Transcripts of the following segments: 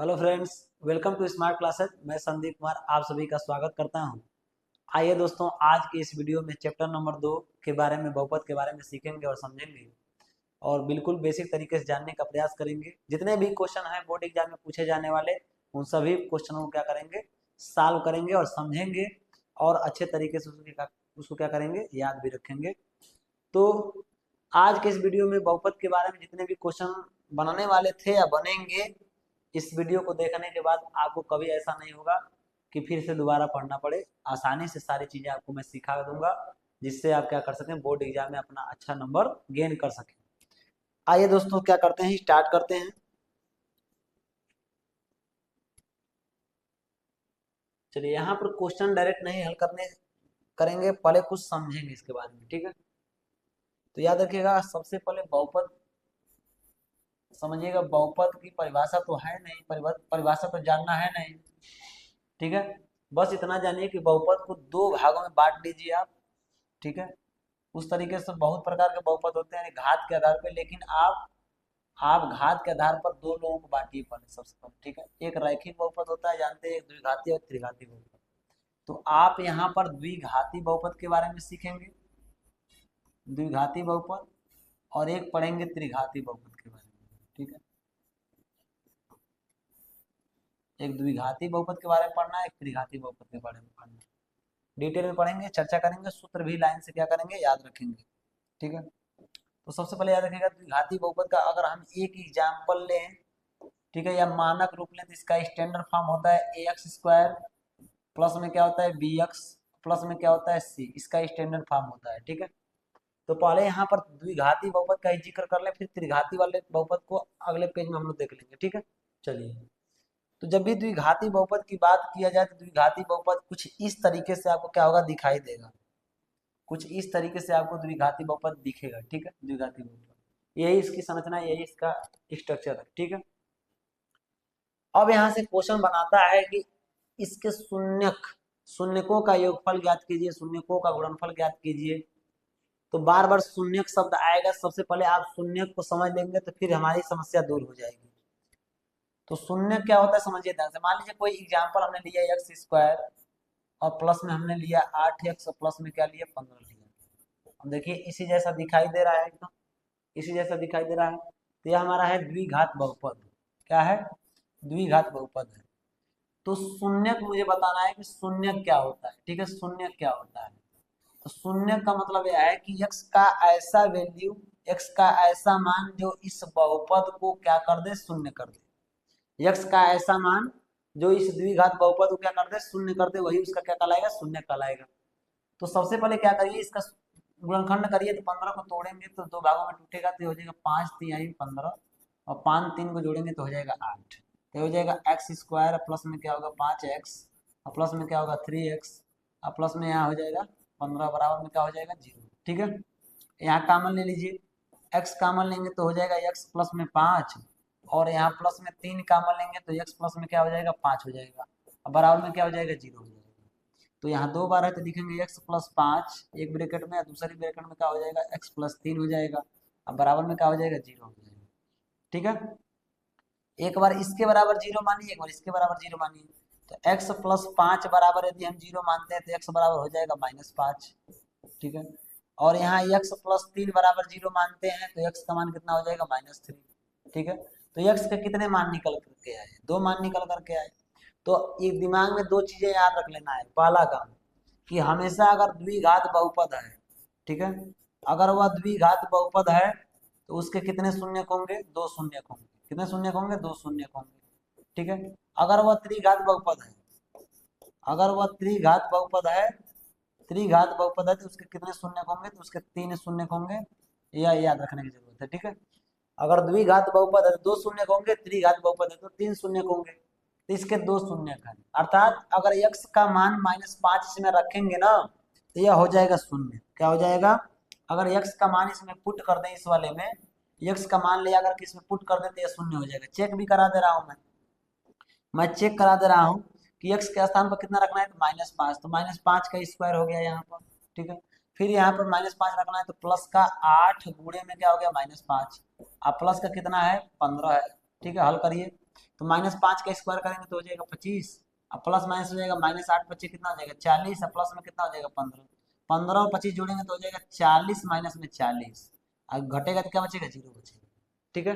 Hello friends, welcome to smart classes. मैं संदीप कुमार आप सभी का स्वागत करता हूं। आइए दोस्तों, आज की इस वीडियो में चैप्टर नंबर 2 के बारे में, बहुपद के बारे में सीखेंगे और समझेंगे और बिल्कुल बेसिक तरीके से जानने का प्रयास करेंगे। जितने भी क्वेश्चन हैं बोर्ड एग्जाम में पूछे जाने वाले, उन सभी क्वेश्चनों को क्या करेंगे, सॉल्व करेंगे और समझेंगे और अच्छे तरीके से उसको क्या करेंगे, याद भी रखेंगे। तो आज के इस वीडियो में बहुपद के बारे में जितने भी क्वेश्चन बनाने वाले थे या बनेंगे, इस वीडियो को देखने के बाद आपको कभी ऐसा नहीं होगा कि फिर से दोबारा पढ़ना पड़े। आसानी से सारी चीजें आपको मैं सिखा दूंगा, जिससे आप क्या कर सकें, बोर्ड एग्जाम में अपना अच्छा नंबर गेन कर सकें। आइए दोस्तों, क्या करते हैं, स्टार्ट करते हैं। चलिए, यहाँ पर क्वेश्चन डायरेक्ट नहीं हल करने करेंगे, पहले कुछ समझेंगे इसके बारे में, ठीक है। तो याद रखिएगा, सबसे पहले बहुपद समझिएगा। बहुपद की परिभाषा तो है नहीं, परिभाषा तो जानना है नहीं, ठीक है। बस इतना जानिए कि बहुपद को दो भागों में बांट दीजिए आप, ठीक है। उस तरीके से बहुत प्रकार के बहुपद होते हैं घात के आधार पे, लेकिन आप घात के आधार पर दो लोगों को बांटिए पहले, सबसे पहले, ठीक है। एक रैखिक बहुपद होता है, जानते हैं, एक द्विघाती और त्रिघाती बहुपद। तो आप यहाँ पर द्विघाती बहुपद के बारे में सीखेंगे, द्विघाती बहुपद, और एक पढ़ेंगे त्रिघाती बहुपद के बारे में, ठीक है। एक द्विघाती बहुपद के बारे में पढ़ना है, एक त्रिघाती बहुपद के बारे में पढ़ना है। डिटेल में पढ़ेंगे, चर्चा करेंगे, सूत्र भी लाइन से क्या करेंगे, याद रखेंगे, ठीक है। तो सबसे पहले याद रखिएगा, द्विघाती बहुपद का अगर हम एक एग्जाम्पल लें, ठीक है, या मानक रूप लें, तो इसका स्टैंडर्ड फॉर्म होता है ए एक्स स्क्वायर प्लस में क्या होता है बी एक्स प्लस में क्या होता है सी। इसका स्टैंडर्ड फॉर्म होता है, ठीक है। तो पहले यहाँ पर द्विघाती बहुपद का ही जिक्र कर ले, फिर त्रिघाती वाले बहुपद को अगले पेज में हम लोग देख लेंगे, ठीक है। चलिए, तो जब भी द्विघाती बहुपद की बात किया जाए तो द्विघाती बहुपद कुछ इस तरीके से आपको क्या होगा, दिखाई देगा। कुछ इस तरीके से आपको द्विघाती बहुपद दिखेगा, ठीक है। द्विघाती बहुपद, यही इसकी संरचना, यही इसका स्ट्रक्चर है, ठीक है। अब यहाँ से क्वेश्चन बनाता है कि इसके शून्यकों का योगफल ज्ञात कीजिए, शून्यकों का गुणनफल ज्ञात कीजिए। तो बार बार शून्यक शब्द आएगा, सबसे पहले आप शून्यक को समझ लेंगे तो फिर हमारी समस्या दूर हो जाएगी। तो शून्य क्या होता है समझिए ध्यान से। मान लीजिए कोई एग्जाम्पल हमने लिया एक्स स्क्वायर और प्लस में हमने लिया 8x और प्लस में क्या लिया 15 लिया। अब देखिए इसी जैसा दिखाई दे रहा है, एकदम इसी जैसा दिखाई दे रहा है। तो यह हमारा है द्विघात बहुपद। क्या है, द्विघात बहुपद है। तो शून्य को मुझे बताना है कि शून्य क्या होता है, ठीक है। शून्य क्या होता है, तो शून्य का मतलब यह है कि x का ऐसा वैल्यू, x का ऐसा मान जो इस बहुपद को क्या कर दे, शून्य कर दे। यक्स का ऐसा मान जो इस द्विघात बहुपद को क्या कर दे, शून्य कर दे, वही उसका क्या कहलाएगा, शून्य कहलाएगा। तो सबसे पहले क्या करिए, इसका गुणनखंड करिए। तो 15 को तोड़ेंगे तो दो भागों में टूटेगा, तो हो जाएगा 5 3 15, और 5 3 को जोड़ेंगे तो हो जाएगा 8। तो हो जाएगा एक्स स्क्वायर प्लस में क्या होगा 5x और प्लस में क्या होगा 3x और प्लस में यहाँ हो जाएगा 15 बराबर में क्या हो जाएगा 0, ठीक है। यहाँ कामन ले लीजिए, x कामन लेंगे तो हो जाएगा x प्लस में 5, और यहाँ प्लस में 3 कामन लेंगे तो x प्लस में क्या हो जाएगा 5 हो जाएगा, और बराबर में क्या हो जाएगा 0 हो जाएगा। तो यहाँ दो बार है तो लिखेंगे x प्लस 5 एक ब्रैकेट में, दूसरी ब्रैकेट में क्या हो जाएगा x प्लस 3 हो जाएगा, अब बराबर में क्या हो जाएगा 0 हो जाएगा, ठीक है। एक बार इसके बराबर 0 मानिए, एक बार इसके बराबर 0 मानिए। तो x प्लस 5 बराबर यदि हम 0 मानते हैं तो x बराबर हो जाएगा -5, ठीक है। और यहाँ x प्लस 3 बराबर 0 मानते हैं तो x का मान कितना हो जाएगा -3, ठीक है। तो x के कितने मान निकल करके आए, दो मान निकल करके आए। तो एक दिमाग में दो चीजें याद रख लेना है। पहला काम कि हमेशा अगर द्विघात बहुपद है, ठीक है, अगर वह द्विघात बहुपद है तो उसके कितने शून्यक होंगे, दो शून्यक होंगे। कितने शून्यक होंगे, दो शून्यक होंगे, ठीक है। अगर वह त्रिघात बहुपद है, अगर वह त्रिघात बहुपद है, त्रिघात बहुपद है तो उसके कितने शून्यक होंगे, तो उसके 3 शून्यक होंगे। यह याद रखने की जरूरत है, ठीक है। अगर द्विघात बहुपद है तो दो शून्यक होंगे, त्रिघात बहुपद है तो 3 शून्यक होंगे, तो इसके दो शून्यक है। अर्थात अगर x का मान -5 इसमें रखेंगे ना तो यह हो जाएगा शून्य। क्या हो जाएगा, अगर x का मान इसमें पुट कर दें, इस वाले में x का मान ले अगर इसमें पुट कर दें तो यह शून्य हो जाएगा। चेक भी करा दे रहा हूं मैं चेक करा दे रहा हूँ कि x के स्थान पर कितना रखना है, तो -5, तो -5 का स्क्वायर हो गया यहाँ पर, ठीक है। फिर यहाँ पर -5 रखना है तो प्लस का 8 गुणे में क्या हो गया -5, अब प्लस का कितना है 15 है, ठीक है। हल करिए तो -5 का स्क्वायर करेंगे तो हो जाएगा 25, अब प्लस माइनस हो जाएगा, -8 25 कितना हो जाएगा 40, प्लस में कितना हो जाएगा 15, 15 और 25 जोड़ेंगे तो हो जाएगा 40 माइनस में 40, अब घटेगा तो क्या बचेगा 0 बचेगा। ठीक है,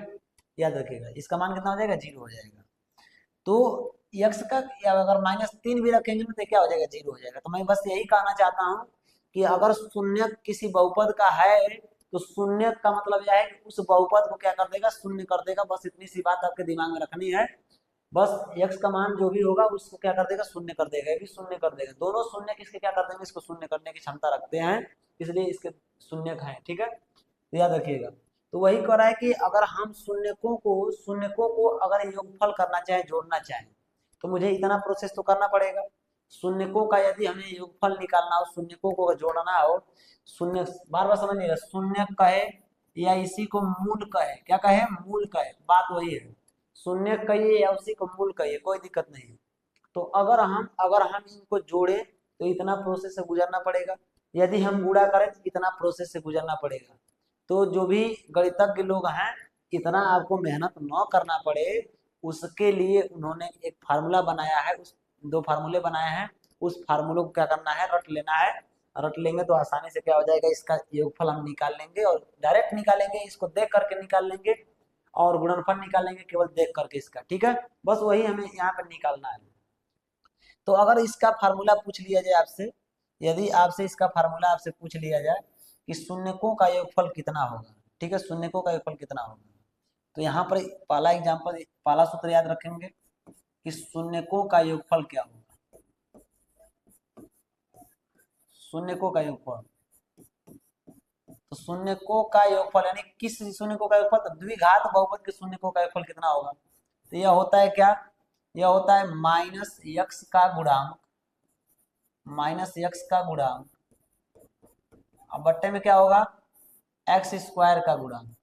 याद रखिएगा इसका मान कितना हो जाएगा 0 हो जाएगा। तो यक्स का अगर -3 भी रखेंगे ना तो क्या हो जाएगा 0 हो जाएगा। तो मैं बस यही कहना चाहता हूँ कि अगर शून्य किसी बहुपद का है तो शून्य का मतलब यह है कि उस बहुपद को क्या कर देगा, शून्य कर देगा। बस इतनी सी बात आपके दिमाग में रखनी है। बस x का मान जो भी होगा उसको क्या कर देगा, शून्य कर देगा, ये भी शून्य कर देगा। दोनों शून्य किसके क्या कर देंगे, इसको शून्य करने की क्षमता रखते हैं, इसलिए इसके शून्य है। ठीक है, तो याद रखिएगा। तो वही कह रहा है कि अगर हम शून्यकों को अगर योगफल करना चाहे, जोड़ना चाहे, तो मुझे इतना प्रोसेस तो करना पड़ेगा। शून्यकों का यदि हमें योगफल निकालना हो, शून्यकों को जोड़ना हो, शून्य बार बार समझिएगा, शून्य कहे या इसी को मूल कहे, क्या कहे, मूल कहे, बात वही है। शून्य कहिए या उसी को मूल कहिए, कोई दिक्कत नहीं है। तो अगर हम इनको जोड़े तो इतना प्रोसेस से गुजरना पड़ेगा, यदि हम गुणा करें तो इतना प्रोसेस से गुजरना पड़ेगा। तो जो भी गणितज्ञ लोग हैं, इतना आपको मेहनत न करना पड़े उसके लिए उन्होंने एक फार्मूला बनाया है, उस 2 फार्मूले बनाए हैं। उस फार्मूले को क्या करना है, रट लेना है। रट लेंगे तो आसानी से क्या हो जाएगा, इसका योगफल हम निकाल लेंगे और डायरेक्ट निकालेंगे, इसको देख करके निकाल लेंगे, और गुणनफल निकालेंगे केवल देख करके इसका। ठीक है, बस वही हमें यहाँ पर निकालना है। तो अगर इसका फार्मूला पूछ लिया जाए आपसे, यदि आपसे इसका फार्मूला आपसे पूछ लिया जाए कि शून्यकों का योगफल कितना होगा, ठीक है, शून्यकों का योगफल कितना होगा, तो यहाँ पर पहला एग्जांपल, पहला सूत्र याद रखेंगे कि शून्यकों का योगफल क्या होगा। शून्यकों का योगफल, तो शून्यकों का योगफल यानी किस शून्यकों का योगफल, तो द्विघात बहुपद के शून्यकों का योगफल कितना होगा। तो यह होता है क्या, यह होता है माइनस यक्स का गुणांक, माइनस यक्स का गुणांक, अब बट्टे में क्या होगा, एक्स स्क्वायर का गुणांक।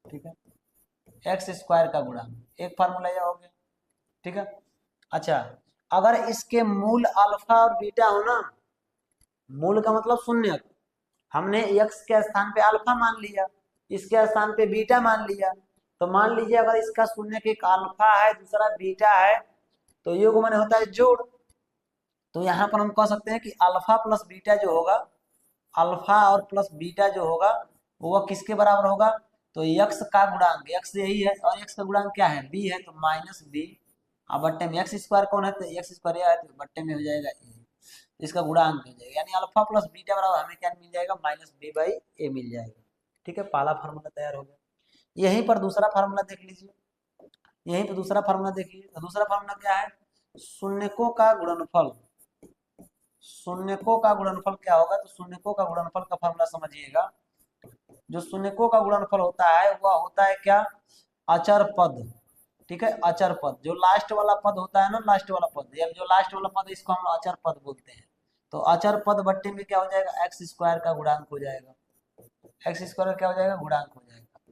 ठीक है, एक्स स्क्वायर का गुणांक, एक फार्मूला यह हो गया। ठीक है, अच्छा, अगर इसके मूल अल्फा और बीटा हो ना, मूल का मतलब शून्य, हमने x के स्थान पे अल्फा मान लिया, इसके स्थान पे बीटा मान लिया, तो मान लीजिए अगर इसका शून्य के एक अल्फा है दूसरा बीटा है, तो योग माने होता है जोड़। तो यहाँ पर हम कह सकते हैं कि अल्फा प्लस बीटा जो होगा, अल्फा और प्लस बीटा जो होगा वो किसके बराबर होगा, तो x का गुणांक, x यही है और x का गुणांक क्या है, b है, तो माइनस बी, अब बट्टे में एक्स स्क्वायर कौन है, तो एक्स स्क्वायर यह है, तो बट्टे में हो जाएगा ए, इसका गुणांक हो जाएगा, यानी अल्फा प्लस बीटा बराबर हमें क्या मिल जाएगा, माइनस बी बाई ए मिल जाएगा। ठीक है, पहला फार्मूला तैयार हो गया। यहीं पर दूसरा फार्मूला देख लीजिए, यहीं पर दूसरा फार्मूला देखिए, तो दूसरा फार्मूला क्या है, शून्यकों का गुणनफल, शून्यकों का गुणनफल क्या होगा, तो शून्यकों का गुणनफल का फार्मूला समझिएगा। जो शून्यकों का गुणनफल होता है वह होता है क्या, अचर पद। ठीक है, अचर पद, जो लास्ट वाला पद होता है ना, लास्ट वाला पद, या जो लास्ट वाला पद इसको हम अचर पद बोलते हैं। तो अचर पद बट्टे में क्या हो जाएगा, एक्स स्क्वायर का गुणांक हो जाएगा, एक्स स्क्वायर क्या हो जाएगा, गुणांक हो जाएगा।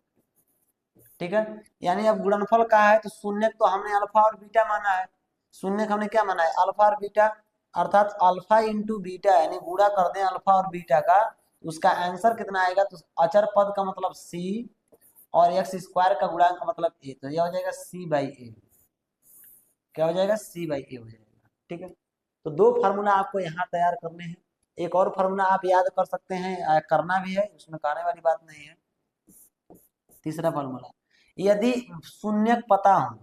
ठीक है, यानी अब गुणनफल का है तो शून्य तो हमने अल्फा और बीटा माना है, शून्य हमने क्या माना है, अल्फा और बीटा, अर्थात अल्फा इंटू बीटा, यानी गुणा कर दें अल्फा और बीटा का, उसका आंसर कितना आएगा, तो अचर पद का मतलब सी और एक्स स्क्वायर का गुणांक का मतलब ए, तो यह हो जाएगा सी बाई ए, क्या हो जाएगा, सी बाई ए हो जाएगा। ठीक है, तो 2 फार्मूला आपको यहाँ तैयार करने हैं। एक और फार्मूला आप याद कर सकते हैं, करना भी है, उसमें कहने वाली बात नहीं है। तीसरा फार्मूला, यदि शून्य पता हो,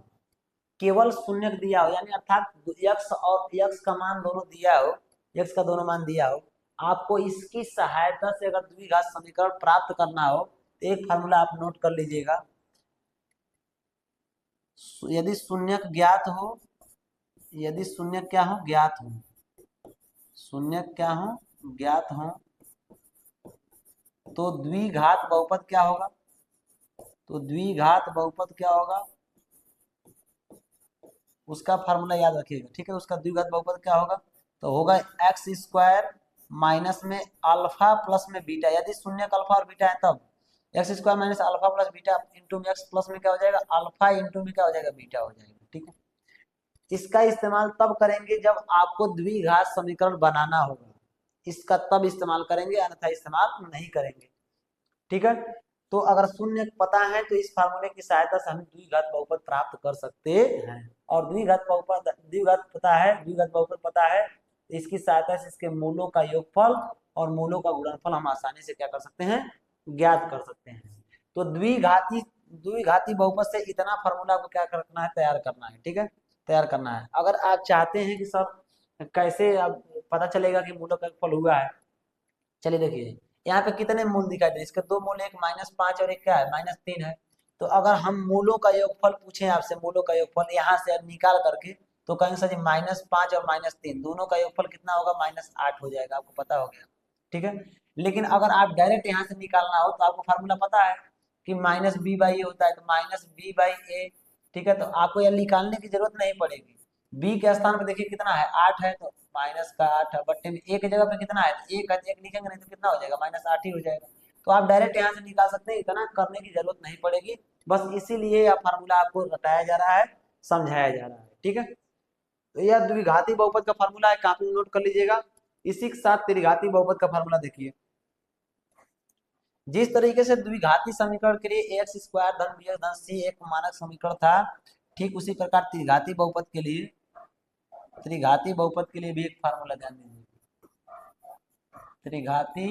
केवल शून्य दिया हो, यानी अर्थात यक्स और यक्स का मान दोनों दिया हो, यक्स का दोनों मान दिया हो, आपको इसकी सहायता से अगर द्विघात समीकरण प्राप्त करना हो तो एक फार्मूला आप नोट कर लीजिएगा। यदि शून्य ज्ञात हो, यदि शून्य क्या हो, ज्ञात हो, शून्य क्या हो, ज्ञात हो, तो द्विघात बहुपद क्या होगा, तो द्विघात बहुपद क्या होगा, उसका फार्मूला याद रखिएगा। ठीक है, उसका द्विघात बहुपद क्या होगा, तो होगा एक्स स्क्वायर माइनस में अल्फा प्लस में बीटा, यदि शून्य का अल्फा और बीटा है तब x square minus alpha plus beta into में एक्स प्लस में क्या हो जाएगा, अल्फा इंटू में क्या हो जाएगा, बीटा हो जाएगा। ठीक है, इसका इस्तेमाल तब करेंगे जब आपको द्विघात समीकरण बनाना होगा, इसका तब इस्तेमाल करेंगे, अन्यथा इस्तेमाल नहीं करेंगे। ठीक है, तो अगर शून्य पता है तो इस फार्मूले की सहायता से हम द्विघात बहुपद प्राप्त कर सकते हैं। और द्विघात पता है, द्विघात बहुपद पता है, तो इसकी सहायता से इसके मूलों का योगफल और मूलों का गुणनफल हम आसानी से क्या कर सकते हैं, ज्ञात कर सकते हैं। तो द्विघाती बहुपद से इतना फार्मूला आपको क्या करना है, तैयार करना है। ठीक है, तैयार करना है। अगर आप चाहते हैं कि सर कैसे अब पता चलेगा कि मूलों का योगफल हुआ है, चलिए देखिए यहाँ पे कितने मूल दिखाई दे, इसके दो मूल, एक -5 और एक क्या है -3 है। तो अगर हम मूलों का योगफल पूछे आपसे, मूलों का योगफल यहाँ से निकाल करके, तो कहेंगे सर जी -5 और -3 दोनों का योगफल कितना होगा, -8 हो जाएगा, आपको पता हो गया। ठीक है, लेकिन अगर आप डायरेक्ट यहाँ से निकालना हो तो आपको फार्मूला पता है कि -b/a होता है, तो -b/a। ठीक है, तो आपको यह निकालने की जरूरत नहीं पड़ेगी। b के स्थान पर देखिए कितना है, 8 है, तो -8 बट्टे में a की जगह पे कितना है, तो 1 है, तो 1 लिखेंगे नहीं तो कितना हो जाएगा, -8 ही हो जाएगा। तो आप डायरेक्ट यहाँ से निकाल सकते हैं, इतना करने की जरूरत नहीं पड़ेगी। बस इसीलिए यह फार्मूला आपको बताया जा रहा है, समझाया जा रहा है। ठीक है, तो यह द्विघाती बहुपद का फार्मूला है, काफी नोट कर लीजिएगा। इसी के साथ त्रिघाती बहुपद का फार्मूला देखिए। जिस तरीके से द्विघाती समीकरण के लिए ax स्क्वायर धन bx धन c एक मानक समीकरण था, ठीक उसी प्रकार त्रिघाती बहुपद के लिए भी एक फार्मूला ध्यान दीजिए। त्रिघाती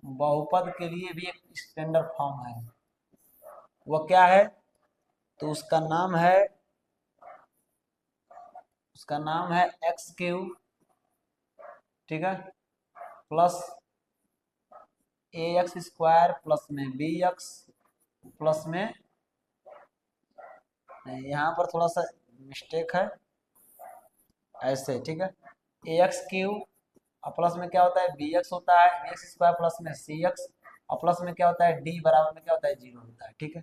बहुपद के लिए भी एक स्टैंडर्ड फॉर्म है, वो क्या है, तो उसका नाम है x3, ठीक है, प्लस ax स्क्वायर प्लस में bx प्लस में, यहाँ पर थोड़ा सा मिस्टेक है, ऐसे। ठीक है, ax3 और प्लस में क्या होता है, bx होता है, bx स्क्वायर प्लस में cx और प्लस में क्या होता है, d बराबर में क्या होता है, 0 होता है। ठीक है,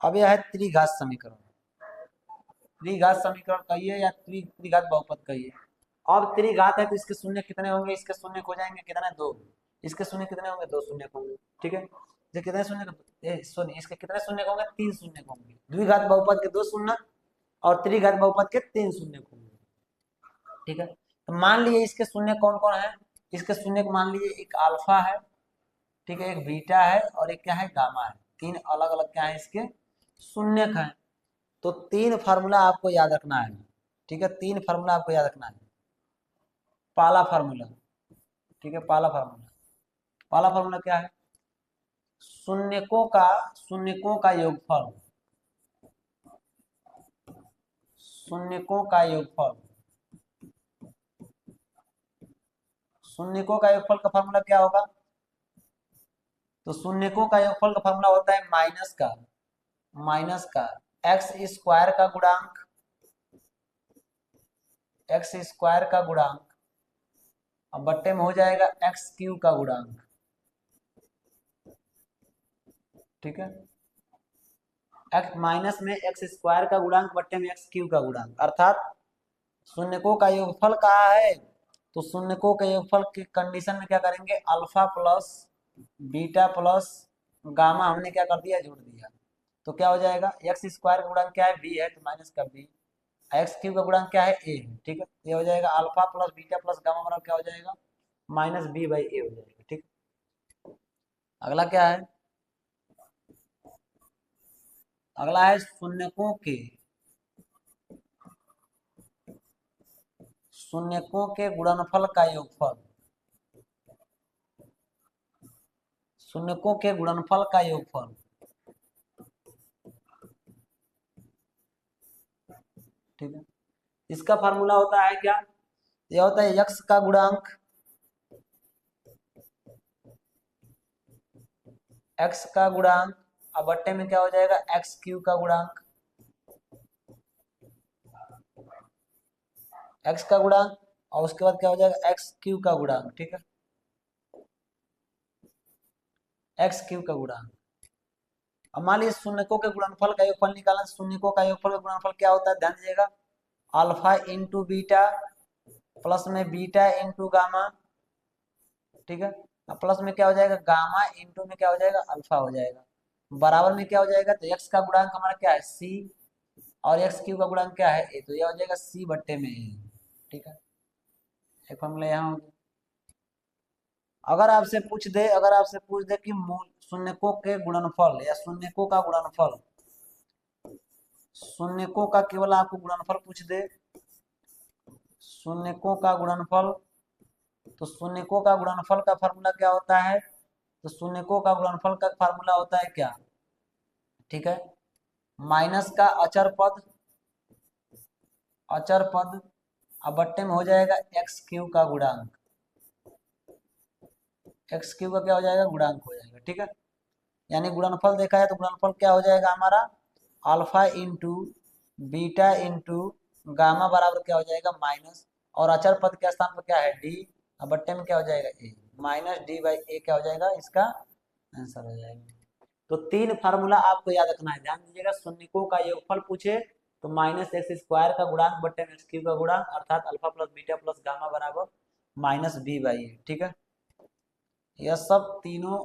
अब यह है त्रिघात समीकरण। त्रिघात समीकरण कहिए या त्रिघात बहुपद कहिए। अब त्रिघात है तो इसके शून्य कितने होंगे, इसके शून्य हो जाएंगे कितने, 2। इसके शून्य कितने होंगे, 2 शून्य होंगे। ठीक है, ये कितने शून्य, सॉरी इसके कितने शून्य होंगे, 3 शून्य होंगे। द्विघात बहुपद के 2 शून्य और त्रिघात बहुपद के 3 शून्य होंगे। ठीक है, तो मान लीजिए इसके शून्य कौन कौन है, इसके शून्य को मान लीजिए एक अल्फा है, ठीक है, एक बीटा है और एक क्या है, गामा है। 3 अलग अलग क्या है इसके शून्य है। तो 3 फार्मूला आपको याद रखना है। ठीक है, 3 फार्मूला आपको याद रखना है। पहला फार्मूला, ठीक है, पहला फार्मूला क्या है, शून्यकों का योगफल, शून्यकों का योगफल, शून्यकों का योगफल का फार्मूला क्या होगा, तो शून्यकों का योगफल का फार्मूला होता है माइनस का एक्स स्क्वायर का गुणांक, एक्स स्क्वायर का गुणांक अब बट्टे में हो जाएगा एक्स क्यूब का गुणांक। ठीक है, एक्स माइनस में एक्स स्क्वायर का गुणांक बट्टे में एक्स क्यूब का गुणांक, अर्थात शून्यकों का योगफल कहा है, तो शून्यकों के योगफल की कंडीशन में क्या करेंगे, alpha plus beta plus gamma हमने क्या कर दिया, जोड़ दिया। तो क्या हो जाएगा, एक्स स्क्वायर का गुणांक क्या है, बी है, तो माइनस का बी, एक्स क्यूब का गुणांक क्या है, ए है। ठीक है, ये हो जाएगा alpha plus beta plus gamma बराबर क्या हो जाएगा, -b/a हो जाएगा। ठीक, अगला क्या है, अगला है शून्यकों के गुणनफल का योगफल, शून्यकों के गुणनफल का योगफल। ठीक है, इसका फार्मूला होता है क्या, यह होता है यक्स का गुणांक, एक्स का गुणांक अब बट्टे में क्या हो जाएगा, एक्स क्यू का गुणांक, एक्स का गुणांक और उसके बाद क्या हो जाएगा, एक्स क्यू का गुणांक। ठीक है, एक्स क्यू का गुणांक। अब मान लीजिए शून्यकों के गुणनफल का योगफल निकालना, शून्यकों का योगफल का गुणनफल क्या होता है, ध्यान दीजिएगा, अल्फा इंटू बीटा प्लस में बीटा इंटू गामा। ठीक है, अब प्लस में क्या हो जाएगा, गामा इंटू में क्या हो जाएगा, अल्फा हो जाएगा, बराबर में क्या हो जाएगा, तो एक्स का गुणांक हमारा क्या है, सी, और एक्स क्यू का गुणांक क्या है, ए, तो यह हो जाएगा सी बट्टे में ए। ठीक है, एक फॉर्मूला यहाँ हो गया। अगर आपसे पूछ दे कि मूल शून्यकों के गुणनफल या शून्यकों का गुणनफल, शून्यकों का केवल आपको गुणनफल पूछ दे, शून्यकों का गुणनफल, तो शून्यकों का गुणनफल का फार्मूला क्या होता है, तो शून्यकों का गुणनफल का फार्मूला होता है क्या, ठीक है, माइनस का अचर पद, अचर पद अब बट्टे में हो जाएगा एक्स क्यू का गुणांक, एक्स क्यू का क्या हो जाएगा, गुणांक हो जाएगा, ठीक है। यानी गुणनफल देखा है तो गुणनफल क्या हो जाएगा हमारा, alpha into beta into gamma बराबर क्या हो जाएगा माइनस, और अचर पद के स्थान पर क्या है डी, अब बट्टे में क्या हो जाएगा ए, माइनस डी बाई ए क्या हो जाएगा, इसका आंसर हो जाएगा। तो तीन फार्मूला आपको याद रखना है, ध्यान दीजिएगा, शून्यकों का योगफल पूछे तो माइनस एक्स स्क्वायर का गुणांक बट्टे में एक्स क्यूब का गुणांक, अर्थात alpha plus beta plus gamma बराबर माइनस बी बाई ए, ठीक है। यह सब तीनों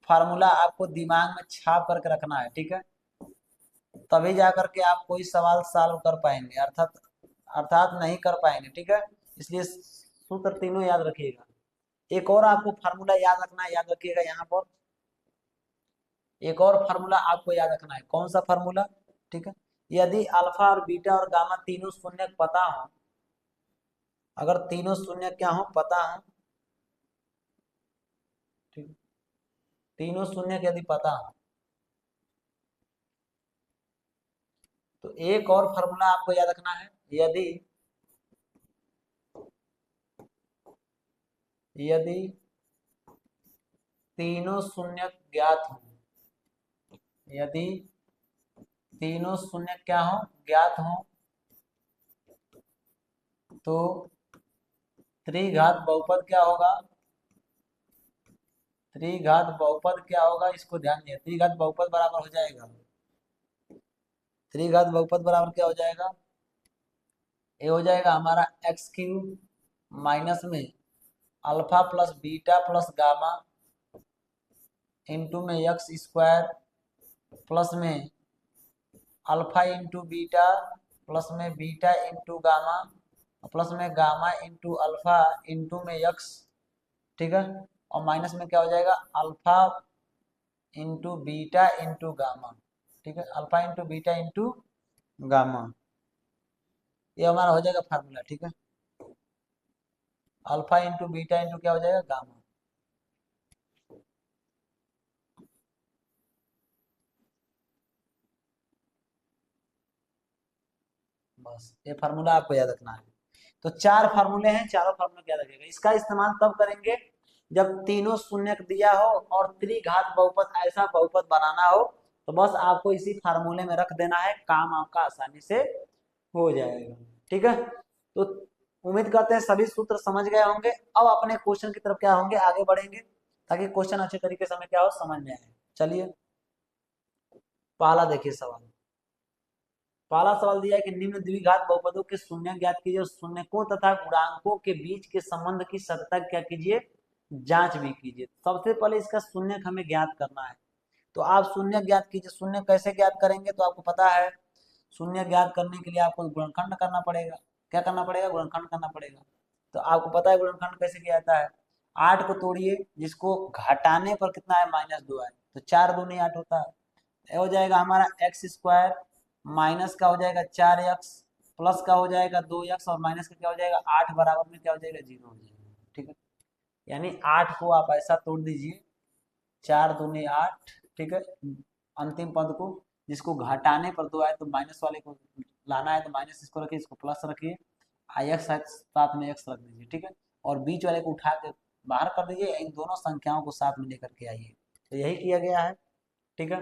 फार्मूला आपको दिमाग में छाप करके रखना है, ठीक है, तभी जा करके आप कोई सवाल सॉल्व कर पाएंगे, अर्थात अर्थात नहीं कर पाएंगे, ठीक है। इसलिए सूत्र तीनों याद रखिएगा। एक और आपको फार्मूला याद रखना है, याद रखिएगा यहाँ पर एक और फार्मूला आपको याद रखना है, कौन सा फार्मूला, ठीक है, यदि अल्फा और बीटा और गामा तीनों शून्य पता हो, अगर तीनों शून्य क्या हो पता हो, ठीक, तीनों शून्य यदि पता हो तो एक और फार्मूला आपको याद रखना है, यदि यदि तीनों शून्य ज्ञात हो, यदि तीनों शून्य क्या हो ज्ञात हो, तो त्रिघात बहुपद क्या होगा, त्रिघात बहुपद क्या होगा, इसको ध्यान दिया, त्रिघात बहुपद बराबर हो जाएगा, त्रिघात बहुपद बराबर क्या हो जाएगा, ये हो जाएगा हमारा एक्स क्यूब माइनस में alpha plus beta plus gamma into में एक्स स्क्वायर प्लस में अल्फा इंटू बीटा प्लस में बीटा इंटू गामा प्लस में गामा इंटू अल्फा इंटू में एक्स, ठीक है, और माइनस में क्या हो जाएगा alpha into beta into gamma, ठीक है, alpha into beta into gamma, ये हमारा हो जाएगा फार्मूला, ठीक है, अल्फा इंटू बीटा इंटू क्या हो जाएगा गामा। बस ये फार्मूला आपको याद रखना है। तो चार फार्मूले हैं, चारों फार्मूले याद रखिएगा, इसका इस्तेमाल तब करेंगे जब तीनों शून्य दिया हो और त्रिघात बहुपद ऐसा बहुपद बनाना हो, तो बस आपको इसी फार्मूले में रख देना है, काम आपका आसानी से हो जाएगा, ठीक है। तो उम्मीद करते हैं सभी सूत्र समझ गए होंगे। अब अपने क्वेश्चन की तरफ क्या होंगे आगे बढ़ेंगे, ताकि क्वेश्चन अच्छे तरीके से हमें क्या हो समझ में आए। चलिए पहला देखिए सवाल, पहला सवाल दिया है कि निम्न द्विघात बहुपदों के शून्य ज्ञात कीजिए और शून्यकों तथा गुणांकों के बीच के संबंध की सत्यता क्या कीजिए, जांच भी कीजिए। सबसे पहले इसका शून्य हमें ज्ञात करना है, तो आप शून्य ज्ञात कीजिए। शून्य कैसे ज्ञात करेंगे, तो आपको पता है शून्य ज्ञात करने के लिए आपको गुणनखंड करना पड़ेगा, क्या करना पड़ेगा, गुणनखंड करना पड़ेगा। तो आपको पता है गुणनखंड कैसे किया जाता है, 8 को तोड़िए, जिसको घटाने पर कितना है -2 है, तो 4 दूनी 8 होता है, हो जाएगा हमारा एक्स स्क्वायर माइनस का हो जाएगा 4x प्लस का हो जाएगा 2x और माइनस का क्या हो जाएगा 8 बराबर में क्या हो जाएगा 0 हो जाएगा, ठीक है। यानी 8 को आप ऐसा तोड़ दीजिए, 4 दूनी 8, ठीक है, अंतिम पद को जिसको घटाने पर 2 आए तो माइनस वाले को लाना है तो माइनस इसको रखिए, इसको प्लस रखिए, एक्स साथ में एक्स रख दीजिए, ठीक है, और बीच वाले को उठा के बाहर कर दीजिए, इन दोनों संख्याओं को साथ में लेकर के आइए, तो यही किया गया है, ठीक है।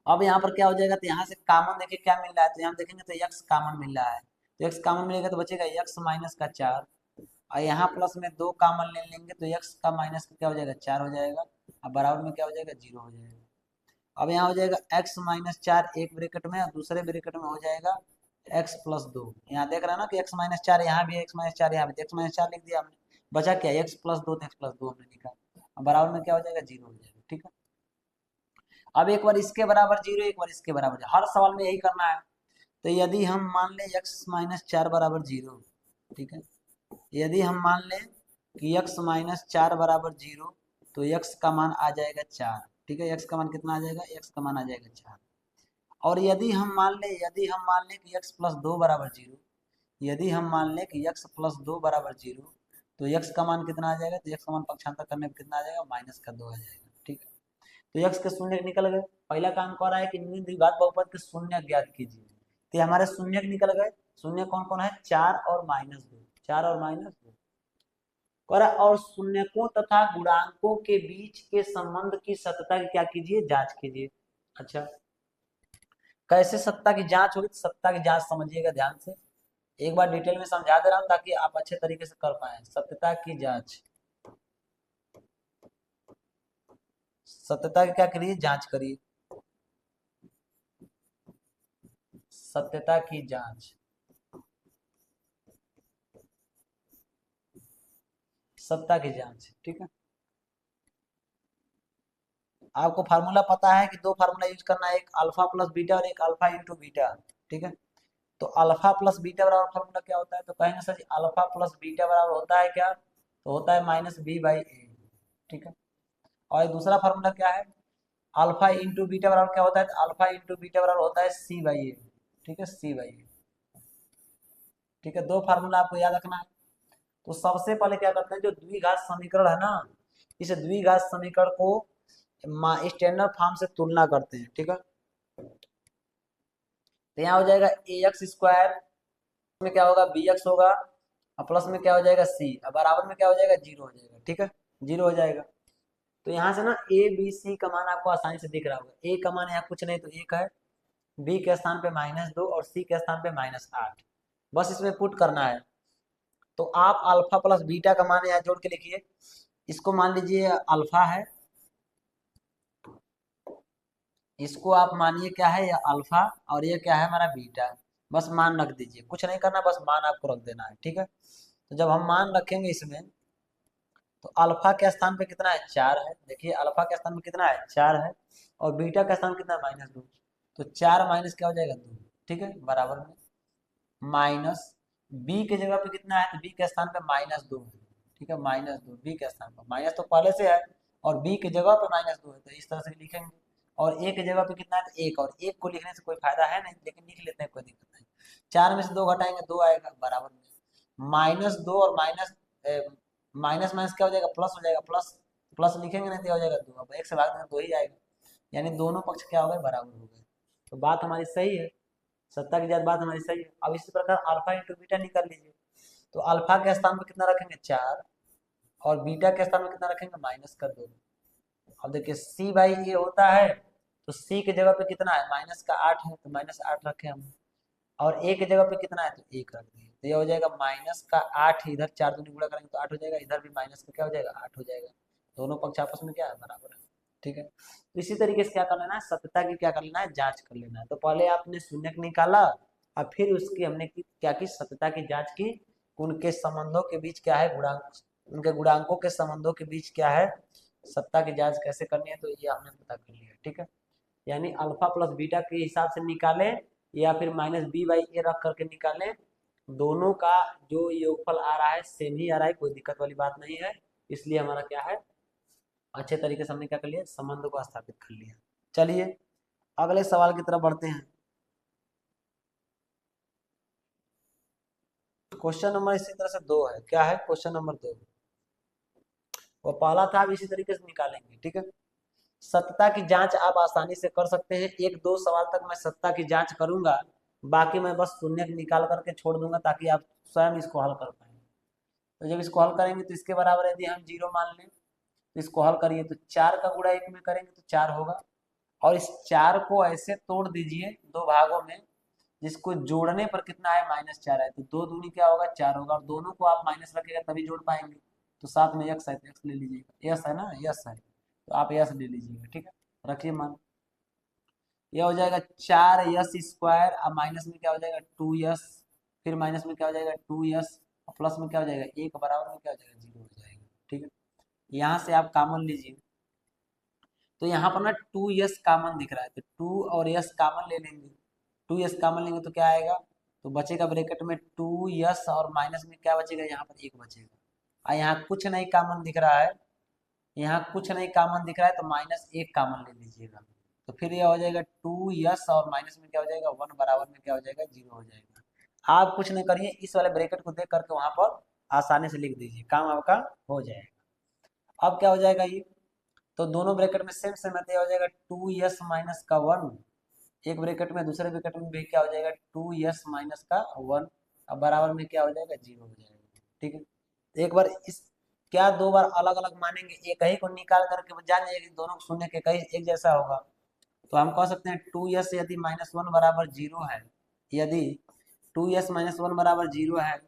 अब यहाँ पर क्या हो जाएगा, तो यहाँ से कॉमन देखिए क्या मिल रहा है, तो यहाँ देखेंगे तो x कॉमन मिल रहा है, तो x कॉमन मिलेगा तो बचेगा x माइनस का 4, और यहाँ प्लस में 2 कॉमन ले लेंगे तो x का माइनस का क्या हो जाएगा 4 हो जाएगा, अब बराबर में क्या हो जाएगा 0 हो जाएगा। अब यहाँ हो जाएगा x माइनस 4 एक ब्रैकेट में और दूसरे ब्रैकेट में हो जाएगा x प्लस 2, यहाँ देख रहे हैं ना कि x माइनस 4 यहाँ भी x माइनस 4 यहाँ भी, x माइनस 4 लिख दिया हमने, बचा क्या x प्लस 2, x प्लस 2 हमने लिखा, अब बराबर में क्या हो जाएगा 0 हो जाएगा, ठीक है। अब एक बार इसके बराबर 0, एक बार इसके बराबर 0, हर सवाल में यही करना है। तो यदि हम मान लें x माइनस 4 बराबर 0, ठीक है, यदि हम मान लें कि x माइनस 4 बराबर 0, तो x का मान आ जाएगा 4। ठीक है, x का मान कितना आ जाएगा, x का मान आ जाएगा 4। और यदि हम मान लें कि x प्लस 2 बराबर 0, यदि हम मान लें कि x प्लस 2 बराबर 0, तो x का मान कितना आ जाएगा, तो x का मान पक्षांतर करने पर कितना आ जाएगा, माइनस का 2 आ जाएगा। ठीक है, तो x के शून्य निकल गए। पहला काम कर रहा है कि निम्न द्विघात बहुपद के शून्य ज्ञात कीजिए, तो हमारे शून्य निकल गए। शून्य कौन कौन है, 4 और -2, 4 और -2। और शून्यकों तथा गुणांकों के बीच के संबंध की सत्यता की क्या कीजिए, जांच कीजिए। अच्छा, कैसे सत्ता की जांच होगी, तो सत्ता की जांच समझिएगा ध्यान से, एक बार डिटेल में समझा दे रहा हूं ताकि आप अच्छे तरीके से कर पाए। सत्यता की जांच, सत्यता की क्या करिए, जांच करिए, सत्यता की जांच, सत्ता की जांच। ठीक है, आपको फार्मूला पता है कि दो फार्मूला यूज करना है, एक अल्फा प्लस बीटा और एक अल्फा इंटू बीटा। ठीक है, तो अल्फा प्लस बीटा बराबर फार्मूला क्या होता है, तो कहेंगे सर अल्फा प्लस बीटा बराबर होता है क्या, तो होता है -b/a। ठीक है, और दूसरा फार्मूला क्या है, अल्फा इंटू बीटा बराबर क्या होता है, तो अल्फा इंटू बीटा बराबर होता है c/a। ठीक है, c/a। ठीक है, दो फार्मूला आपको याद रखना है। तो सबसे पहले क्या करते हैं, जो द्विघात समीकरण है ना, इस द्विघात समीकरण को स्टैंडर्ड फॉर्म से तुलना करते हैं। ठीक है, तो यहाँ हो जाएगा ax² में क्या होगा, bx होगा, और प्लस में क्या हो जाएगा c, और बराबर में क्या हो जाएगा, 0 हो जाएगा। ठीक है, 0 हो जाएगा। तो यहाँ से ना a b c का मान आपको आसानी से दिख रहा होगा। a का मान यहाँ कुछ नहीं तो 1 है, b के स्थान पे -2 और c के स्थान पे -8, बस इसमें पुट करना है। तो आप अल्फा प्लस बीटा का मान यहाँ जोड़ के लिखिए। इसको मान लीजिए अल्फा है, इसको आप मानिए क्या है, यह अल्फा, और ये क्या है हमारा बीटा। बस मान रख दीजिए, कुछ नहीं करना, बस मान आपको रख देना है। ठीक है, तो जब हम मान रखेंगे इसमें, तो अल्फा के स्थान पे कितना है, 4 है। देखिए अल्फा के स्थान पे कितना है, 4 है, और बीटा का स्थान कितना है, -2। तो 4 माइनस क्या हो जाएगा, 2। ठीक है, बराबर में माइनस बी के जगह पे कितना है, तो बी के स्थान पे -2 है। ठीक है, -2 बी के स्थान पर, माइनस तो पहले से है, और बी के जगह पे -2 है, तो इस तरह से लिखेंगे। और ए की जगह पे कितना है, तो 1, और 1 को लिखने से कोई फायदा है नहीं, लेकिन लिख लेते हैं, कोई दिक्कत नहीं। 4 में से 2 घटाएंगे, 2 आएगा, बराबर में -2 और माइनस माइनस माइनस क्या हो जाएगा, प्लस हो जाएगा, प्लस प्लस लिखेंगे नहीं तो हो जाएगा 2, अब 1 से भाग देंगे 2 ही आएगा, यानी दोनों पक्ष क्या हो गए, बराबर हो गए। तो बात हमारी सही है, सत्ता की जात बात हमारी सही है। अब इसी प्रकार अल्फा इंटू बीटा निकाल लीजिए। तो अल्फा के स्थान में कितना रखेंगे, 4, और बीटा के स्थान में कितना रखेंगे, -2। अब देखिए c/a होता है, तो c की जगह पे कितना है, -8 है, तो -8 रखे हम, और a की जगह पे कितना है, तो 1 रख दिए। तो ये हो जाएगा -8, इधर 4 दूनी गुणा करेंगे तो 8 हो जाएगा, इधर भी माइनस का क्या हो जाएगा, 8 हो जाएगा। दोनों पक्ष आपस में क्या है, बराबर है। ठीक है, तो इसी तरीके से क्या कर लेना है, सत्यता की क्या कर लेना है, जांच कर लेना है। तो पहले आपने शून्यक निकाला, और फिर उसकी हमने क्या की, सत्यता की जांच की, उनके संबंधों के बीच क्या है, गुणांक, उनके गुणांकों के संबंधों के बीच क्या है, सत्ता की जांच कैसे करनी है, तो ये हमने पता कर लिया। ठीक है, यानी अल्फा प्लस बीटा के हिसाब से निकालें, या फिर -b/a रख करके निकालें, दोनों का जो योगफल आ रहा है सेम ही आ रहा है, कोई दिक्कत वाली बात नहीं है। इसलिए हमारा क्या है, अच्छे तरीके से हमने क्या कर लिया, संबंध को स्थापित कर लिया। चलिए अगले सवाल की तरफ बढ़ते हैं। क्वेश्चन नंबर इसी तरह से 2 है, क्या है, क्वेश्चन नंबर 2, वो पहला था, अब इसी तरीके से निकालेंगे। ठीक है, सत्ता की जांच आप आसानी से कर सकते हैं, 1-2 सवाल तक मैं सत्ता की जांच करूंगा, बाकी मैं बस शून्य निकाल करके छोड़ दूंगा, ताकि आप स्वयं इसको हल कर पाए। तो जब इसको हल करेंगे तो इसके बराबर यदि हम 0 मान लें, तो इसको हल करिए, तो 4 का गुणा 1 में करेंगे तो 4 होगा, और इस 4 को ऐसे तोड़ दीजिए 2 भागों में, जिसको जोड़ने पर कितना है, -4 है, तो 2 दूनी क्या होगा, 4 होगा, और दोनों को आप माइनस रखिएगा तभी जोड़ पाएंगे। तो साथ में यक्स है, तो यक्स ले लीजिएगा, यस है ना, यस है, तो आप यस ले लीजिएगा। ठीक है, रखिए मान, यह हो जाएगा 4s², अब माइनस में क्या हो जाएगा, 2s, फिर माइनस में क्या हो जाएगा, 2s, और प्लस में क्या हो जाएगा, 1, बराबर में क्या हो जाएगा, 0 हो जाएगा। ठीक है, यहाँ से आप कॉमन लीजिए, तो यहाँ पर ना 2s कॉमन दिख रहा है, तो 2 और s कॉमन ले लेंगे, 2s कॉमन लेंगे तो क्या आएगा, तो बचेगा ब्रैकेट में 2s, और माइनस में क्या बचेगा, यहाँ पर 1 बचेगा। और यहाँ कुछ नहीं कॉमन दिख रहा है, यहाँ कुछ नहीं कॉमन दिख रहा है तो माइनस एक कॉमन ले लीजिएगा, तो फिर यह हो जाएगा 2s और माइनस में क्या हो जाएगा 1 बराबर में क्या हो जाएगा 0 हो जाएगा। आप कुछ नहीं करिए, इस वाले ब्रैकेट को देख करके वहां पर आसानी से लिख दीजिए, काम आपका हो जाएगा। अब क्या हो जाएगा ये, तो दोनों ब्रैकेट में सेम सेम है, हो जाएगा 2s माइनस का 1, एक ब्रैकेट में दूसरे ब्रैकेट में भी क्या हो जाएगा 2s माइनस का 1, अब बराबर में क्या हो जाएगा 0 हो जाएगा। ठीक है, एक बार इस क्या दो बार अलग अलग मानेंगे, एक ही को निकाल करके जान जाइए कि दोनों शून्य के कहीं एक जैसा होगा, तो हम कह सकते हैं 2s यदि -1 बराबर 0 है, यदि 2s -1 बराबर 0 है,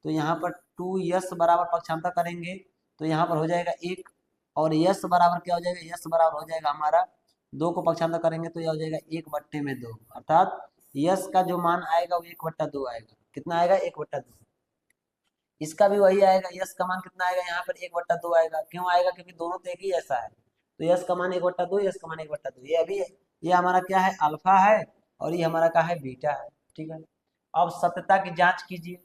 तो यहाँ पर 2s बराबर पक्षांतर करेंगे तो यहाँ पर हो जाएगा 1, और यस बराबर क्या हो जाएगा, यस बराबर हो जाएगा हमारा 2 को पक्षांतर करेंगे तो यह हो जाएगा 1/2, अर्थात यस का जो मान आएगा वो 1/2 आएगा। कितना आएगा 1/2। इसका भी वही आएगा, यस का मान कितना आएगा यहाँ पर 1/2 आएगा। क्यों आएगा, क्योंकि दोनों तो एक ही जैसा है, तो यस का मान 1/2, यस का मान 1/2। ये अभी ये हमारा क्या है अल्फा है, और ये हमारा क्या है बीटा है। ठीक है, अब सत्यता की जांच कीजिए,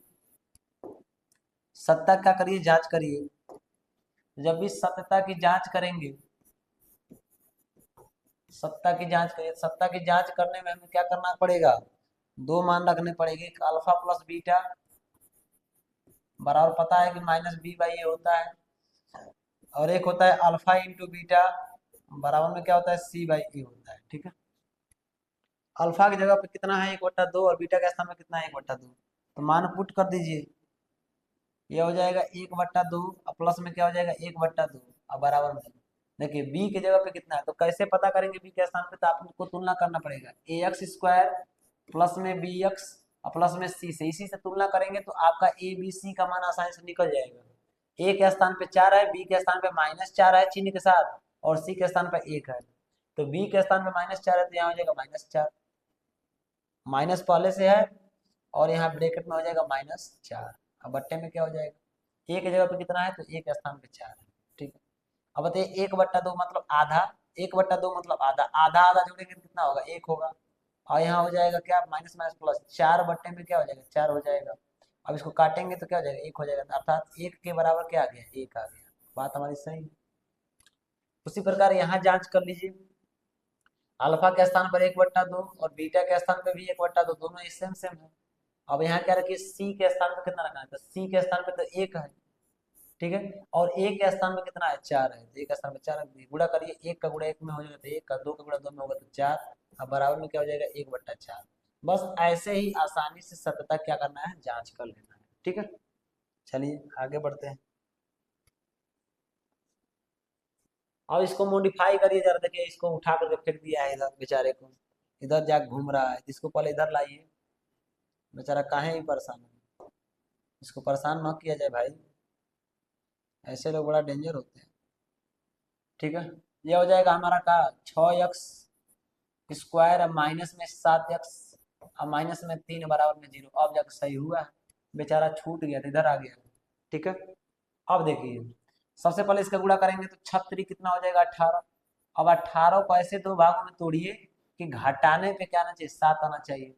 सत्ता का करिए जांच करिए, जब भी सत्यता की जांच करेंगे, सत्ता की जांच करिए, सत्ता की जांच करने में हमें क्या करना पड़ेगा, दो मान रखने पड़ेंगे, अल्फा प्लस बीटा बराबर पता है कि -b/a होता है, और एक होता है अल्फा इंटू बीटा बराबर में क्या होता है c/a होता है। ठीक है, अल्फा की जगह पे कितना है 1/2, और बीटा के स्थान में कितना है 1/2, तो मान पुट कर दीजिए, ये हो जाएगा 1/2, और प्लस में क्या हो जाएगा 1/2, अब बराबर में देखिए b की जगह पे कितना है, तो कैसे पता करेंगे b के स्थान पे, तो आपको तुलना करना पड़ेगा ax² प्लस में bx और प्लस में c से, इसी से तुलना करेंगे तो आपका a b c का मान आसानी से निकल जाएगा। a के स्थान पे 4 है, b के स्थान पे -4 है चिन्ह के साथ, और c के स्थान पे 1 है, तो b के स्थान पे -4 है तो यहाँ हो जाएगा -4, माइनस पहले से है और यहाँ ब्रैकेट में हो जाएगा -4, अब बट्टे में क्या हो जाएगा, एक जगह पे कितना है तो एक स्थान पे 4 है। ठीक है, अब बताइए 1/2 मतलब आधा, 1/2 मतलब आधा, आधा आधा जोड़ेंगे तो कितना होगा 1 होगा, और यहाँ हो जाएगा क्या माइनस माइनस प्लस, 4 बट्टे में क्या हो जाएगा 4 हो जाएगा। अब इसको काटेंगे तो क्या हो जाएगा 1 हो जाएगा, अर्थात 1 के बराबर क्या आ गया 1 आ गया। बात हमारी सही है। उसी प्रकार यहाँ जांच कर लीजिए, अल्फा के स्थान पर 1/2 और बीटा के स्थान पर भी 1/2, दोनों सेम सेम है। अब यहाँ क्या रखिए सी के स्थान पर कितना रखना है, तो सी के स्थान पर तो 1 है। ठीक है, और एक के स्थान में कितना है 4 है, तो एक के स्थान में 4 रख दिए, गुणा करिए, 1 का गुणा 1 में हो जाएगा तो 1 का, 2 का गुणा 2 में होगा तो 4, अब बराबर में क्या हो जाएगा 1/4। बस ऐसे ही आसानी से सत्यता क्या करना है जांच कर लेना है। ठीक है, चलिए आगे बढ़ते हैं। अब इसको मॉडिफाई करिए जरा, देखिए इसको उठा करके फेंक दिया है इधर बेचारे को, इधर जा घूम रहा है, इसको पहले इधर लाइए, बेचारा काहे ही परेशान है, इसको परेशान मत किया जाए भाई, ऐसे लोग बड़ा डेंजर होते हैं। ठीक है, ये हो जाएगा हमारा का 6x² अब माइनस में 7x अब माइनस में 3 बराबर में 0, अब जाकर सही हुआ, बेचारा छूट गया था इधर आ गया। ठीक है, अब देखिए सबसे पहले इसका गुणा करेंगे तो 36 कितना हो जाएगा 18, अब 18 को ऐसे दो भागों में तोड़िए कि घटाने पे क्या आना चाहिए 7 आना चाहिए,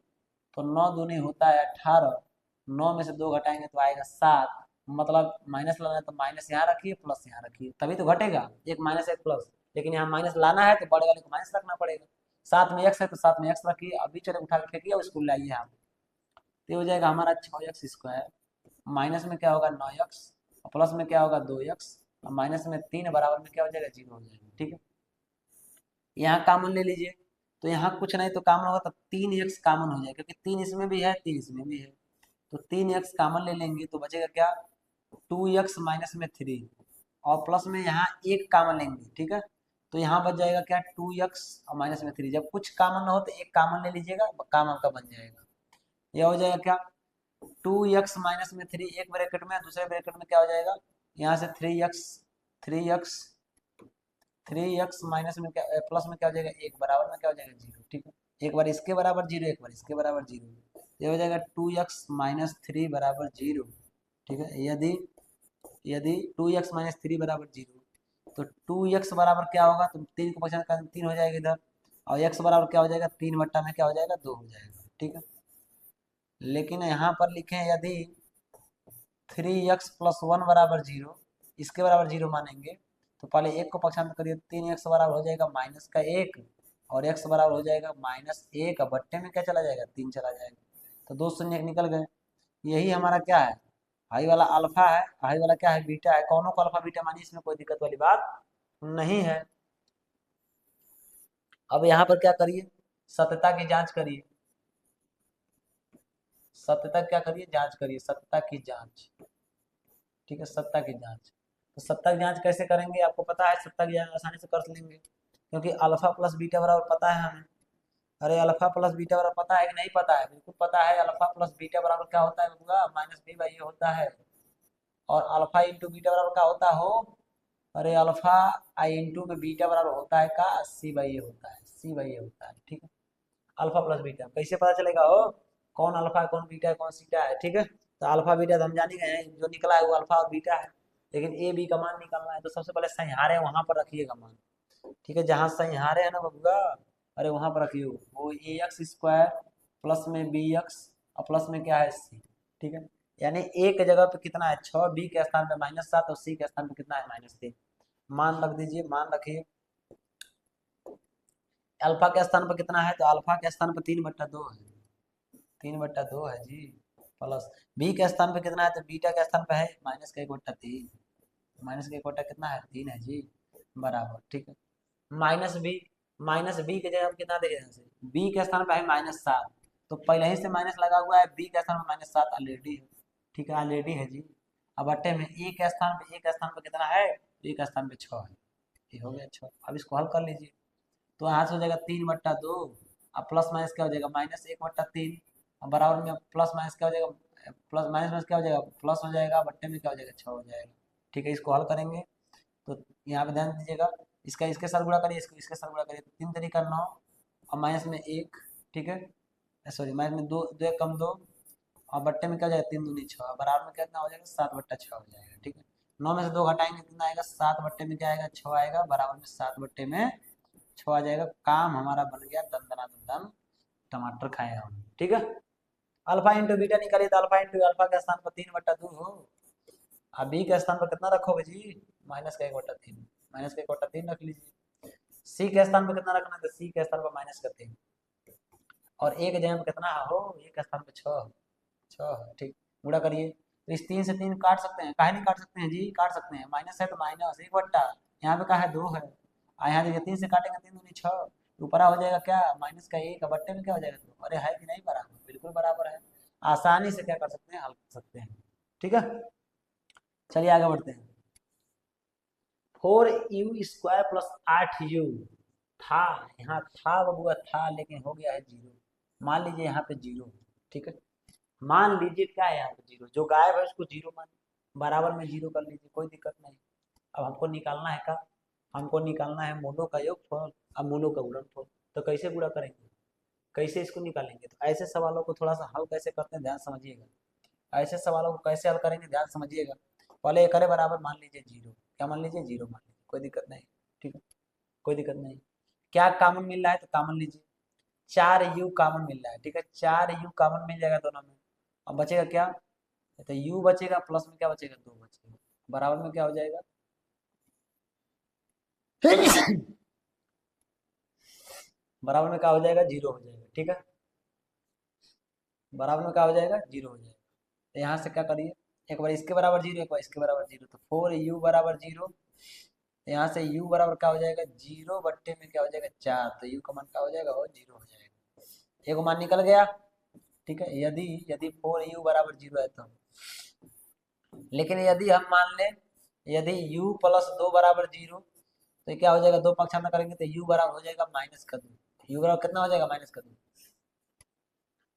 तो 9 दूनी होता है 18, 9 में से 2 घटाएंगे तो आएगा 7, मतलब माइनस लाना है तो माइनस यहाँ रखिए प्लस यहाँ रखिए, तभी तो घटेगा, एक माइनस एक प्लस, लेकिन यहाँ माइनस लाना है तो बड़े वाले को माइनस रखना पड़ेगा, साथ में एक्स है तो साथ में एक्स रखिए, अभी चले उठा के फेंकिए उसको लाइए आप, तो ये हो जाएगा हमारा 6x², माइनस में क्या होगा 9x, और प्लस में क्या होगा 2x, और माइनस में 3 बराबर में क्या हो जाएगा 0 हो जाएगा। ठीक है, यहाँ कॉमन ले लीजिए, तो यहाँ कुछ नहीं तो कॉमन होगा तो 3x कॉमन हो जाएगा, क्योंकि 3 इसमें भी है 3 इसमें भी है, तो 3x कॉमन ले लेंगे तो बचेगा क्या 2x माइनस में 3, और प्लस में यहाँ 1 कॉमन लेंगे। ठीक है, तो यहाँ बच जाएगा क्या 2x और माइनस में 3, जब कुछ कॉमन ना हो तो 1 कॉमन ले लीजिएगा, काम आपका बन जाएगा। यह हो जाएगा क्या 2x माइनस में 3 एक ब्रैकेट में, दूसरे ब्रैकेट में क्या हो जाएगा यहाँ से 3x माइनस में क्या प्लस में क्या हो जाएगा 1 बराबर में क्या हो जाएगा 0। ठीक है, एक बार इसके बराबर 0 एक बार इसके बराबर 0, ये हो जाएगा 2x माइनस 3 बराबर 0। ठीक है, यदि यदि 2x माइनस 3 बराबर 0, तो 2x बराबर क्या होगा, तो 3 को पहचान कर 3 हो जाएगा इधर, और x बराबर क्या हो जाएगा 3 बट्टा में क्या हो जाएगा 2 हो जाएगा। ठीक है, लेकिन यहाँ पर लिखें यदि 3x प्लस 1 बराबर 0, इसके बराबर 0 मानेंगे, तो पहले एक को पक्षांतर करिए, 3x बराबर हो जाएगा -1 और x बराबर हो जाएगा -1, बट्टे में क्या चला जाएगा, 3 चला जाएगा, तो 2 शून्य निकल गए। यही हमारा क्या है, हाई वाला अल्फा है, हाई वाला क्या है, बीटा है। कौनों को अल्फा बीटा मानिए, इसमें कोई दिक्कत वाली बात नहीं है। अब यहाँ पर क्या करिए, सत्यता की जांच करिए, सत्यता क्या करिए, जांच करिए, सत्यता की जांच, ठीक है, सत्ता की जांच। तो सत्ता की जांच कैसे करेंगे, आपको पता है सत्ता की जांच आसानी से कर लेंगे, क्योंकि अल्फा प्लस बीटा बराबर पता है हमें। अरे अल्फा प्लस बीटा बराबर पता है कि नहीं पता है, बिल्कुल पता है। अल्फा प्लस बीटा बराबर क्या होता है बबुआ, -b/a होता है। और अल्फा इंटू बीटा बराबर क्या होता हो, अरे अल्फा आई इंटू में बीटा बराबर होता है का, c/a होता है, c/a होता है, ठीक है। अल्फा प्लस बीटा कैसे पता चलेगा हो, कौन अल्फा है, कौन बीटा है, कौन सीटा है, ठीक है। तो अल्फा बीटा तो हम जान ही गए हैं, जो निकला है वो अल्फा और बीटा है, लेकिन ए बी का मान निकालना है, तो सबसे पहले संहारे वहां पर रखिएगा मान, ठीक है, जहां संहारे है ना बबुआ, अरे वहां पर रखिए, वो ax² प्लस में bx और प्लस में क्या है c, ठीक है। यानी ए के जगह पे कितना है 6, बी के स्थान पे -7 और सी के स्थान पे कितना है -3, मान रख दीजिए, मान रखिए। अल्फा के स्थान पर कितना है, तो अल्फा के स्थान पर 3/2 है, 3/2 है जी, प्लस बी के स्थान पे कितना है, तो बीटा के स्थान पे है -1/3, -1 कितना है 3 है जी, बराबर, ठीक है। माइनस बी के जगह कितना देखे यहाँ से, बी के स्थान पे है -7, तो पहले ही से माइनस लगा हुआ है, बी के स्थान पे -7 ऑलरेडी है, ठीक है, ऑलरेडी है जी। अब अट्टे में ए के स्थान पे कितना है, ए के स्थान पे 6 है, ये हो गया 6। अब इसको हल कर लीजिए, तो यहाँ से हो जाएगा 3/2 अब प्लस माइनस क्या हो जाएगा -1/3, अब बराबर में प्लस माइनस क्या हो जाएगा, प्लस माइनस माइनस क्या हो जाएगा, प्लस हो जाएगा, बट्टे में क्या हो जाएगा 6 हो जाएगा, ठीक है। इसको हल करेंगे तो यहाँ पे ध्यान दीजिएगा, इसका इसके साथ गुणा करिए, इसको इसके साथ गुणा करिए, 3 तरीका 9 और माइनस में 1, ठीक है, सॉरी माइनस में 2, 2 1 कम 2 और बट्टे में क्या हो जाएगा 3 दूनी 6, बराबर में कितना हो जाएगा 7/6 हो जाएगा, ठीक है। 9 में से 2 घटाएंगे कितना आएगा, 7 बट्टे में क्या आएगा 6 आएगा, बराबर में 7 बट्टे में 6 आ जाएगा। काम हमारा बन गया, दन दना दन टमाटर खाए हम, ठीक है। अल्फा इंटू बीटा निकालिए, तो अल्फा इंटू अल्फा के स्थान पर 3/2 हो, अब बी के स्थान पर कितना रखोगे जी, -1/3, -1/3 रख लीजिए। सी के स्थान पर कितना रखना है, तो सी के स्थान पर -3 और ए के जगह पर कितना हो, ए के स्थान पर 6, ठीक, गुणा करिए। तो इस 3 से 3 काट सकते हैं, काहे नहीं काट सकते हैं जी, काट सकते हैं, माइनस है तो माइनस 1/, यहाँ पे क्या है 2 है, यहाँ देखिए 3 से काटेंगे 3 दूनी 6, ऊपर हो जाएगा क्या -1, बट्टे में क्या हो जाएगा 2, अरे है कि नहीं बराबर, बिल्कुल बराबर है। आसानी से क्या कर सकते हैं, हल कर सकते हैं, ठीक है। चलिए आगे बढ़ते हैं। 4u² प्लस 8u था, यहाँ था बबुआ था, लेकिन हो गया है 0, मान लीजिए यहाँ पे 0, ठीक है, मान लीजिए क्या है यहाँ पे 0, जो गायब है उसको 0 मान, बराबर में 0 कर लीजिए, कोई दिक्कत नहीं। अब हमको निकालना है का, हमको निकालना है मूलों का योगफल और मूलों का गुणनफल, तो कैसे गुणा करेंगे, कैसे इसको निकालेंगे, तो ऐसे सवालों को थोड़ा सा हल कैसे करते हैं ध्यान समझिएगा, ऐसे सवालों को कैसे हल करेंगे ध्यान समझिएगा। पहले ये करे बराबर मान लीजिए 0, क्या मान लीजिए 0 मान लीजिए, कोई दिक्कत नहीं, ठीक है, कोई दिक्कत नहीं। क्या कॉमन मिल रहा है, तो कॉमन लीजिए, 4u कॉमन मिल रहा है, ठीक है, 4u कॉमन मिल जाएगा दोनों में, अब बचेगा क्या, तो u बचेगा, प्लस में क्या बचेगा 2 बचेगा, बराबर में क्या हो जाएगा बराबर में क्या हो जाएगा 0 हो जाएगा, ठीक है, बराबर में क्या हो जाएगा 0 हो जाएगा। तो यहाँ से क्या करिए, एक बार इसके बराबर 0, एक बार इसके बराबर 0, तो 4u बराबर 0, यहाँ से u बराबर क्या हो जाएगा 0 बट्टे में क्या हो जाएगा 4, तो u का मान क्या हो जाएगा वो 0 हो जाएगा, एक मान निकल गया, ठीक है। यदि यदि 4u बराबर 0 है तो, लेकिन यदि हम मान लें यदि u प्लस 2 बराबर 0, तो क्या हो जाएगा, 2 पक्षांतर करेंगे तो u बराबर हो जाएगा -2, u बराबर कितना हो जाएगा -2।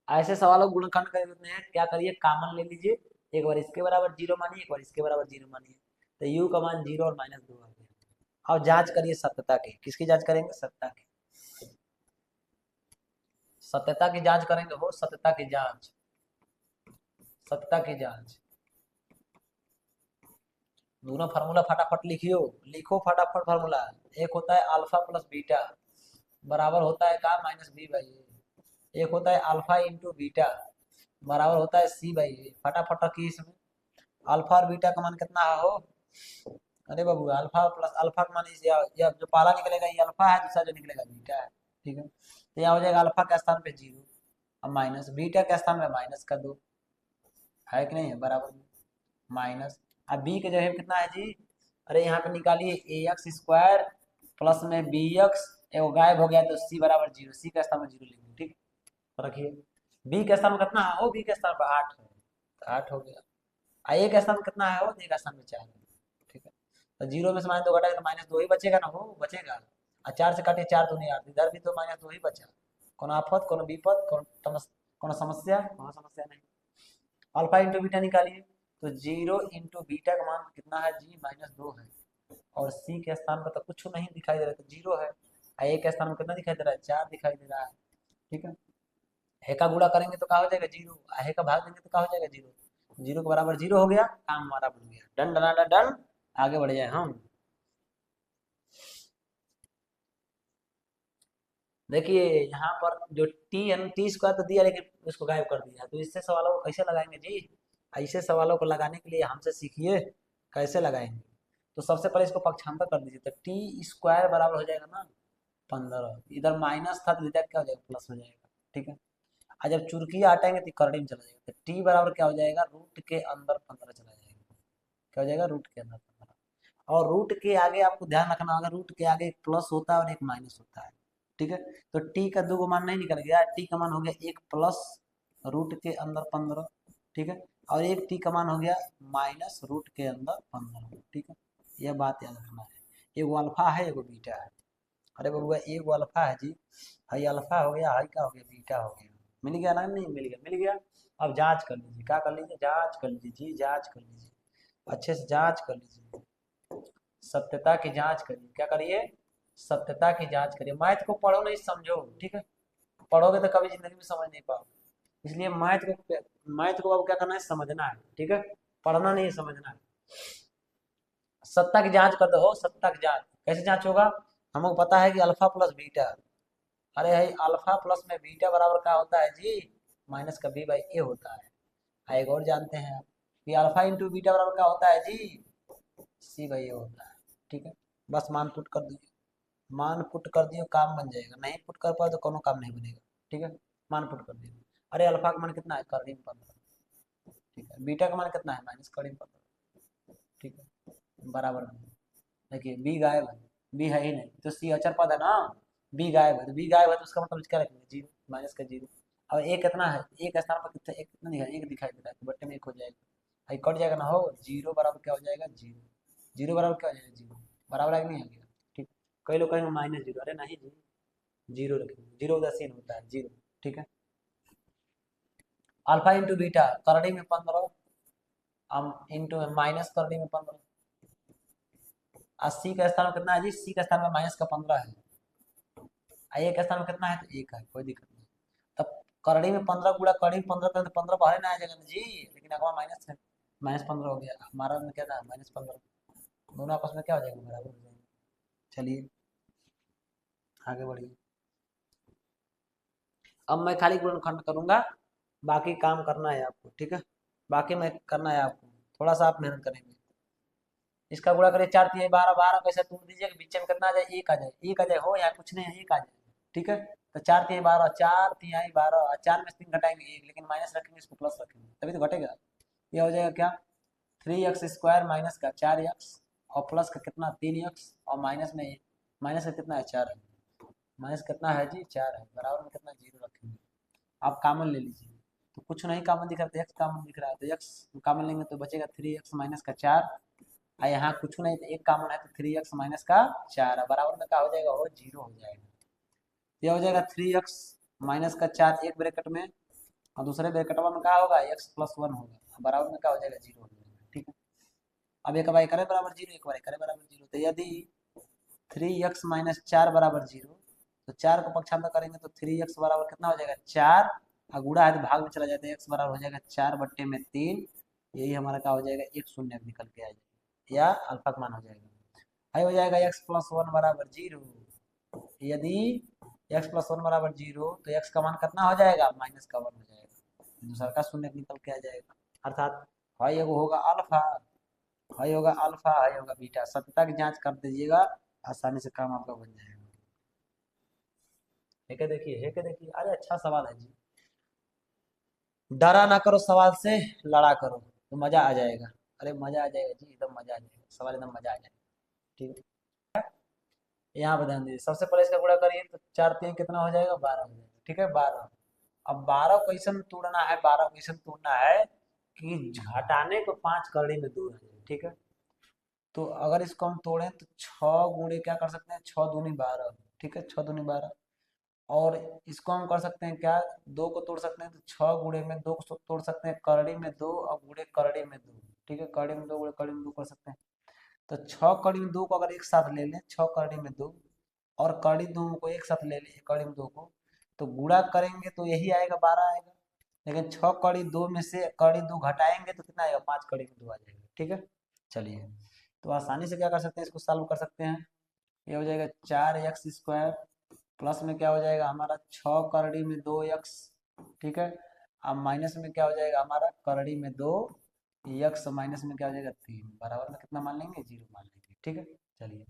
ऐसे सवालों को गुणनखंड करते हैं, क्या करिए कॉमन ले लीजिए, एक बार इसके बराबर 0 मानिए, एक बार इसके बराबर 0 मानिए, तो u का मान 0 और -2 आ गया। अब जांच करिए सत्यता की, किसकी जांच करेंगे, सत्यता की, सत्यता की जांच करेंगे हो, सत्यता की जांच, सत्यता की जांच। दोनों फार्मूला फटाफट लिखियो, लिखो फटाफट फार्मूला। एक होता है अल्फा प्लस बीटा बराबर होता है का -b/a, एक होता है अल्फा इंटू बीटा बराबर होता है c/a, फटाफट रखिए इसमें। अल्फा और बीटा का मान कितना हो, अरे बाबू अल्फा प्लस अल्फा का मान ये जो पहला निकलेगा ये अल्फा है, दूसरा जो निकलेगा बीटा है। ठीक है, तो यहाँ हो जाएगा अल्फा के स्थान पे 0, अब माइनस बीटा के स्थान पे माइनस का 2 है कि नहीं है, बराबर में माइनस। अब बी के जगह कितना है जी, अरे यहाँ पे निकालिए ए एक्स स्क्वायर प्लस में बी एक्स, एगो गायब हो गया तो सी बराबर 0, सी का स्थान में 0 लिखेंगे। ठीक, तो रखिए बी के स्थान में कितना है, ओ बी के स्थान पर 8 है, तो 8 हो गया। ए के स्थान में कितना है, वो ए का स्थान में 4 है। ठीक है, तो 0 में से -2 घटाएगा तो -2 ही बचेगा ना, वो बचेगा। और 4 से काटे 4 दूनी 8, इधर भी तो -2 ही बचा। कोनो आफत, कोनो विपद, कोनो समस्या, कोनो समस्या नहीं। अल्फा इंटू बीटा निकालिए, तो 0 इंटू बीटा का मान कितना है जी, -2 है। और सी के स्थान पर तो कुछ नहीं दिखाई दे रहा है, तो 0 है। ए के स्थान में कितना दिखाई दे रहा है, 4 दिखाई दे रहा है। ठीक है, हे का गुणा करेंगे तो क्या हो जाएगा 0, हे का भाग देंगे तो क्या हो जाएगा 0, 0 के बराबर 0 हो गया, काम हमारा बन गया। डन डन डन डन, आगे बढ़ जाए हम। देखिए यहाँ पर जो टी है, टी स्क्वायर तो दिया लेकिन उसको गायब कर दिया, तो इससे सवालों को कैसे लगाएंगे जी, ऐसे सवालों को लगाने के लिए हमसे सीखिए कैसे लगाएंगे। तो सबसे पहले इसको पक्षांतर कर दीजिए, तो टी स्क्वायर बराबर हो जाएगा ना 15, इधर माइनस था तो इधर क्या हो जाएगा, प्लस हो जाएगा। ठीक है, और जब चुरकी हटाएंगे तो करड़ी में चला जाएगा, तो टी बराबर क्या हो जाएगा, रूट के अंदर 15 चला जाएगा। क्या हो जाएगा, रूट के अंदर 15। और रूट के आगे आपको ध्यान रखना होगा, रूट के आगे एक प्लस होता है और एक माइनस होता है। ठीक है, तो टी का 2 मान नहीं निकल गया, टी का मान हो गया एक प्लस रूट के अंदर 15। ठीक है, और एक टी का मान हो गया माइनस रूट के अंदर 15। ठीक है, यह बात याद रखना है। एगो अल्फा है, एगो बीटा है। अरे बबुआ एगो अल्फा है जी, हाई अल्फा हो गया, हाई का हो गया, बीटा हो गया। मिल गया ना, नहीं मिल गया, मिल गया। अब जांच कर लीजिए, क्या कर लीजिए, जांच कर लीजिए जी, जांच कर लीजिए, अच्छे से जांच कर लीजिए, सत्यता की जांच करिए। क्या करिए, सत्यता की जांच करिए। मैथ को पढ़ो नहीं समझो। ठीक है, पढ़ोगे तो कभी जिंदगी में समझ नहीं पाओगे, इसलिए मैथ को अब क्या करना है, समझना है। ठीक है, पढ़ना नहीं, समझना है। सत्ता की जांच कर दो, सत्ता की जांच कैसे जांच होगा, हमको पता है कि अल्फा प्लस बीटा। अरे है अल्फा प्लस में बीटा बराबर क्या होता है जी, माइनस का बी बाई ए होता है। एक और जानते हैं आप कि अल्फा इंटू बीटा बराबर क्या होता है जी, सी बाई ए होता है। ठीक है, बस मान पुट कर दीजिए, मान पुट कर दिए काम बन जाएगा, नहीं पुट कर पाए तो कोनो काम नहीं बनेगा। ठीक है, मान पुट कर दिए। अरे अल्फा का मान कितना है, कर दी 15। ठीक है, बीटा का मान कितना है, माइनस कर दी 15। ठीक है, बराबर में देखिए बी गायब है, बी है ही नहीं, तो सी अचर पद है ना, बी गायब है, तो बी गायब है तो उसका मतलब क्या रखेंगे, 0, माइनस का 0। और ए कितना है, एक स्थान पर कितना, एक कितना दिखा, एक दिखाई दे रहा है, तो बट्टे में एक हो जाएगा, कट जाएगा ना, हो 0 बराबर क्या हो जाएगा, 0, 0 बराबर क्या हो जाएगा, 0 बराबर है कि नहीं आ गया। ठीक, कई लोग कहेंगे -0, अरे नहीं जी, 0 रखेंगे, 0 उदासीन होता है 0। ठीक है, अल्फा इंटू बीटा करड़ी में 15, इंटू माइनस करड़ी में 15। 80 का स्थान में कितना है जी, सी का स्थान में माइनस का 15 है, ए का स्थान में कितना है, तो 1 है, कोई दिक्कत नहीं। तब करड़ी में 15 गुड़ा करड़ी में 15 करें तो 15 बाहर ना आ जाएगा ना जी, लेकिन अगवा माइनस है, -15 हो गया, हमारा में क्या था -15, दोनों आपस में क्या हो जाएगा, बराबर हो जाएगा। चलिए आगे बढ़िए, अब मैं खाली गुणनखंड करूंगा, बाकी काम करना है आपको। ठीक है, बाकी मैं करना है आपको, थोड़ा सा आप मेहनत करेंगे। इसका गुणा करिए, 4 3 12, 12 कैसे तोड़ दीजिए कि बीच में कितना आ जाए, 1 आ जाए, 1 आ जाए, हो या कुछ नहीं है, 1 आ जाए। ठीक है, तो 4 3 12, 4 3 12, 4 में से 3 घटाएंगे 1, लेकिन माइनस रखेंगे, इसको प्लस रखेंगे तभी तो घटेगा। ये हो जाएगा क्या, 3x स्क्वायर माइनस का 4x, और प्लस का कितना 3x, और माइनस का कितना है 4 है, माइनस कितना है जी 4 है, बराबर में कितना 0 रखेंगे। आप कामन ले लीजिए, तो कुछ नहीं कामन दिख रहा, तो एक्स कामन दिख रहा है, तो एक्स कामन लेंगे तो बचेगा 3x माइनस का 4, और यहाँ कुछ नहीं, तो एक कामन है तो 3x माइनस का 4 है, बराबर में क्या हो जाएगा, वो 0 हो जाएगा। यह हो जाएगा 3x माइनस का 4 एक ब्रैकेट में, और दूसरे ब्रैकेट में क्या होगा, x प्लस 1 होगा, बराबर में क्या हो जाएगा, 0 हो जाएगा। ठीक है, अब एक बार करे बराबर 0, एक बार करे बराबर 0, तो यदि 3x माइनस 4 बराबर 0, तो 4 को पक्षांतर करेंगे तो 3x बराबर कितना हो जाएगा 4, और गुणा है तो भाग में चला जाता है, x बराबर हो जाएगा 4/3, यही हमारा क्या हो जाएगा, एक शून्य निकल के आ जाएगा, या अल्फा का मान हो जाएगा। आई हो जाएगा x प्लस 1 बराबर 0, यदि x प्लस 1 बराबर 0, तो x का मान कितना हो जाएगा, माइनस का 1 हो जाएगा, दूसरा का शून्य निकल के आ जाएगा, अर्थात भाई एगो होगा अल्फा, हाई होगा अल्फा, हाई होगा बीटा, सत्यता की जांच कर दीजिएगा, आसानी से काम आपका बन जाएगा। है क्या देखिए, है क्या देखिए, अरे अच्छा सवाल है जी। डरा ना करो सवाल से, लड़ा करो तो मजा आ जाएगा। अरे मजा आ जाएगा जी, एकदम मजा आ जाएगा, सवाल एकदम मजा आ जाएगा। ठीक है, यहाँ पर ध्यान दीजिए, सबसे पहले इसका गुणा करिए तो 4 3 कितना हो जाएगा, 12 हो जाएगा। ठीक है, 12। अब 12 क्वेश्चन तोड़ना है, 12 क्वेश्चन तोड़ना है कि घटाने को 5 कड़ी में दूर है। ठीक है, तो अगर इसको हम तोड़ें तो 6 गुणे क्या कर सकते हैं, 6 दूनी 12। ठीक है, 6 दूनी 12। और इसको हम कर सकते हैं क्या, 2 को तोड़ सकते हैं तो 6 गुणे में 2 को तोड़ सकते हैं, करड़ी में 2 और गुणे करड़ी में 2। ठीक है, करड़ी में 2 गुणे करड़ी में 2 कर सकते हैं। तो 6 कड़ी में 2 को अगर एक साथ ले लें, 6 कड़ी में 2 और कड़ी 2 को एक साथ ले लें, कड़ी में 2 को, तो गुणा करेंगे तो यही आएगा, 12 आएगा। लेकिन 6 कड़ी 2 में से कड़ी 2 घटाएंगे तो कितना आएगा, 5 कड़ी में 2 आ जाएगा। ठीक है, चलिए, तो आसानी से क्या कर सकते हैं, इसको सॉल्व कर सकते हैं। ये हो जाएगा 4x² प्लस में क्या हो जाएगा हमारा, 6 करड़ी में 2x। ठीक है, अब माइनस में क्या हो जाएगा हमारा, करड़ी में 2x माइनस में क्या हो जाएगा 3, बराबर में कितना मान लेंगे, 0 मान लेंगे। ठीक है, चलिए,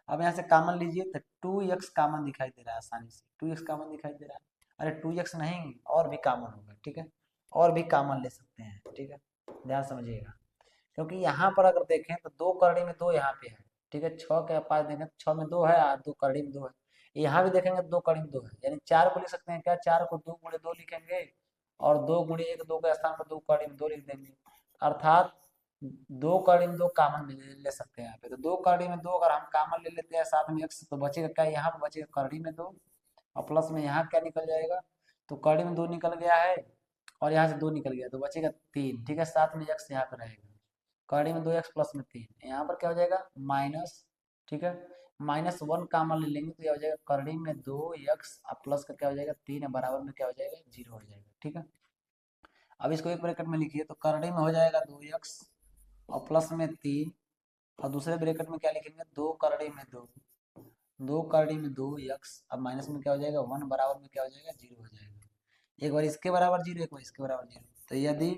अब यहाँ से कॉमन लीजिए तो 2x कॉमन दिखाई दे रहा है, आसानी से 2x कॉमन दिखाई दे रहा है। अरे 2x नहीं, और भी कॉमन होगा। ठीक है, और भी कॉमन ले सकते हैं। ठीक है, ध्यान समझिएगा, क्योंकि यहाँ पर अगर देखें तो 2 करड़ी में 2 यहाँ पे है। ठीक है, 6 के पास देखें तो 6 में 2 है और 2 करड़ी में 2 है। यहाँ भी देखेंगे तो 2 करड़ी में 2 है, यानी 4 को लिख सकते हैं क्या, 4 को 2 गुणे 2 लिखेंगे और 2 गुणे 1 2 के स्थान पर 2 करड़ी में 2 लिख देंगे। अर्थात 2 करड़ी में 2 कॉमन ले सकते हैं यहाँ पे। तो 2 करड़ी में 2 अगर हम कॉमन ले लेते हैं साथ में x, तो बचेगा क्या, यहाँ पे बचेगा करड़ी में 2 और प्लस में यहाँ क्या निकल जाएगा, तो करड़ी में 2 निकल गया है और यहाँ से 2 निकल गया तो बचेगा 3। ठीक है, साथ में x यहाँ पे रहेगा, करड़ी में 2x प्लस में 3, यहाँ पर क्या हो जाएगा माइनस। ठीक है, -1 कॉमन ले लेंगे तो यह हो जाएगा करड़ी में 2x प्लस का क्या हो जाएगा 3 है, बराबर में क्या हो जाएगा 0 हो जाएगा। ठीक है, अब इसको एक ब्रैकेट में लिखिए तो करड़ी में हो जाएगा 2x और प्लस में 3 और दूसरे ब्रैकेट में क्या लिखेंगे, 2 करड़ी में 2, 2 करड़ी में 2x, अब माइनस में क्या हो जाएगा 1, बराबर में क्या हो जाएगा 0 हो जाएगा। एक बार इसके बराबर 0, एक बार इसके बराबर 0। तो यदि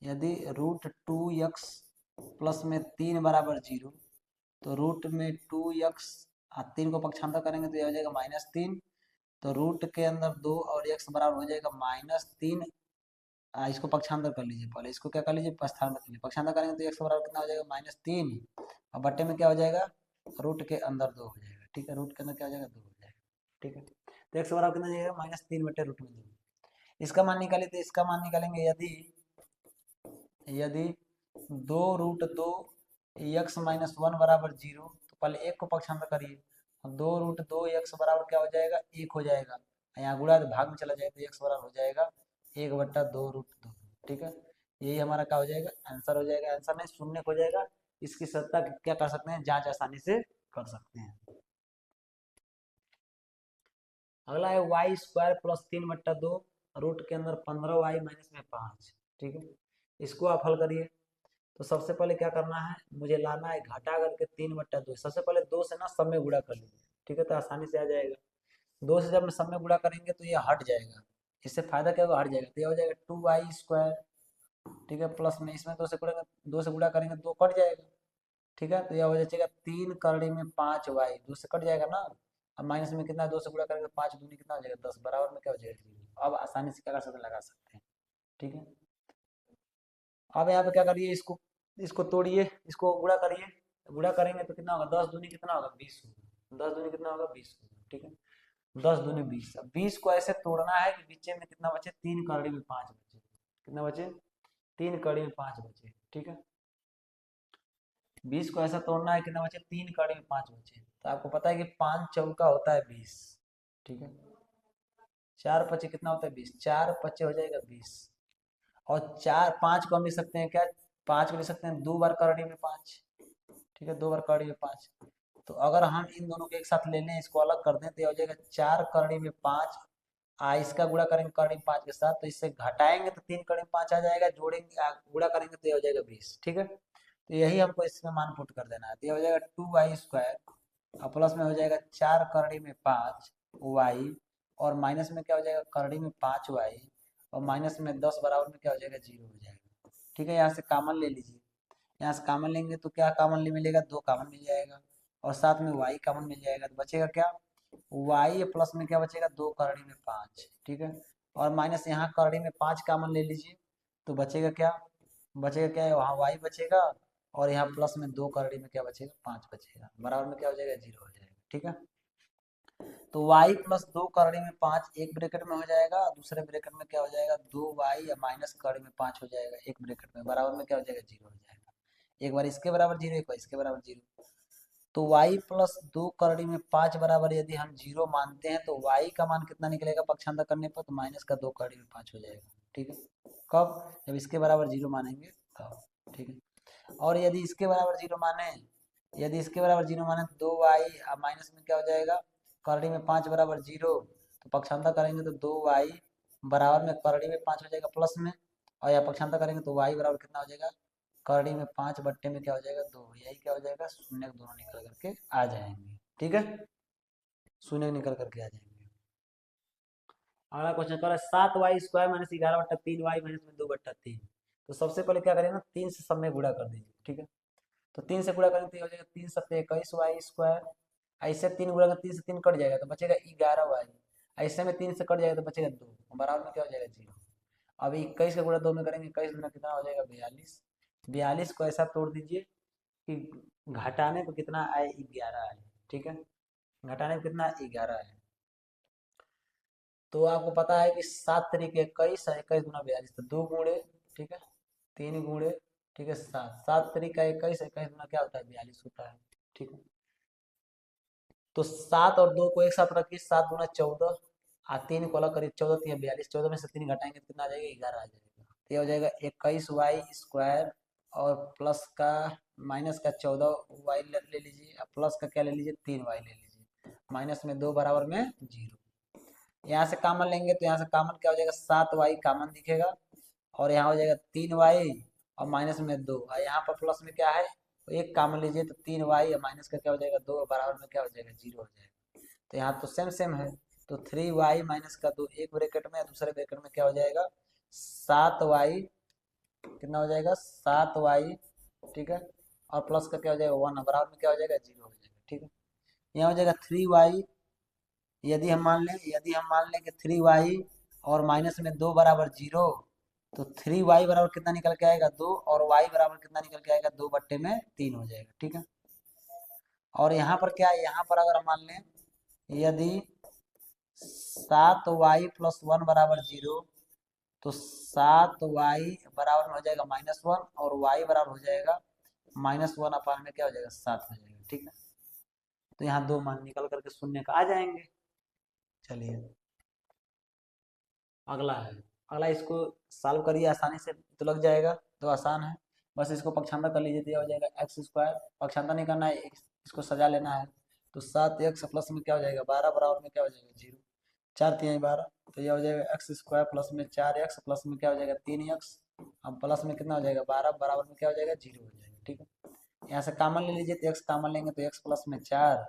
यदि √2x प्लस में 3 बराबर 0, तो रूट में 2x 3 को पक्षांतर करेंगे तो यह हो जाएगा -3। तो रूट के अंदर 2 और x बराबर हो जाएगा -3। इसको पक्षांतर कर लीजिए, पहले इसको क्या कर लीजिए, स्थान बदल लीजिए, पक्षांतर करेंगे तो x बराबर कितना हो जाएगा -3 और बट्टे में क्या हो जाएगा, रूट के अंदर 2 हो जाएगा। ठीक है, रूट के अंदर क्या हो जाएगा 2 हो जाएगा। ठीक है, तो x बराबर कितना हो जाएगा -3 बट्टे √2। इसका मान निकालिए तो इसका मान निकालेंगे, यदि यदि 2√2 x -1 बराबर 0, तो पहले एक को पक्षांतर करिए, 2√2 x बराबर क्या हो जाएगा 1 हो जाएगा, यहाँ गुणा तो भाग में चला जाएगा तो x बराबर हो जाएगा 1/2√2। ठीक है, यही हमारा क्या हो जाएगा, आंसर हो जाएगा। आंसर नहीं, शून्य हो जाएगा। इसकी सत्ता क्या कर सकते हैं, जांच आसानी से कर सकते हैं। अगला है y² प्लस 3/2 रूट के अंदर 15y माइनस में 5। ठीक है, इसको आप हल करिए तो सबसे पहले क्या करना है, मुझे लाना है घटा करके 3/2। सबसे पहले 2 से ना सब में गुणा कर लीजिए। ठीक है, तो आसानी से आ जाएगा। 2 से जब हम सब में गुणा करेंगे तो ये हट जाएगा, इससे फायदा क्या होगा, हट जाएगा तो ये हो जाएगा 2y²। ठीक है, प्लस में इसमें 2 से गुणा, 2 से गुणा करेंगे 2 कट जाएगा। ठीक है, तो यह हो जाएगा 3 करड़ी में 5y, 2 से कट जाएगा ना। अब माइनस में कितना, 2 से गुणा करेंगे 5 दूनी कितना हो जाएगा 10, बराबर में क्या हो जाएगा 0। अब आसानी से क्या कर सकते हैं, लगा सकते हैं। ठीक है, अब यहाँ पे क्या करिए, इसको इसको तोड़िए, इसको गुणा करिए, गुणा करेंगे तो कितना होगा, 10 दूनी कितना होगा 20 होगा, 10 दूनी कितना होगा 20 होगा। ठीक है, 10 दूनी 20। अब 20 को ऐसे तोड़ना है कि बीच में कितना बचे, 3 करड़ी में 5 बचे। कितना बचे, 3 करड़ी में 5 बचे। ठीक है, 20 को ऐसा तोड़ना है, कितना बचे, 3 करड़ी में 5 बचे। तो आपको पता है कि 5 चौका होता है 20। ठीक है, 4 पचे कितना होता है 20, 4 पचे हो जाएगा 20। और 5 को हम लिख सकते हैं क्या, 5 को लिख सकते हैं 2 बार करड़ी में 5। ठीक है, 2 बार करड़ी में 5। तो अगर हम इन दोनों को एक साथ ले लें, इसको अलग कर दें तो ये हो जाएगा 4 करड़ी में 5। इसका गुणा करेंगे करड़ी में 5 के साथ, तो इससे घटाएंगे तो 3 करड़ी में 5 आ जाएगा, जोड़ेंगे गुणा करेंगे तो ये हो जाएगा 20। ठीक है, तो यही हमको इसमें मान पुट कर देना है, तो ये हो जाएगा 2y² और प्लस में हो जाएगा 4 करड़ी में 5y और माइनस में क्या हो जाएगा करड़ी में 5y और माइनस में 10 बराबर में क्या हो जाएगा 0 हो जाएगा। ठीक है, यहाँ से कॉमन ले लीजिए, यहाँ से कॉमन लेंगे तो क्या कॉमन मिलेगा, 2 कॉमन मिल जाएगा और साथ में y कॉमन मिल जाएगा, तो बचेगा क्या, y प्लस में क्या बचेगा, 2 करड़ी में 5, ठीक है। और माइनस यहाँ करड़ी में 5 कॉमन ले लीजिए, तो बचेगा क्या, वहाँ y बचेगा और यहाँ प्लस में 2 करड़ी में क्या बचेगा, 5 बचेगा, बराबर में क्या हो जाएगा, 0 हो जाएगा, ठीक है। तो y प्लस 2 करड़ी में 5 एक ब्रैकेट में हो जाएगा, दूसरे ब्रैकेट में क्या हो जाएगा, 2y या माइनस करड़ी में 5 हो जाएगा एक ब्रैकेट में, बराबर में क्या हो जाएगा, 0 हो जाएगा। एक बार इसके बराबर 0, एक बार इसके बराबर 0। तो y प्लस 2 करड़ी में 5 बराबर यदि हम 0 मानते हैं तो y का मान कितना निकलेगा पक्षांतर करने पर, तो माइनस का 2 करड़ी में 5 हो जाएगा, ठीक है। कब, जब इसके बराबर 0 मानेंगे तब, ठीक है। और यदि इसके बराबर 0 माने, तो 2y माइनस में क्या हो जाएगा, करड़ी में 5 बराबर 0, तो पक्षांतर करेंगे तो 2y बराबर में करड़ी में 5 हो जाएगा प्लस में, और या पक्षांतर करेंगे तो y बराबर कितना हो जाएगा, करड़ी में 5 बट्टे में क्या हो जाएगा, 2, यही क्या हो जाएगा, शून्य दोनों निकल करके आ जाएंगे, ठीक है, शून्य निकल करके आ जाएंगे। अगला क्वेश्चन कर 7y² माइनस 11/3y माइनस में 2/3। तो सबसे पहले क्या करें ना, 3 से सब में गुणा कर दीजिए, ठीक है। तो 3 से गुणा करेंगे तो ये हो जाएगा 3 सत्ते 21y², ऐसे 3 गुणा कर 3 से 3 कट जाएगा तो बचेगा 11y, ऐसे में 3 से कट जाएगा तो बचेगा 2, बराबर में क्या हो जाएगा, 0। अब 21 का गुणा 2 में करेंगे, 21 गुणा कितना हो जाएगा, 42। 42 को ऐसा तोड़ दीजिए कि घटाने को कितना आए, 11 आए, ठीक है, घटाने को कितना 11 है। तो आपको पता है कि 7 तरीके 21 है, 21 गुना 42 तो 2 गुणे, ठीक है, 3 गुणे, ठीक है, 7, 7 तरीका 21, 21 गुना क्या होता है, 42 होता है, ठीक है। तो 7 और 2 को एक साथ रखिए, 7 गुना 14, 3 को अलग करिए, 14 3 42, 14 में से 3 घटाएंगे तो कितना आ जाएगा, 11 आ जाएगा। तो ये हो जाएगा 21y² और प्लस का माइनस का 14y ले लीजिए, प्लस का क्या ले लीजिए, 3y ले लीजिए, माइनस में 2 बराबर में 0। यहाँ से कॉमन लेंगे तो यहाँ से कॉमन क्या हो जाएगा, 7y कॉमन दिखेगा और यहाँ हो जाएगा 3y और माइनस में 2, और यहाँ पर प्लस में क्या है, तो एक कॉमन लीजिए तो 3y और माइनस का क्या हो जाएगा, 2, बराबर में क्या हो जाएगा, 0 हो जाएगा। तो यहाँ तो सेम सेम है, तो 3y माइनस का 2 एक ब्रैकेट में, दूसरे ब्रैकेट में क्या हो जाएगा, 7y, कितना हो जाएगा, 7y, ठीक है, और प्लस का क्या हो जाएगा 1, बराबर में क्या हो जाएगा, 0 हो जाएगा, ठीक है। यहाँ हो जाएगा 3y, यदि हम मान लें कि 3y और माइनस में 2 बराबर 0, तो 3y बराबर कितना निकल के आएगा, 2, और y बराबर कितना निकल के आएगा, 2/3 हो जाएगा, ठीक है। और यहाँ पर क्या है, यहाँ पर अगर हम मान लें यदि 7y प्लस 1 बराबर 0, तो 7y बराबर में हो जाएगा -1 और y बराबर हो जाएगा -1 अपान में क्या हो जाएगा, 7 हो जाएगा, ठीक है। तो यहाँ 2 मान निकल करके शून्य का आ जाएंगे। चलिए अगला इसको सॉल्व करिए, आसानी से तो लग जाएगा, तो आसान है, बस इसको पक्षांतर कर लीजिए, तो हो जाएगा x², पक्षांतर नहीं करना है, इसको सजा लेना है। तो 7x प्लस में क्या हो जाएगा, 12 बराबर में क्या हो जाएगा, 0, 4 3 12, तो यह हो जाएगा x² प्लस में 4x प्लस में क्या हो जाएगा, 3x, अब प्लस में कितना हो जाएगा, 12 बराबर में क्या हो जाएगा, 0 हो जाएगा, ठीक है। यहाँ से कॉमन ले लीजिए, तो x कॉमन लेंगे तो x प्लस में 4,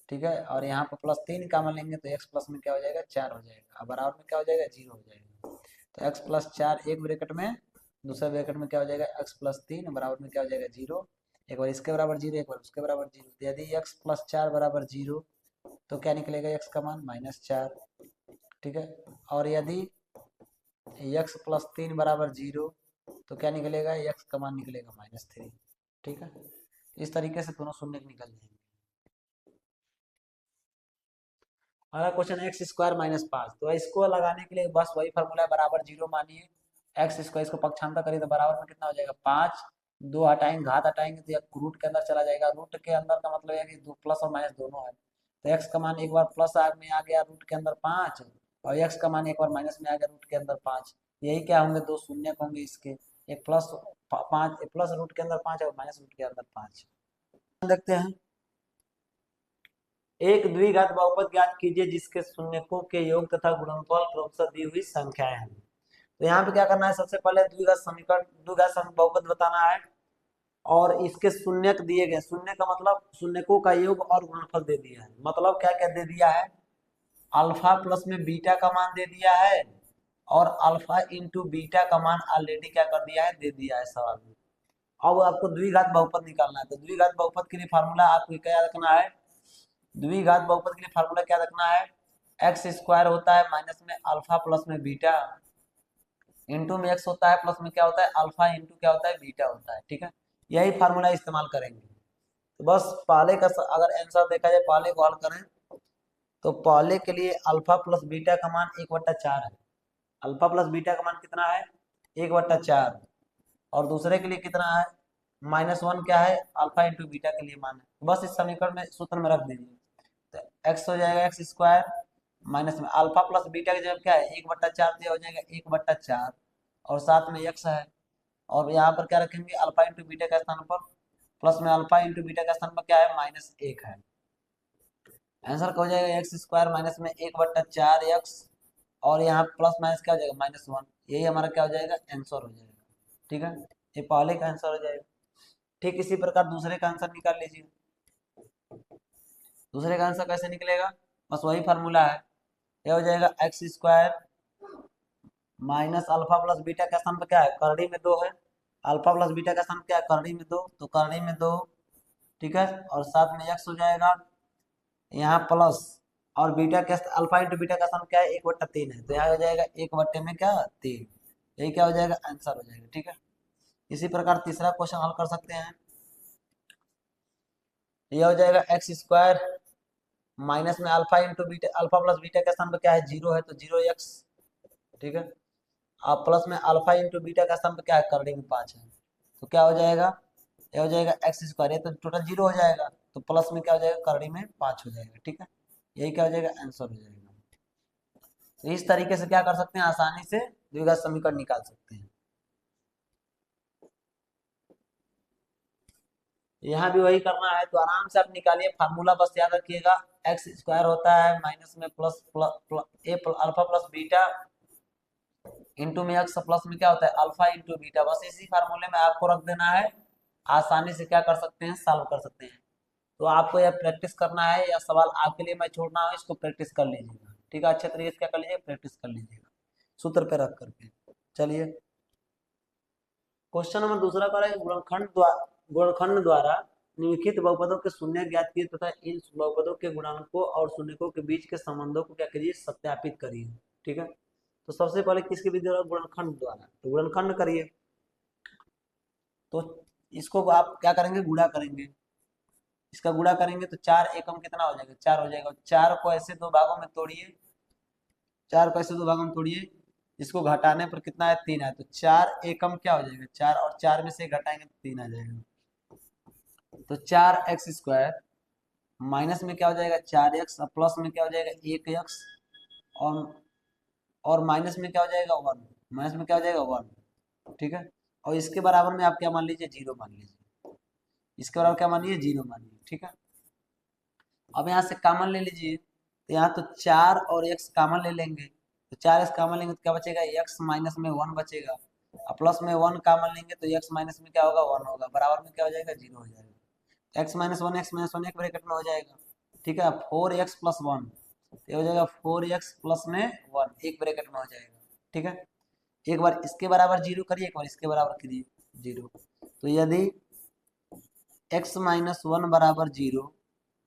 ठीक है, और यहाँ पर प्लस 3 कॉमन लेंगे तो x प्लस में क्या हो जाएगा, 4 हो जाएगा, अब बराबर में क्या हो जाएगा, 0 हो जाएगा। तो x प्लस 4 एक ब्रैकेट में, दूसरे ब्रैकेट में क्या हो जाएगा, x प्लस 3 बराबर में क्या हो जाएगा, 0, एक बार इसके बराबर 0, एक बार उसके बराबर 0। तो यदि x प्लस 4 बराबर 0, तो क्या निकलेगा, x का मान -4, ठीक है। और यदि x प्लस 3 बराबर 0, तो क्या निकलेगा, x का मान निकलेगा -3, ठीक है। इस तरीके से दोनों शून्य निकल जाएंगे। अगला क्वेश्चन x² -5, तो इसको लगाने के लिए बस वही फॉर्मूला है, बराबर 0 मानिए, x², इसको पक्षांतर करिए तो बराबर में कितना हो जाएगा, 5, 2 हटाएंगे, घात हटाएंगे तो रूट के अंदर चला जाएगा, रूट के अंदर का मतलब है कि दो प्लस और माइनस दोनों है, तो x का मान एक बार प्लस में आ गया रूट के अंदर 5, और x का मान एक बार माइनस में आ गया रूट के अंदर 5, यही क्या होंगे, दो शून्य होंगे इसके, एक प्लस 5, प्लस रूट के अंदर 5 और माइनस रूट के अंदर 5। देखते हैं, एक द्विघात बहुपद ज्ञात कीजिए जिसके शून्यकों के योग तथा गुणनफल क्रमशः दी हुई संख्याएं हैं। तो यहाँ पे क्या करना है, सबसे पहले द्विघात बहुपद बताना है और इसके शून्यक दिए गए, शून्य का मतलब शून्यकों का योग और गुणनफल दे दिया है, मतलब क्या क्या दे दिया है, अल्फा प्लस में बीटा का मान दे दिया है और अल्फा इंटू बीटा का मान ऑलरेडी क्या कर दिया है, दे दिया है सवाल में। अब आपको द्विघात बहुपद निकालना है, तो द्विघात बहुपद के लिए फार्मूला आपको क्या रखना है, द्विघात बहुपद के लिए फार्मूला क्या रखना है, एक्स स्क्वायर होता है माइनस में अल्फा प्लस में बीटा, इंटू में एक्स होता है प्लस में क्या होता है अल्फा, इंटू क्या होता है बीटा होता है। ठीक है, यही फार्मूला इस्तेमाल करेंगे। तो बस पहले का अगर आंसर देखा जाए, पहले को हल करें तो पहले के लिए अल्फा प्लस बीटा का मान 1/4 है। अल्फा प्लस बीटा का मान कितना है 1/4, और दूसरे के लिए कितना है -1 क्या है अल्फा इंटू बीटा के लिए मान है। बस इस समीकरण में सूत्र में रख दीजिए, तो एक्स हो जाएगा एक्स स्क्वायर माइनस में अल्फा प्लस बीटा की जगह क्या है 1/4 दिया, हो जाएगा 1/4 और साथ में एक्स है, और यहाँ पर क्या रखेंगे अल्फा इंटू बीटा के स्थान पर प्लस में अल्फा इंटू बीटा के स्थान पर क्या है -1 है। आंसर क्या हो जाएगा एक्स स्क्वायर माइनस में 1/4 एक्स, और यहाँ प्लस माइनस क्या हो जाएगा -1, यही हमारा क्या हो जाएगा आंसर हो जाएगा। ठीक है, ये पहले का आंसर हो जाएगा। ठीक इसी प्रकार दूसरे का आंसर निकाल लीजिए। दूसरे का आंसर कैसे निकलेगा, बस वही फार्मूला है, ये हो जाएगा x square minus alpha plus beta का स्थान पर क्या है करड़ी में 2 है, अल्फा प्लस बीटा का स्थान क्या है करड़ी में 2, तो करड़ी में 2। ठीक है, और साथ में एक्स हो जाएगा यहाँ प्लस, और बीटा का अल्फा इंटू बीटा का स्थान क्या है 1/3 है, तो यहाँ हो जाएगा 1/3, यही क्या हो जाएगा आंसर हो जाएगा। ठीक है, इसी प्रकार तीसरा क्वेश्चन हल कर सकते हैं। यह हो जाएगा एक्स स्क्वायर माइनस में alpha into beta, alpha plus beta का स्थान पर क्या है 0 है, तो 0x। ठीक है, अब प्लस में अल्फा इंटू बीटा का स्थान पर क्या है करड़ी में 5 है, तो क्या हो जाएगा यह हो जाएगा एक्स स्क्वायर, ये तो टोटल 0 हो जाएगा, तो प्लस में क्या हो जाएगा करड़ी में 5 हो जाएगा। ठीक है, यही क्या हो जाएगा आंसर हो जाएगा। तो इस तरीके से क्या कर सकते हैं आसानी से द्विघात समीकरण निकाल सकते हैं। यहाँ भी वही करना है, तो आराम से आप निकालिए फार्मूला, बस याद रखिएगा एक्स स्क्वायर होता है माइनस में plus alpha plus beta into में एक्स प्लस में क्या होता है अल्फा इंटू बीटा, बस इसी फार्मूले में आपको रख देना है, आसानी से क्या कर सकते हैं सॉल्व कर सकते हैं। तो आपको यह प्रैक्टिस करना है, या सवाल आपके लिए मैं छोड़ना है, इसको प्रैक्टिस कर लीजिएगा। ठीक है, अच्छे तरीके से क्या कर लीजिएगा प्रैक्टिस कर लीजिएगा सूत्र पे रख करके। चलिए क्वेश्चन नंबर दूसरा पर है गुणनखंड द्वारा निम्नलिखित बहुपदों के शून्य ज्ञात किए तथा इन बहुपदों के गुणांकों और शून्यकों के बीच के संबंधों को क्या करिए सत्यापित करिए। ठीक है, तो सबसे पहले किसके विधि द्वारा गुणनखंड द्वारा, तो गुणनखंड करिए, तो इसको आप क्या करेंगे गुणा करेंगे, इसका गुणा करेंगे तो 4 एकम कितना हो जाएगा 4 हो जाएगा, 4 को ऐसे दो भागों में तोड़िए, 4 को ऐसे दो भागों में तोड़िए, इसको घटाने पर कितना है 3 है, तो 4 एकम क्या हो जाएगा 4, और 4 में से घटाएंगे तो 3 आ जाएगा, तो 4x² माइनस में क्या हो जाएगा 4x, प्लस में क्या हो जाएगा 1x, और माइनस में क्या हो जाएगा 1, माइनस में क्या हो जाएगा 1। ठीक है, और इसके बराबर में आप क्या मान लीजिए 0 मान लीजिए, इसके बराबर क्या मान लीजिए 0 मान लीजिए। ठीक है, अब यहाँ से कॉमन ले लीजिए, तो यहाँ तो 4 और x कॉमन ले लेंगे, तो 4x कॉमन लेंगे तो क्या बचेगा x माइनस में 1 बचेगा, और प्लस में 1 कॉमन लेंगे तो x माइनस में क्या होगा 1 होगा, बराबर में क्या हो जाएगा 0 हो जाएगा, x माइनस 1 एक ब्रैकेट में हो जाएगा। ठीक है, 4x प्लस 1 तो हो जाएगा 4x प्लस में 1 एक ब्रैकेट में हो जाएगा। ठीक है, एक बार इसके बराबर 0 करिए, एक बार इसके बराबर करिए 0, तो यदि x माइनस 1 बराबर 0,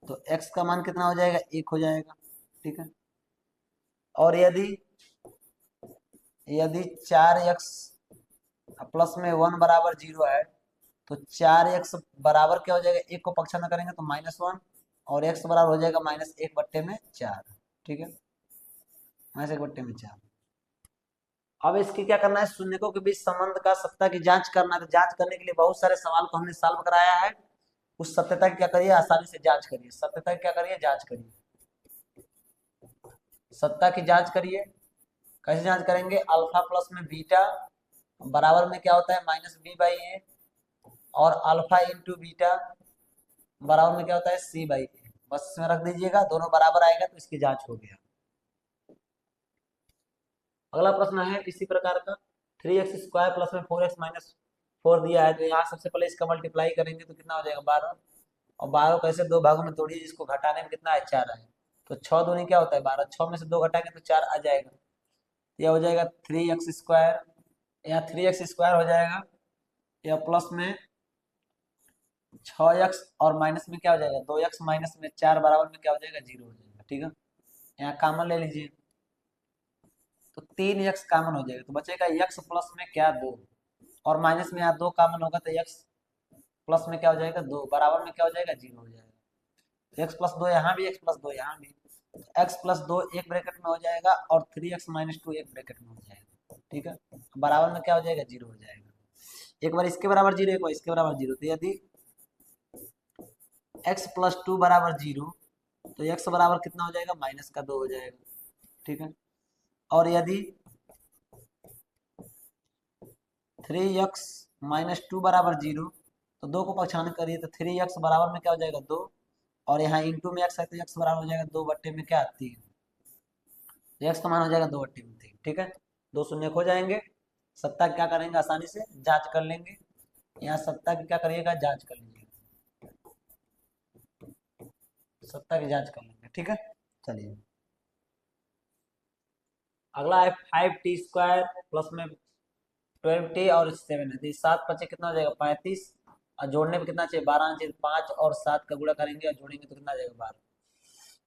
तो x का मान कितना हो जाएगा 1 हो जाएगा। ठीक है, और यदि यदि 4x प्लस में 1 बराबर 0 है, तो 4x बराबर क्या हो जाएगा 1 को पक्षांतर करेंगे तो -1, और x बराबर हो जाएगा -1/4। ठीक है, -1/4। अब इसकी क्या करना है शून्यकों के बीच संबंध का सत्ता की जांच करना है, तो जांच करने के लिए बहुत सारे सवाल को हमने सॉल्व कराया है, उस सत्यता की क्या करिए आसानी से जांच करिए, सत्यता की क्या करिए जांच करिए, सत्ता की जांच करिए। कैसे जांच करेंगे अल्फा प्लस में बीटा बराबर में क्या होता है -b/a, और अल्फा इंटू बीटा बराबर में क्या होता है c/a, बस इसमें रख दीजिएगा, दोनों बराबर आएगा तो इसकी जांच हो गया। अगला प्रश्न है इसी प्रकार का 3x² प्लस में 4x माइनस 4 दिया है, तो यहाँ सबसे पहले इसका मल्टीप्लाई करेंगे तो कितना हो जाएगा 12, और 12 को ऐसे दो भागों में तोड़िए, जिसको घटाने में कितना है 4 है, तो 6 दूनी क्या होता है 12, 6 में से 2 घटाएंगे तो 4 आ जाएगा, यह हो जाएगा 3x², यहाँ 3x² हो जाएगा, यह प्लस में 6x और माइनस में क्या हो जाएगा 2x माइनस में 4 बराबर में क्या हो जाएगा 0 हो जाएगा। ठीक है, यहाँ कॉमन ले लीजिए तो 3x कॉमन हो जाएगा, तो बचेगा x प्लस में क्या 2, और माइनस में यहाँ 2 कॉमन होगा तो x प्लस में क्या हो जाएगा 2 बराबर में क्या हो जाएगा 0 हो जाएगा। x प्लस 2 यहाँ भी, x प्लस 2 यहाँ भी, x प्लस 2 एक ब्रैकेट में हो जाएगा और 3x माइनस 2 एक ब्रैकेट में हो जाएगा। ठीक है, बराबर में क्या हो जाएगा 0 हो जाएगा। एक बार इसके बराबर 0, एक बार इसके बराबर 0, तो यदि x प्लस 2 बराबर 0 तो x बराबर कितना हो जाएगा माइनस का 2 हो जाएगा। ठीक है, और यदि 3x माइनस 2 बराबर 0 तो 2 को पक्षांतर करिए तो 3x बराबर में क्या हो जाएगा 2, और यहाँ इंटू में x है तो x बराबर हो जाएगा 2 बट्टे में क्या 3, तो x का मान हो जाएगा 2 बट्टे में 3। ठीक है, 2 शून्य खो जाएंगे, सत्ता क्या करेंगे आसानी से जांच कर लेंगे, यहाँ सत्ता की क्या करिएगा जांच कर लीजिएगा, सत्ता की जांच कर लेंगे। ठीक है, चलिए अगला है 5t² प्लस में 12t और 7 है, तो 7 पचे कितना हो जाएगा 35, और जोड़ने पे कितना चाहिए 12 चाहिए, 5 और 7 का गुणा करेंगे और जोड़ेंगे तो कितना आ जाएगा 12,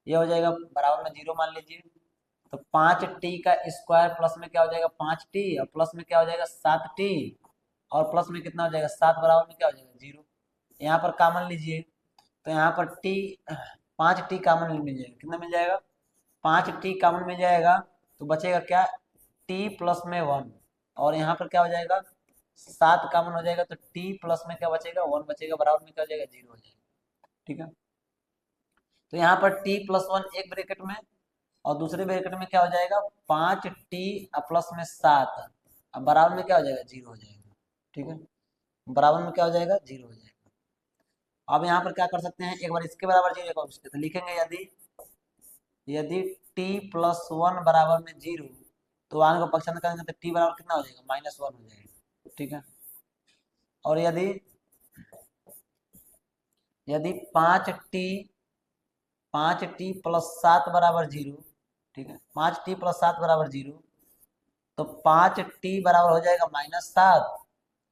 ये हो जाएगा बराबर में 0 मान लीजिए। तो 5t का स्क्वायर प्लस में क्या हो जाएगा 5t और प्लस में क्या हो जाएगा 7t, और प्लस में कितना हो जाएगा 7 बराबर में क्या हो जाएगा 0। यहाँ पर कॉमन लीजिए तो यहाँ पर t 5t कॉमन मिल जाएगा, कितना मिल जाएगा 5t कॉमन मिल जाएगा, तो बचेगा क्या t प्लस में 1, और यहाँ पर क्या हो जाएगा 7 कॉमन हो जाएगा तो t प्लस में क्या बचेगा 1 बचेगा, बराबर में क्या हो जाएगा 0 हो जाएगा। ठीक है, तो यहाँ पर t प्लस 1 एक ब्रैकेट में और दूसरे ब्रैकेट में क्या हो जाएगा 5t प्लस में 7, अब बराबर में क्या हो जाएगा 0 हो जाएगा। ठीक है, बराबर में क्या हो जाएगा 0 हो जाएगा। अब यहाँ पर क्या कर सकते हैं, एक बार इसके बराबर 0 एक बार उसके, तो लिखेंगे यदि यदि t प्लस 1 बराबर में 0 तो आगे को पक्षांतर करेंगे तो t बराबर कितना हो जाएगा -1 हो जाएगा। ठीक है, और यदि यदि 5t प्लस 7 बराबर 0, ठीक है 5t प्लस 7 बराबर 0, तो 5t बराबर हो जाएगा -7,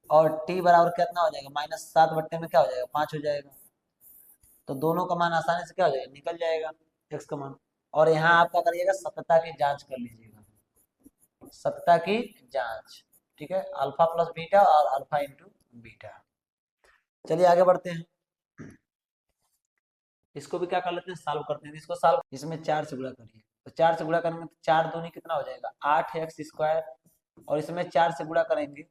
और t बराबर कितना हो जाएगा -7 बट्टे में क्या हो जाएगा 5 हो जाएगा, तो दोनों का मान आसानी से क्या हो जाएगा निकल जाएगा x का मान। और यहाँ आप क्या करिएगा सत्यता की जांच कर लीजिएगा, सत्यता की जांच। ठीक है, अल्फा प्लस बीटा और अल्फा इंटू बीटा। चलिए आगे बढ़ते हैं, इसको भी क्या कर लेते हैं सॉल्व करते हैं, इसको सॉल्व इसमें 4 से गुणा करिए, तो 4 से गुणा करेंगे तो 4 दूनी कितना हो जाएगा 8x², और इसमें 4 से गुणा करेंगे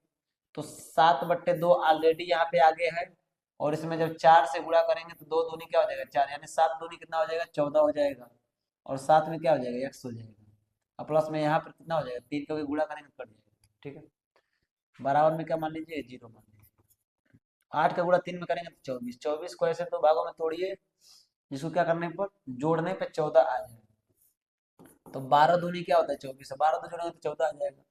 तो 7/2 ऑलरेडी यहाँ पे आगे है, और इसमें जब 4 से गुणा करेंगे तो 2 दूनी क्या हो जाएगा 4, यानी 7 दूनी कितना हो जाएगा 14 हो जाएगा, और साथ में क्या हो जाएगा x हो जाएगा, और प्लस में यहाँ पर कितना हो जाएगा 3 का भी गुणा करेंगे तो कट जाएगा। ठीक है, बराबर में क्या मान लीजिए 0 मान लीजिए। 8 का गुणा 3 में करेंगे तो 24, 24 को ऐसे 2 भागों में तोड़िए, जिसको क्या करने पर जोड़ने पे 14 आ जाएगा, तो 12 दूनी क्या होता है 24, 12 तो जोड़ेंगे तो 14 आ जाएगा,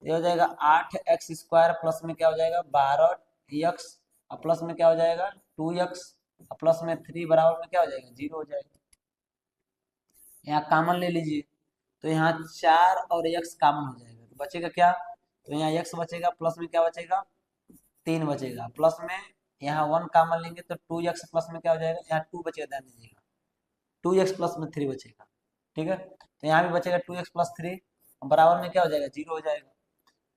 ये हो जाएगा 8x² प्लस में क्या हो जाएगा 12x, और प्लस में क्या हो जाएगा 2x, और प्लस में 3 बराबर में क्या हो जाएगा 0 हो जाएगा। यहाँ कॉमन ले लीजिए तो यहाँ 4 और x कॉमन हो जाएगा, तो बचेगा क्या, तो यहाँ x बचेगा, प्लस में क्या बचेगा 3 बचेगा, प्लस में यहाँ 1 कॉमन लेंगे तो 2x प्लस में क्या हो जाएगा, यहाँ 2 बचेगा ध्यान दीजिएगा, 2x प्लस में 3 बचेगा। ठीक है, तो यहाँ भी बचेगा 2x प्लस 3, बराबर में क्या हो जाएगा 0 हो जाएगा।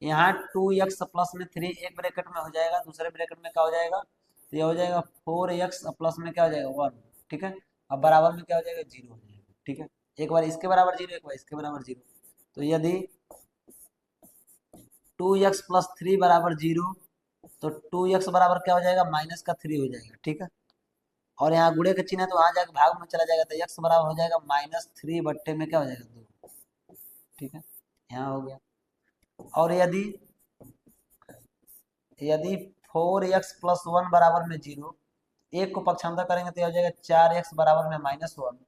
यहाँ 2x प्लस में 3 एक ब्रैकेट में हो जाएगा, दूसरे ब्रैकेट में क्या हो जाएगा, तो ये हो जाएगा 4x प्लस में क्या हो जाएगा 1। ठीक है, अब बराबर में क्या हो जाएगा 0 हो जाएगा। ठीक है, एक बार इसके बराबर 0, एक बार इसके बराबर 0, तो यदि 2x प्लस 3 बराबर 0 तो 2x बराबर क्या हो जाएगा -3 हो जाएगा। ठीक है, और यहाँ गुणे का चिन्ह है तो वहां जाकर भाग में चला जाएगा, तो x बराबर हो जाएगा -3 बट्टे में क्या हो जाएगा 2। ठीक है, यहाँ हो गया। और यदि यदि 4x प्लस 1 बराबर में 0, एक को पक्षांतर करेंगे तो यह हो जाएगा 4x बराबर में -1,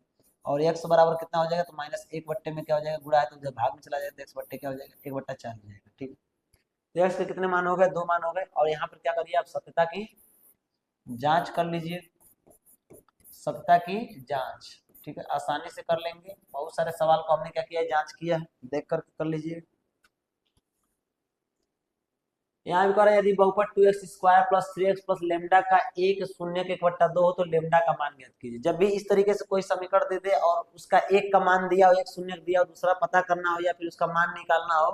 और x बराबर कितना हो जाएगा तो -1 बट्टे में क्या हो जाएगा गुणा है, तो जब भाग में चला जाएगा तो x बट्टे क्या हो जाएगा 1/4 हो जाएगा। ठीक है, तो x के कितने मान हो गए 2 मान हो गए, और यहाँ पर क्या करिए आप सत्यता की जांच कर लीजिए, सत्यता की जांच। ठीक है, आसानी से कर लेंगे, बहुत सारे सवाल को हमने क्या किया है जांच किया है, देख कर लीजिए। यहाँ भी कह रहा है यदि बहुपद 2x² plus 3x plus lambda का एक शून्य के 1/2 हो तो लेमडा का मान ज्ञात कीजिए। जब भी इस तरीके से कोई समीकरण दे दे और उसका एक का मान दिया हो, एक शून्य दिया हो, दूसरा पता करना हो या फिर उसका मान निकालना हो,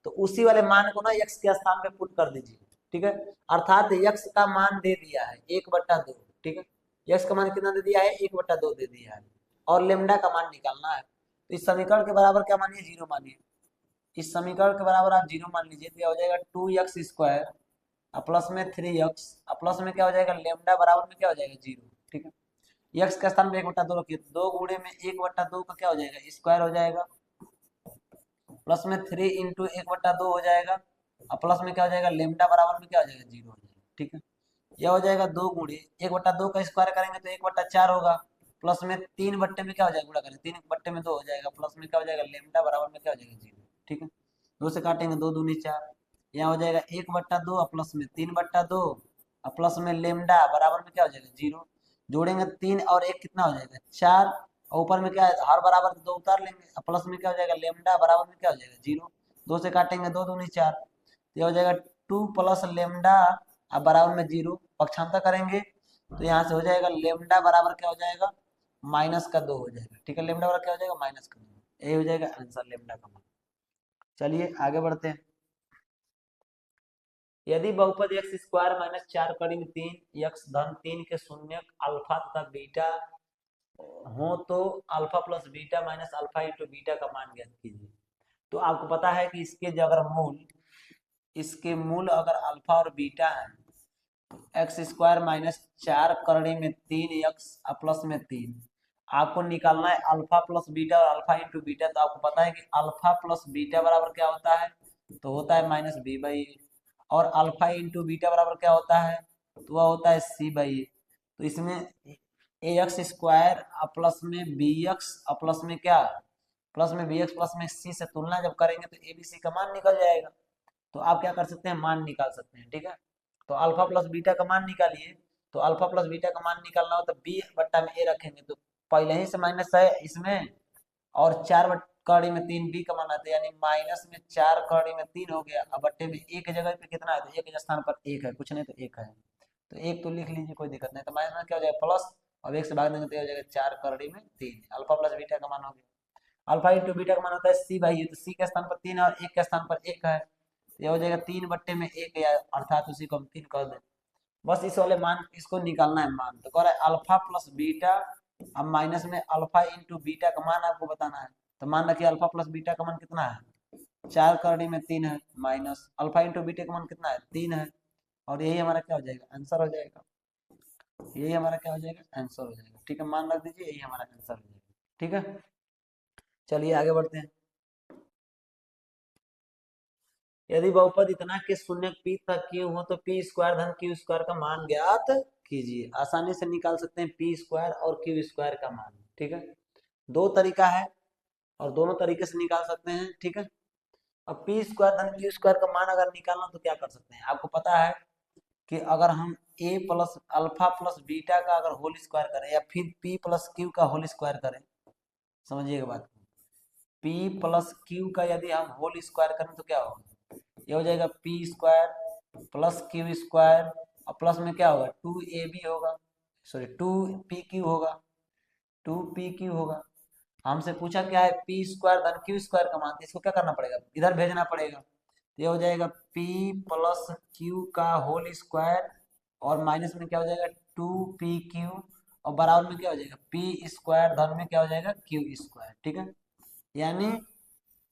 तो उसी वाले मान को ना x के स्थान पे पुट कर दीजिए। ठीक है, अर्थात x का मान दे दिया है 1/2। ठीक है, x का मान कितना दे दिया है, 1/2 दे दिया है, और लेमडा का मान निकालना है। तो इस समीकरण के बराबर क्या मानिए, 0 मानिए। इस समीकरण के बराबर आप 0 मान लीजिए, तो यह हो जाएगा 2x² प्लस में 3x प्लस में क्या हो जाएगा, लेमडा बराबर में क्या हो जाएगा, 0। ठीक है, x के स्थान पे 1/2 रखिए, 2 गुणे में 1/2 का क्या हो जाएगा, स्क्वायर हो जाएगा, प्लस में 3 इंटू 1/2 हो जाएगा, और प्लस में क्या हो जाएगा, लेमडा बराबर में क्या हो जाएगा, 0 हो जाएगा। ठीक है, यह हो जाएगा 2 गुणे 1/2 का स्क्वायर करेंगे तो 1/4 होगा, प्लस में 3 बट्टे में क्या हो जाएगा, गुणा करेंगे 3 बट्टे में 2 हो जाएगा, प्लस में क्या हो जाएगा, लेमडा बराबर में क्या हो जाएगा, 0। ठीक है, 2 से काटेंगे, 2 दूनी 4, यहाँ हो जाएगा 1/2 प्लस में 3/2 प्लस में लेमडा बराबर में क्या हो जाएगा, 0। जोड़ेंगे 3 और 1 कितना हो जाएगा, 4, और ऊपर में क्या है, हर बराबर 2 उतार लेंगे, प्लस में क्या हो जाएगा, लेमडा बराबर में क्या हो जाएगा, 0। 2 से काटेंगे, 2 दूनी 4, ये हो जाएगा 2 प्लस लेमडा अब बराबर में 0, पक्षांतर करेंगे तो यहाँ से हो जाएगा लेमडा बराबर क्या हो जाएगा, -2 हो जाएगा। ठीक है, लेमडा बराबर क्या हो जाएगा, -2। यही हो जाएगा आंसर, लेमडा का मान। चलिए आगे बढ़ते हैं। यदि बहुपद x² - 4 कड़ी 3 x धन 3 के शून्यक अल्फा तथा बीटा हो तो alpha plus beta minus alpha into beta का मान ज्ञात कीजिए। तो आपको पता है कि इसके मूल अगर अल्फा और बीटा है, x² - 4 करड़ी में 3x प्लस में 3, आपको निकालना है अल्फा प्लस बीटा और अल्फा इंटू बीटा। तो आपको पता है कि अल्फा प्लस बीटा बराबर क्या होता है, तो होता है -b/a, और अल्फा इंटू बीटा बराबर क्या होता है, तो वह होता है c/a। तो इसमें ax² प्लस में bx प्लस में क्या, प्लस में bx प्लस में c से तुलना जब करेंगे तो abc का मान निकल जाएगा। तो आप क्या कर सकते हैं, मान निकाल सकते हैं। ठीक है, तो अल्फा प्लस बीटा का मान निकालिए। तो अल्फा प्लस बीटा का मान निकालना हो तो b/a रखेंगे, तो पहले ही से माइनस है इसमें, और 4 कड़ी में 3 b का मान आता है, यानी माइनस में 4 कड़ी में 3 हो गया। अब बट्टे में एक जगह पे कितना है, तो एक के स्थान पर एक है, कुछ नहीं तो एक है, तो एक तो लिख लीजिए, कोई दिक्कत नहीं। तो माइनस में क्या हो जाएगा, प्लस, अब एक से भाग देंगे तो हो जाएगा 4 कड़ी में 3, अल्फा प्लस बीटा का मान हो गया। अल्फा इंटू बीटा का मान होता है c/a, तो c के स्थान पर 3 और 1 के स्थान पर 1 है, तो यह हो जाएगा 3/1, या अर्थात उसी को हम 3 कर दें। बस इस वाले मान इसको निकालना है मान। तो कह रहा है अल्फा प्लस बीटा, अब माइनस में अल्फा इंटू बीटा का मान आपको बताना है। तो मान रखिए अल्फा प्लस बीटा का मान कितना है, 4 करड़ी में 3 है, माइनस अल्फा इंटू बीटा का मान कितना है, 3 है, और यही हमारा क्या हो जाएगा, आंसर हो जाएगा। यही हमारा क्या हो जाएगा, आंसर हो जाएगा। ठीक है, मान रख दीजिए, यही हमारा आंसर हो जाएगा। ठीक है, चलिए आगे बढ़ते हैं। यदि बहुपद इतना के शून्य p तक क्यू हो तो p² धन q² का मान ज्ञात कीजिए। आसानी से निकाल सकते हैं p² और q² का मान। ठीक है, दो तरीका है और दोनों तरीके से निकाल सकते हैं। ठीक है, अब p² धन q² का मान अगर निकालना तो क्या कर सकते हैं, आपको पता है कि अगर हम a plus alpha plus beta का अगर होल स्क्वायर करें या फिर p प्लस क्यू का होल स्क्वायर करें, समझिएगा बात, p प्लस क्यू का यदि हम होल स्क्वायर करें तो क्या होगा, ये हो जाएगा p² प्लस q² और प्लस में क्या होगा, 2ab होगा, सॉरी 2pq होगा, 2pq होगा। हमसे पूछा क्या है, p² धन q² का मान, इसको क्या करना पड़ेगा, इधर भेजना पड़ेगा। ये हो जाएगा p प्लस q का होल स्क्वायर और माइनस में क्या हो जाएगा 2pq, और बराबर में क्या हो जाएगा p² धन में क्या हो जाएगा q²। ठीक है, यानी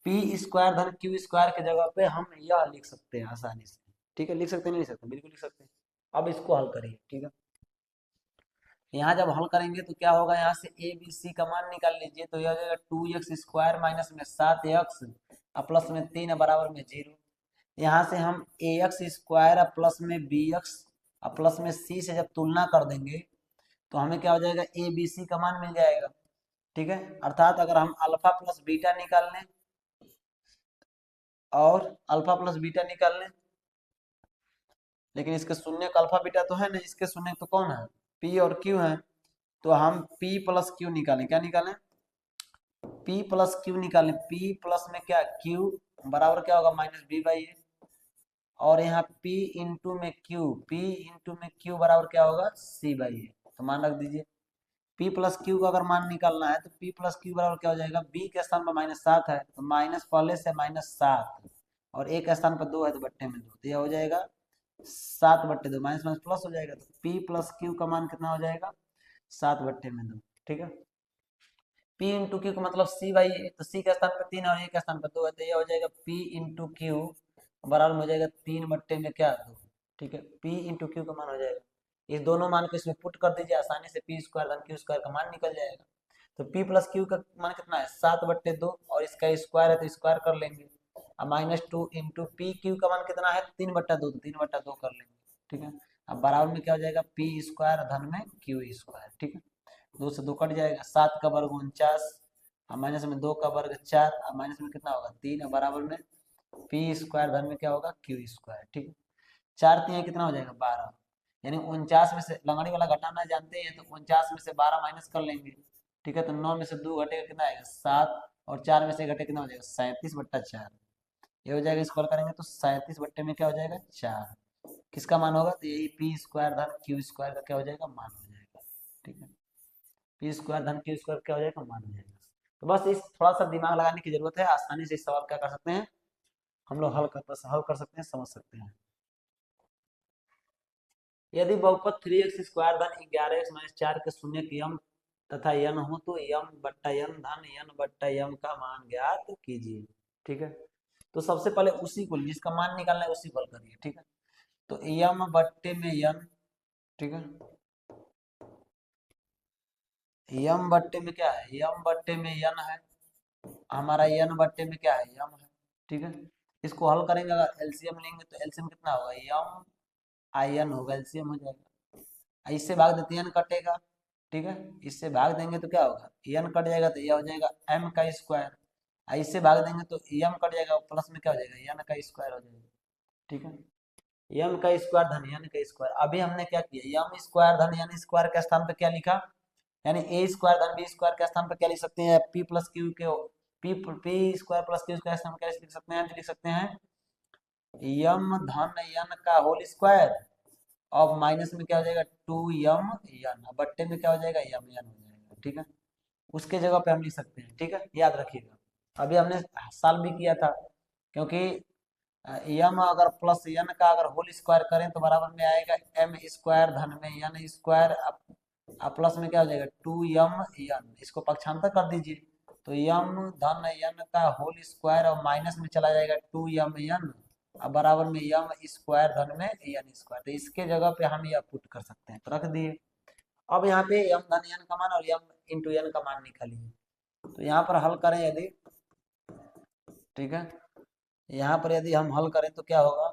p² धन q² के जगह पे हम यह लिख सकते हैं आसानी से। ठीक है, लिख सकते हैं, नहीं लिख सकते, बिल्कुल लिख सकते हैं। अब इसको हल करिए। ठीक है, यहाँ जब हल करेंगे तो क्या होगा, यहाँ से a b c का मान निकाल लीजिए, तो यह हो जाएगा 2x² माइनस में 7x प्लस में 3 बराबर में 0। यहाँ से हम ax² प्लस में bx प्लस में c से जब तुलना कर देंगे तो हमें क्या हो जाएगा, a b c का मान मिल जाएगा। ठीक है, अर्थात अगर हम अल्फा प्लस बीटा निकाल लें और अल्फा प्लस बीटा निकाल लें, लेकिन इसके शून्य का अल्फा बीटा तो है नहीं, इसके शून्य तो कौन है, p और q है। तो हम p प्लस q निकालें, क्या निकालें, p प्लस q निकालें। p प्लस में क्या q बराबर क्या होगा, -b/a, और यहाँ P इंटू में Q बराबर क्या होगा C/A। तो मान रख दीजिए P प्लस क्यू का अगर मान निकालना है तो P प्लस क्यू बराबर क्या हो जाएगा, B के स्थान पर -7 है तो माइनस पहले से -7 और A के स्थान पर 2 है तो बट्टे में 2, तो यह हो जाएगा 7/2, माइनस माइनस प्लस हो जाएगा, तो P प्लस क्यू का मान कितना हो जाएगा 7/2। ठीक है, P इंटू क्यू का मतलब C/A, तो C के स्थान पर 3 और A के स्थान पर 2 है तो यह हो जाएगा P इंटू क्यू बराबर में हो जाएगा 3/2 क्या 2। ठीक है, P इंटू क्यू का मान हो जाएगा, इस दोनों मान को इसमें पुट कर दीजिए, आसानी से P स्क्वायर धन क्यू स्क्वायर का मान निकल जाएगा। तो P प्लस क्यू का मान कितना है 7/2 और इसका स्क्वायर है तो स्क्वायर कर लेंगे, अब -2 इंटू P क्यू का मान कितना है 3/2, तो 3/2 कर लेंगे। ठीक है, अब बराबर में क्या हो जाएगा P स्क्वायर धन में क्यू स्क्वायर। ठीक है, 2 से 2 कट जाएगा, 7 का वर्ग 49 और माइनस में 2 का वर्ग 4 और माइनस में कितना होगा 3 और बराबर में P स्क्वायर धन में क्या होगा क्यू स्क्वायर। ठीक है, 4 3 कितना हो जाएगा 12, यानी 49 में से लंगड़ी वाला घटाना जानते हैं तो 49 में से 12 माइनस कर लेंगे। ठीक है, तो 9 में से 2 घटेगा कितना आएगा 7 और 4 में से घटे कितना हो जाएगा 37/4, ये हो जाएगा, स्क्वायर करेंगे तो 37 में क्या हो जाएगा 4, किसका मान होगा तो यही P स्क्वायर धन क्यू स्क्वायर का क्या हो जाएगा मान हो जाएगा। ठीक है, P स्क्वायर धन क्यू स्क्वायर क्या हो जाएगा मान हो जाएगा। तो बस इस थोड़ा सा दिमाग लगाने की जरूरत है, आसानी से इस सवाल क्या कर सकते हैं हम लोग हल कर सकते हैं, समझ सकते हैं। यदि बहुपद 3x स्क्वायर धन 11x-4 के शून्य की यम तथा यन हो तो यम बट्टा यन धन यन बट्टा यम का मान ज्ञात कीजिए। ठीक है, तो सबसे पहले उसी को जिसका मान निकालना है उसी को हल करिए। ठीक है, तो यम बट्टे में यन, ठीक है, यम बट्टे में क्या है यम बट्टे में यन है, हमारा यन बट्टे में क्या है यम है। ठीक है, इसको हल करेंगे, अगर एलसीएम लेंगे तो एलसीएम कितना होगा यम आई एन होगा, एलसीएम हो जाएगा, इससे भाग देते एन कटेगा। ठीक है, इससे भाग देंगे तो क्या होगा एन कट जाएगा तो यह हो जाएगा एम का स्क्वायर, इससे भाग देंगे तो एम कट जाएगा, प्लस में क्या हो जाएगा एन का स्क्वायर हो जाएगा। ठीक है, एम का स्क्वायर धन एन का स्क्वायर, अभी हमने क्या किया एम स्क्वायर धन एन स्क्वायर के स्थान पे क्या लिखा, यानी ए स्क्वायर धन बी स्क्वायर के स्थान पे क्या लिख सकते हैं पी प्लस क्यू के P square plus Q square स्थान पे क्या लिख सकते हैं, लिख सकते हैं यम धन एन का होल स्क्वायर और माइनस में क्या हो जाएगा 2m एन, बट्टे में क्या हो जाएगा एम एन हो जाएगा। ठीक है, उसके जगह पे हम लिख सकते हैं। ठीक है, याद रखिएगा, अभी हमने सॉल्व भी किया था, क्योंकि यम अगर प्लस एन का अगर होल स्क्वायर करें तो बराबर में आएगा एम स्क्वायर धन में एन स्क्वायर, अब प्लस में क्या हो जाएगा 2m एन, इसको पक्षांतर कर दीजिए तो यम धन एन का होल स्क्वायर और माइनस में चला जाएगा 2m एन अब बराबर में यम स्क्वायर धन में एन स्क्वायर, तो इसके जगह पे हम यह पुट कर सकते हैं, तो रख दिए। अब यहाँ पे यम धन एन का मान और यम इंटू एन का मान निकालिए, तो यहाँ पर हल करें यदि, ठीक है, यहाँ पर यदि हम हल करें तो क्या होगा,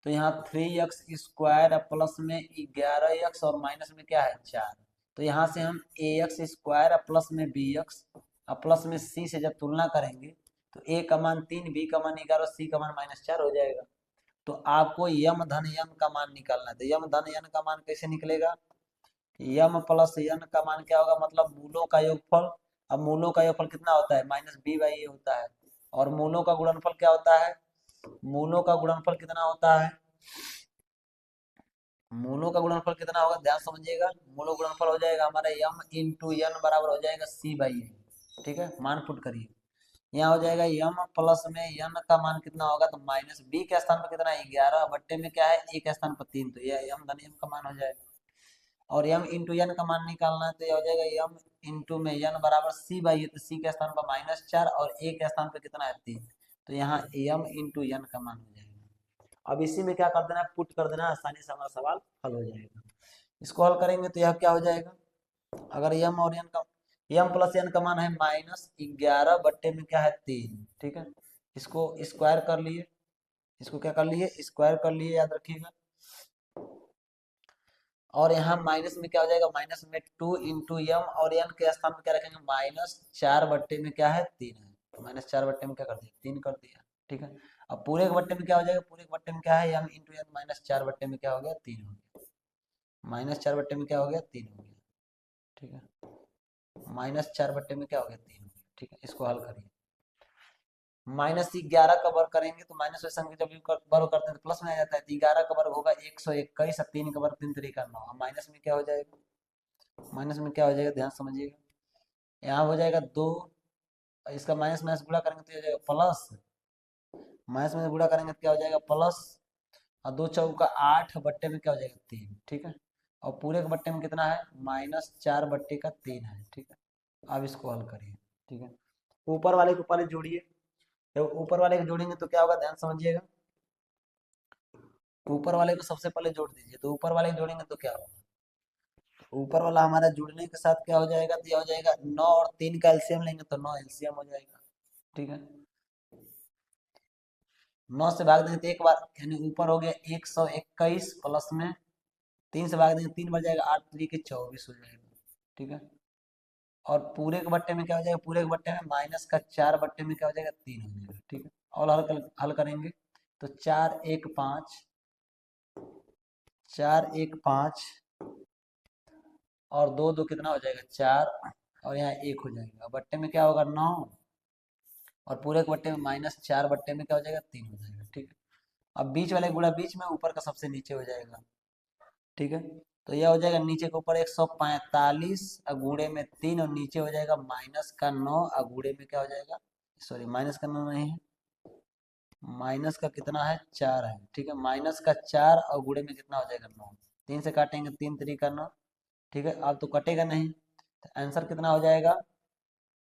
तो यहाँ 3x स्क्वायर प्लस में 11x और माइनस में क्या है 4, तो यहाँ से हम ax स्क्वायर प्लस में bx प्लस में c से जब तुलना करेंगे तो a का मान 3, b का मान 11, c का मान -4 हो जाएगा। तो आपको यम धन यन का मान निकालना है, तो यम धन यन का मान कैसे निकलेगा, यम प्लस यन का मान क्या होगा, मतलब मूलों का योगफल, अब मूलों का योगफल कितना होता है -b/a होता है, और मूलों का गुणनफल क्या होता है, मूलों का गुणनफल कितना होता है, मूलों का गुणनफल कितना होगा ध्यान समझिएगा, मूलों गुणनफल हो जाएगा हमारा यम इंटू एन बराबर हो जाएगा c/a। ठीक है, मान पुट करिए, यहाँ हो जाएगा यम प्लस में एन का मान कितना होगा, तो माइनस बी के स्थान पर कितना है 11 बट्टे में क्या है ए के स्थान पर 3, तो यह यम धन एम का मान हो जाएगा, और यम इंटू एन का मान निकालना है तो यह हो जाएगा यम इंटू में एन बराबर c/a, तो c के स्थान पर -4 और ए के स्थान पर कितना है 3, तो यहाँ यम इंटू एन का मान हो जाएगा। अब इसी में क्या कर देना है पुट कर देना, आसानी से हमारा सवाल हल हो जाएगा। इसको हल करेंगे तो यह क्या हो जाएगा, अगर यम और एन का यम प्लस एन का मान है -11 बट्टे में क्या है 3। ठीक है, इसको स्क्वायर कर लिए, इसको क्या कर लिए स्क्वायर कर लिए, याद रखिएगा, और यहाँ माइनस में क्या हो जाएगा माइनस में 2 इंटू यम और एन के स्थान में क्या रखेंगे -4 बट्टे में क्या है 3 है, तो -4 बट्टे में क्या कर दिया 3 कर दिया। ठीक है, अब पूरे के बट्टे में क्या हो जाएगा, पूरे के बट्टे में क्या है यम इंटू एन -4 बट्टे में क्या हो गया 3 हो गया, -4 बट्टे में क्या हो गया 3 हो गया। ठीक है, -4 बट्टे में क्या हो गया 3 हो गया। ठीक है, इसको हल करिए, माइनस 11 का वर्ग करेंगे तो माइनस वाली संख्या जब वर्ग करते हैं तो प्लस में आ जाता है। तो 11 का वर्ग होगा 121, 3 का वर्ग 3 3 9। माइनस में क्या हो जाएगा, माइनस में क्या हो जाएगा, ध्यान समझिएगा। यहाँ हो जाएगा 2, इसका माइनस माइनस गुणा करेंगे तो हो जाएगा प्लस, माइनस में गुणा करेंगे तो क्या हो जाएगा प्लस, और 2 चौका 8 बट्टे में क्या हो जाएगा 3, ठीक है। और पूरे के बट्टे में कितना है, -4/3 है, ठीक है। अब इसको हल करिए, ठीक है। ऊपर वाले को पहले जोड़िए, जब ऊपर वाले को जोड़ेंगे तो क्या होगा, ध्यान समझिएगा। ऊपर वाले को सबसे पहले जोड़ दीजिए, तो ऊपर वाले को जोड़ेंगे तो क्या होगा, ऊपर वाला हमारा जुड़ने के साथ क्या हो जाएगा, तो यह हो जाएगा 9 और 3 का एलसीएम लेंगे तो 9 एलसीएम हो जाएगा, ठीक है। 9 से भाग देंगे तो एक बार, यानी ऊपर हो गया 121 प्लस में 3 से भाग देंगे 3 बार जाएगा, 8 3 के 24 हो जाएगा, ठीक है। और पूरे के बट्टे में क्या हो जाएगा, पूरे के बट्टे में माइनस का 4 बट्टे में क्या हो जाएगा 3 हो जाएगा, ठीक है। और हल करेंगे तो 4 1 5, 4 1 5 और 2 2 कितना हो जाएगा 4, और यहाँ 1 हो जाएगा, बट्टे में क्या होगा 9, और पूरे के बट्टे में -4 बट्टे में क्या हो जाएगा 3 हो जाएगा, ठीक है। अब बीच वाले गुणा बीच में, ऊपर का सबसे नीचे हो जाएगा, ठीक है। तो यह हो जाएगा नीचे के ऊपर 145 गुणे में 3, और नीचे हो जाएगा माइनस का 9 गुणे में क्या हो जाएगा, सॉरी माइनस का 9 नहीं है, माइनस का कितना है 4 है, ठीक है। माइनस का 4 और गुणे में कितना हो जाएगा 9, 3 से काटेंगे 3 3 का 9, ठीक है। अब तो कटेगा नहीं, तो आंसर कितना हो जाएगा,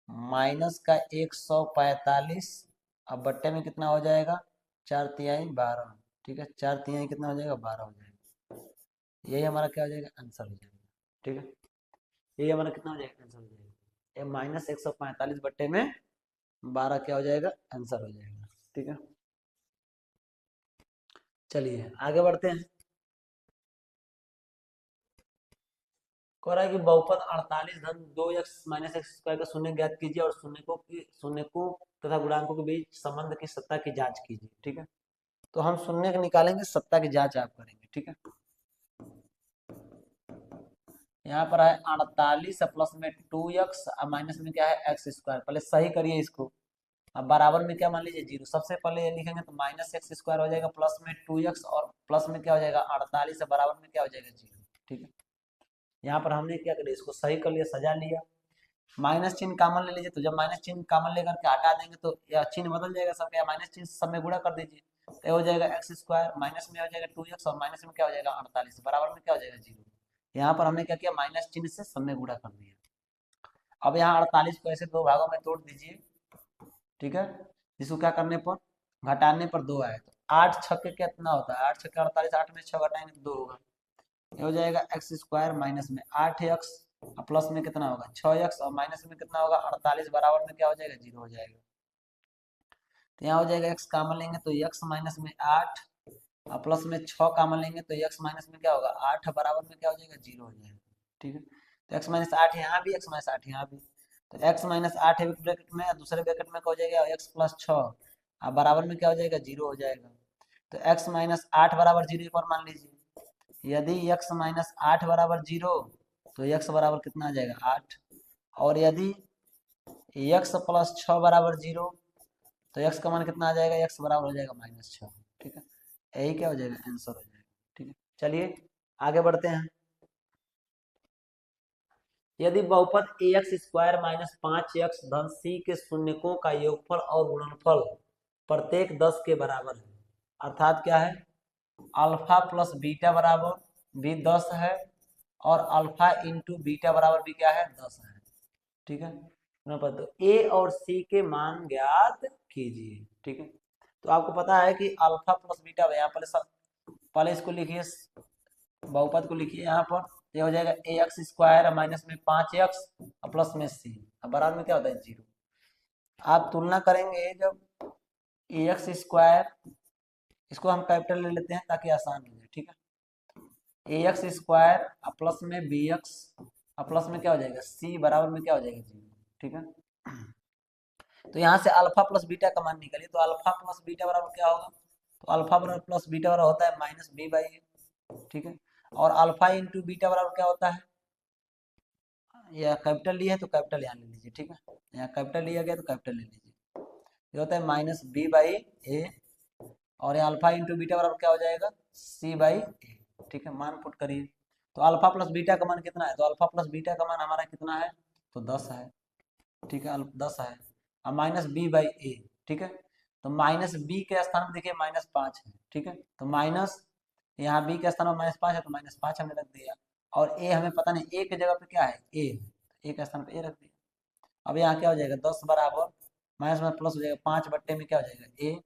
माइनस का 145, अब बट्टे में कितना हो जाएगा 4 तिहाई 12, ठीक है। 4 तिहाई कितना हो जाएगा 12 हो जाएगा, यही हमारा क्या हो जाएगा आंसर हो जाएगा, ठीक है। यही हमारा कितना हो जाएगा आंसर हो जाएगा, ये -145 बट्टे में 12 क्या हो जाएगा आंसर हो जाएगा, ठीक है। चलिए आगे बढ़ते हैं। कह रहा है कि बहुपद 48 धन 2x-x² का शून्य ज्ञात कीजिए और शून्य को तथा गुणांकों के बीच संबंध की सत्ता की जांच कीजिए, ठीक है। तो हम शून्य को निकालेंगे, सत्ता की जांच आप करेंगे, ठीक है। यहाँ पर है 48 प्लस में 2x और माइनस में क्या है x², पहले सही करिए इसको। अब बराबर में क्या मान लीजिए 0, सबसे पहले ये लिखेंगे तो -x² हो जाएगा, प्लस में 2x और प्लस में क्या हो जाएगा 48 है, बराबर में क्या हो जाएगा 0, ठीक है। यहाँ पर हमने क्या किया, इसको सही कर लिया, सजा लिया। माइनस चिन्ह कॉमन ले लीजिए, तो जब माइनस चिन्ह कॉमन लेकर के हटा देंगे तो यह चिन्ह बदल जाएगा सबका, या माइनस चिन्ह सब में गुणा कर दीजिए, तो हो जाएगा x², माइनस में हो जाएगा 2x और माइनस में क्या हो जाएगा 48, बराबर में क्या हो जाएगा 0। यहाँ पर हमने क्या किया, माइनस चिन्ह से सब में गुणा कर दिया। अब यहाँ 48 को ऐसे दो भागों में तोड़ दीजिए, ठीक है। इसको क्या करने पर, घटाने पर 2 आए, तो 8 छक्के कितना होता है, 8 छक्के 48, 8 में 6 घटाएंगे तो 2 होगा, ये हो जाएगा x² माइनस में 8x प्लस में कितना होगा 6x और माइनस में कितना होगा 48, बराबर में क्या हो जाएगा 0 हो जाएगा। तो यहाँ हो जाएगा x कॉमन लेंगे तो x माइनस में 8 और प्लस में 6 कॉमन लेंगे तो x माइनस में क्या होगा 8, बराबर में क्या हो जाएगा 0 हो जाएगा, ठीक है। तो x माइनस 8 यहाँ भी, x माइनस 8 यहाँ भी, तो x माइनस 8 है ब्रैकेट में, दूसरे ब्रैकेट में क्या हो जाएगा x प्लस 6 और बराबर में क्या हो जाएगा 0 हो जाएगा। तो x माइनस 8 बराबर 0 एक बार मान लीजिए, यदि x माइनस 8 बराबर 0 तो x बराबर कितना आ जाएगा 8, और यदि x प्लस 6 बराबर 0 तो x का मान कितना आ जाएगा, x बराबर हो जाएगा -6, ठीक है। यही क्या हो जाएगा आंसर हो जाएगा, ठीक है। चलिए आगे बढ़ते हैं। यदि बहुपद ax² माइनस 5x धन c के शून्यकों का योगफल और गुणनफल प्रत्येक 10 के बराबर है, अर्थात क्या है, अल्फा प्लस बीटा बराबर भी 10 है और अल्फा इंटू बीटा बराबर भी क्या है 10 है, ठीक है। तो ए और सी के मान ज्ञात कीजिए, ठीक है। तो आपको पता है कि अल्फा प्लस बीटा, यहाँ पहले इसको लिखिए, बहुपद को लिखिए यहाँ पर, ये हो जाएगा ax² माइनस में 5x और प्लस में c, अब बराबर में क्या होता है 0। आप तुलना करेंगे जब ax², इसको हम कैपिटल ले लेते हैं ताकि आसान हो जाए, ठीक है। ax² प्लस में bx और प्लस में क्या हो जाएगा c, बराबर में क्या हो जाएगा 0, ठीक है। तो यहाँ से अल्फा प्लस बीटा का मान निकालिए, तो अल्फा प्लस बीटा बराबर क्या होगा, तो अल्फा बराबर प्लस बीटा बराबर होता है -b/a, ठीक है। और अल्फा इंटू बीटा बराबर क्या होता है, या कैपिटल लिया है तो कैपिटल यहाँ ले लीजिए, ठीक है। यहाँ कैपिटल लिया गया तो कैपिटल ले लीजिए, ये होता है माइनस बी बाई ए, और ये अल्फा इंटू बीटा बराबर क्या हो जाएगा, सी बाई ए। ठीक है, मान पुट करिए। तो अल्फा प्लस बीटा का मान कितना है, तो अल्फा प्लस बीटा का मान हमारा कितना है, तो 10 है। ठीक है, 10 है। अब माइनस बी बाई ए। ठीक है, तो माइनस बी के स्थान पर देखिए -5 है। ठीक है, तो माइनस, यहाँ बी के स्थान पर -5 है, तो -5 हमने रख दिया। और ए हमें पता नहीं, ए की जगह पे क्या है, ए, ए के स्थान पे ए रख दिया। अब यहाँ क्या हो जाएगा, 10 बराबर माइनस में प्लस हो जाएगा, 5 बट्टे में क्या हो जाएगा, ए।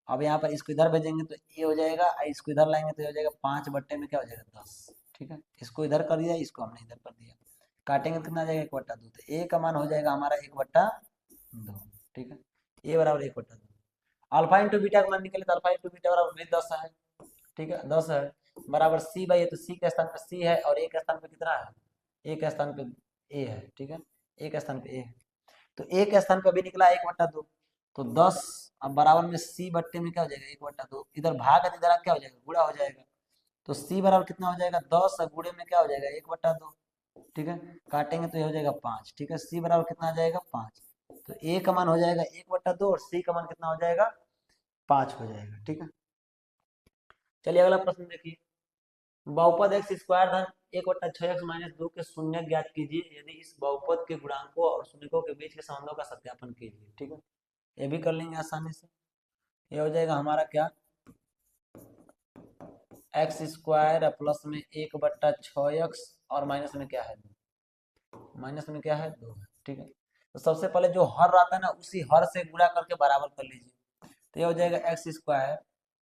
अब यहाँ पर इसको इधर भेजेंगे तो ए हो जाएगा, और इसको इधर लाएंगे तो हो जाएगा 5 बट्टे में क्या हो जाएगा, 10। ठीक है, इसको इधर कर दिया, इसको हमने इधर कर दिया, काटेंगे तो कितना आ जाएगा, 1/2। तो ए का मान हो जाएगा हमारा 1/2। ठीक है, ए बराबर 1/2। अल्फा इंटू बीटा का मान निकले तो अल्फा इंटू बीटा बराबर भी 10 है। ठीक है, 10 है, बराबर सी बाई ए, तो सी के स्थान पर सी है, और ए के स्थान पर कितना है, ए के स्थान पे ए है। ठीक है, ए के स्थान पे ए है, तो ए के स्थान पे भी निकला 1/2। तो 10, अब बराबर में सी बट्टे में क्या हो जाएगा, 1/2। इधर भाग है, इधर क्या हो जाएगा, गुणा हो जाएगा। तो सी बराबर कितना हो जाएगा, 10, और गुणे में क्या हो जाएगा, 1/2। ठीक है, काटेंगे तो ये हो जाएगा 5। ठीक है, सी बराबर कितना आ जाएगा, 5। तो ए का मान हो जाएगा 1/2, और सी का मान कितना हो जाएगा, 5 हो जाएगा। ठीक है, चलिए अगला प्रश्न देखिए। बहुपद एक्स स्क्वायर धन 1/6x माइनस 2 के शून्य ज्ञात कीजिए यदि इस बहुपद के गुणांकों और शून्यकों के बीच के संबंधों का सत्यापन कीजिए। ठीक है, ये भी कर लेंगे आसानी से। ये हो जाएगा हमारा क्या, एक्स स्क्वायर प्लस में 1/6x, और माइनस में क्या है, माइनस में क्या है, 2 है। ठीक है, तो सबसे पहले जो हर आता है ना, उसी हर से गुणा करके बराबर कर लीजिए। तो ये हो जाएगा एक्स स्क्वायर,